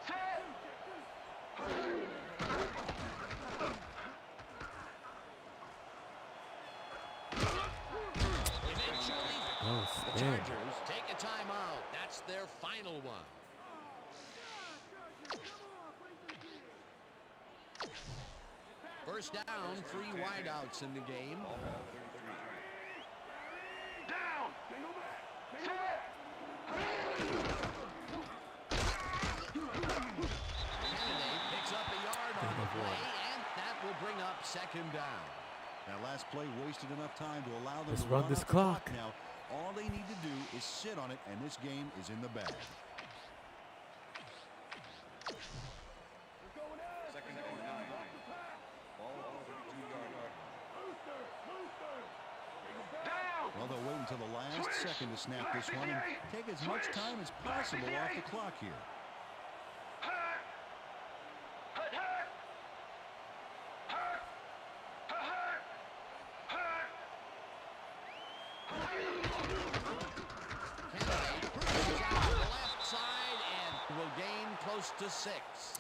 Set! Eventually, Oh, the spin. Chargers take a timeout. That's their final one. First down, 3 wideouts in the game. Down! Set! Kennedy picks up a yard on the play, and that will bring up second down. That last play wasted enough time to allow them Let's to run run this out the clock. Now, all they need to do is sit on it, and this game is in the bag. Second and 9. Ball on the 32-yard line. Well, they'll wait until the last second to snap this one and take as much time as possible off the clock here. Kennedy pushes out to the left side and will gain close to 6.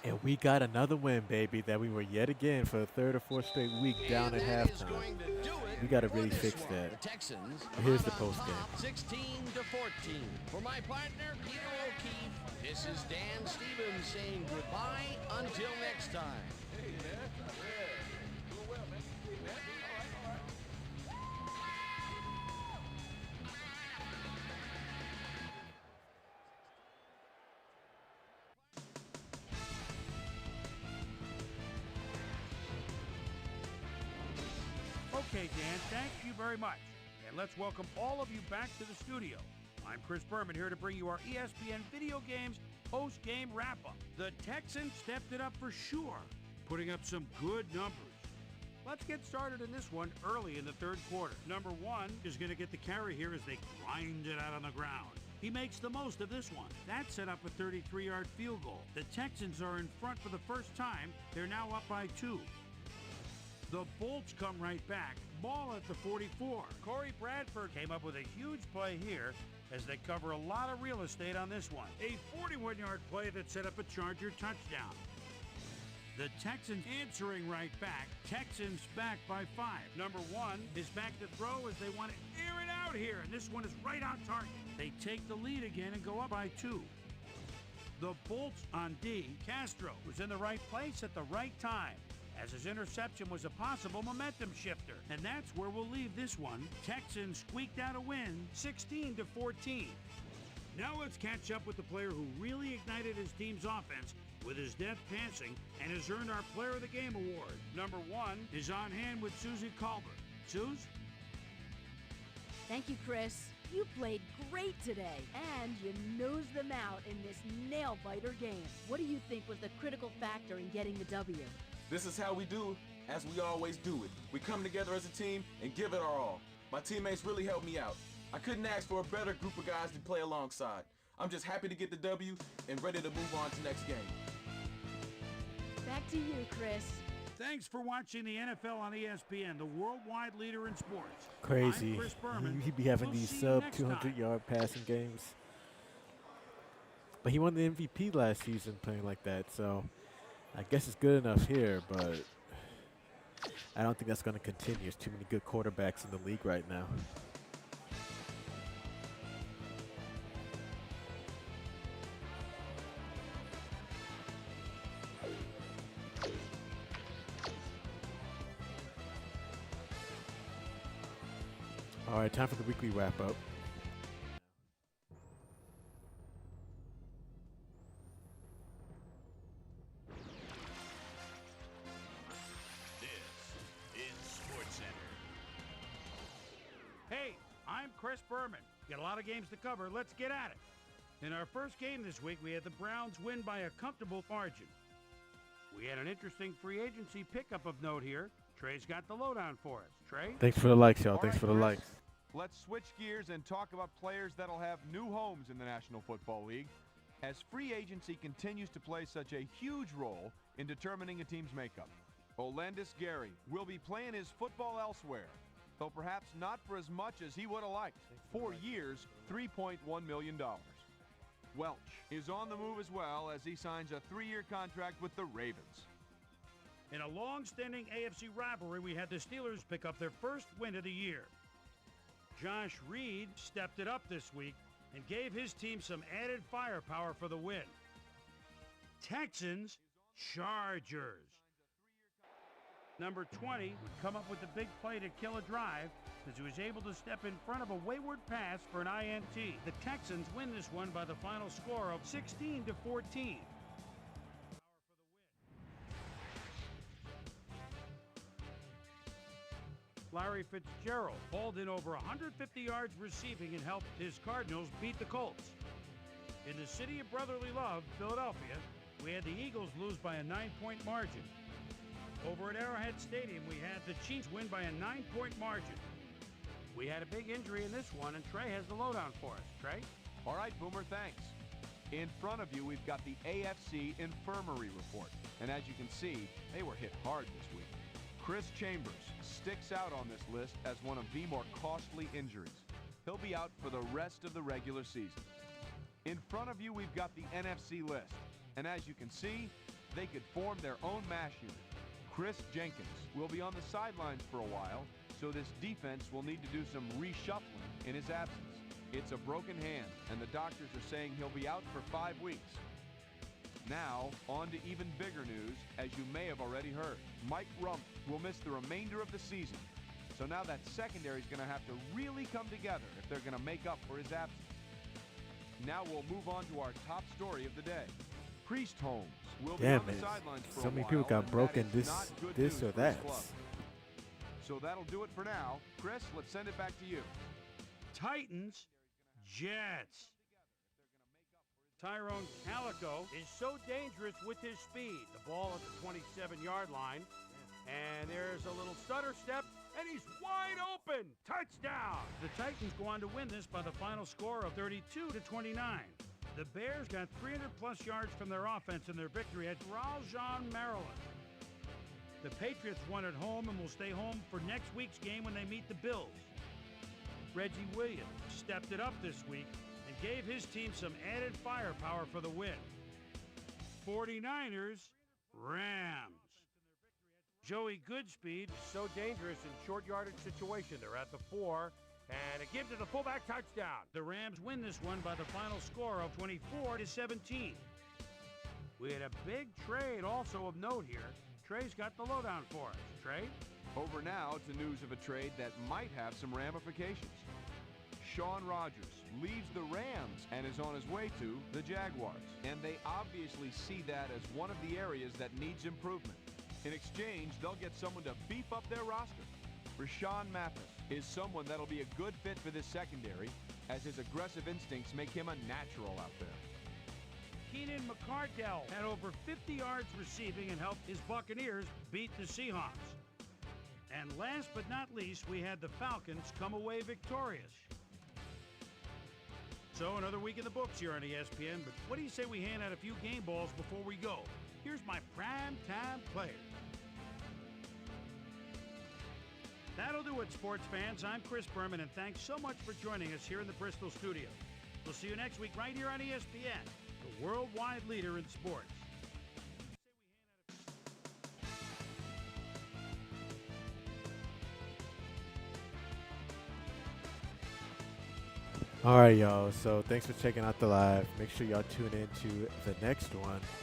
And we got another win, baby, that we were yet again for the third or fourth straight week down at And that is halftime. going to do it We got to for really this fix one. that. The Texans Here's the come out on post-game. top 16-14. For my partner, Peter O'Keefe, this is Dan Stevens saying goodbye until next time. Hey, man. Yeah. Doing well, man. Hey, man. All right. Okay, Dan, thank you very much. And let's welcome all of you back to the studio. I'm Chris Berman here to bring you our ESPN Video Games post-game wrap-up. The Texans stepped it up for sure, putting up some good numbers. Let's get started in this one early in the third quarter. Number 1 is going to get the carry here as they grind it out on the ground. He makes the most of this one. That set up a 33-yard field goal. The Texans are in front for the first time. They're now up by 2. The Bolts come right back. Ball at the 44. Corey Bradford came up with a huge play here as they cover a lot of real estate on this one. A 41-yard play that set up a Charger touchdown. The Texans answering right back. Texans back by 5. Number 1 is back to throw as they want to air it out here, and this one is right on target. They take the lead again and go up by 2. The Bolts on D. Castro was in the right place at the right time, as his interception was a possible momentum shifter. And that's where we'll leave this one. Texans squeaked out a win, 16-14. Now let's catch up with the player who really ignited his team's offense with his deft passing and has earned our Player of the Game award. Number 1 is on hand with Susie Colbert. Suze? Thank you, Chris. You played great today, and you nosed them out in this nail-biter game. What do you think was the critical factor in getting the W? This is how we do as we always do it. We come together as a team and give it our all. My teammates really helped me out. I couldn't ask for a better group of guys to play alongside. I'm just happy to get the W and ready to move on to next game. Back to you, Chris. Thanks for watching the NFL on ESPN, the worldwide leader in sports. Crazy. I'm Chris Berman. He'd be having We'll these see you sub next time. 200-yard passing games. But he won the MVP last season playing like that, so I guess it's good enough here, but I don't think that's going to continue. There's too many good quarterbacks in the league right now. All right, time for the weekly wrap-up. This is SportsCenter. Hey, I'm Chris Berman. Got a lot of games to cover. Let's get at it. In our first game this week, we had the Browns win by a comfortable margin. We had an interesting free agency pickup of note here. Trey's got the lowdown for us. Trey? Thanks for the likes, y'all. All Thanks right, for the Chris, likes. Let's switch gears and talk about players that'll have new homes in the National Football League, as free agency continues to play such a huge role in determining a team's makeup. Olandis Gary will be playing his football elsewhere, though perhaps not for as much as he would have liked. 4 years, $3.1 million. Welch is on the move as well as he signs a 3-year contract with the Ravens. In a long-standing AFC rivalry, we had the Steelers pick up their first win of the year. Josh Reed stepped it up this week and gave his team some added firepower for the win. Texans, Chargers. Number 20 would come up with the big play to kill a drive as he was able to step in front of a wayward pass for an INT. The Texans win this one by the final score of 16-14. Larry Fitzgerald hauled in over 150 yards receiving and helped his Cardinals beat the Colts. In the city of brotherly love, Philadelphia, we had the Eagles lose by a 9-point margin. Over at Arrowhead Stadium, we had the Chiefs win by a 9-point margin. We had a big injury in this one, and Trey has the lowdown for us. Trey? All right, Boomer, thanks. In front of you, we've got the AFC Infirmary Report. And as you can see, they were hit hard this week. Chris Chambers sticks out on this list as one of the more costly injuries. He'll be out for the rest of the regular season. In front of you, we've got the NFC list. And as you can see, they could form their own mash unit. Chris Jenkins will be on the sidelines for a while, so this defense will need to do some reshuffling in his absence. It's a broken hand, and the doctors are saying he'll be out for 5 weeks. Now, on to even bigger news, as you may have already heard. Mike Rump will miss the remainder of the season. So now that secondary is going to have to really come together if they're going to make up for his absence. Now we'll move on to our top story of the day. Priest Holmes will be on the sidelines for so a many while, people got and broken that is this not good this news or for his that. club. So that'll do it for now. Chris, let's send it back to you. Titans, Jets. Tyrone Calico is so dangerous with his speed. The ball at the 27-yard line, and there's a little stutter step, and he's wide open. Touchdown! The Titans go on to win this by the final score of 32-29. The Bears got 300-plus yards from their offense in their victory at Ralston, Maryland. The Patriots won at home and will stay home for next week's game when they meet the Bills. Reggie Williams stepped it up this week and gave his team some added firepower for the win. 49ers, Rams. Joey Goodspeed is so dangerous in short yardage situation. They're at the 4, and a give to the fullback, touchdown. The Rams win this one by the final score of 24-17. We had a big trade also of note here. Trey's got the lowdown for us. Trey? Over now to news of a trade that might have some ramifications. Shaun Rogers leaves the Rams and is on his way to the Jaguars. And they obviously see that as one of the areas that needs improvement. In exchange, they'll get someone to beef up their roster. Rashawn Mathis is someone that'll be a good fit for this secondary, as his aggressive instincts make him a natural out there. Keenan McCardell had over 50 yards receiving and helped his Buccaneers beat the Seahawks. And last but not least, we had the Falcons come away victorious. So another week in the books here on ESPN, but what do you say we hand out a few game balls before we go? Here's my prime-time player. That'll do it, sports fans. I'm Chris Berman, and thanks so much for joining us here in the Bristol studio. We'll see you next week right here on ESPN, the worldwide leader in sports. All right, y'all. So thanks for checking out the live. Make sure y'all tune in to the next one.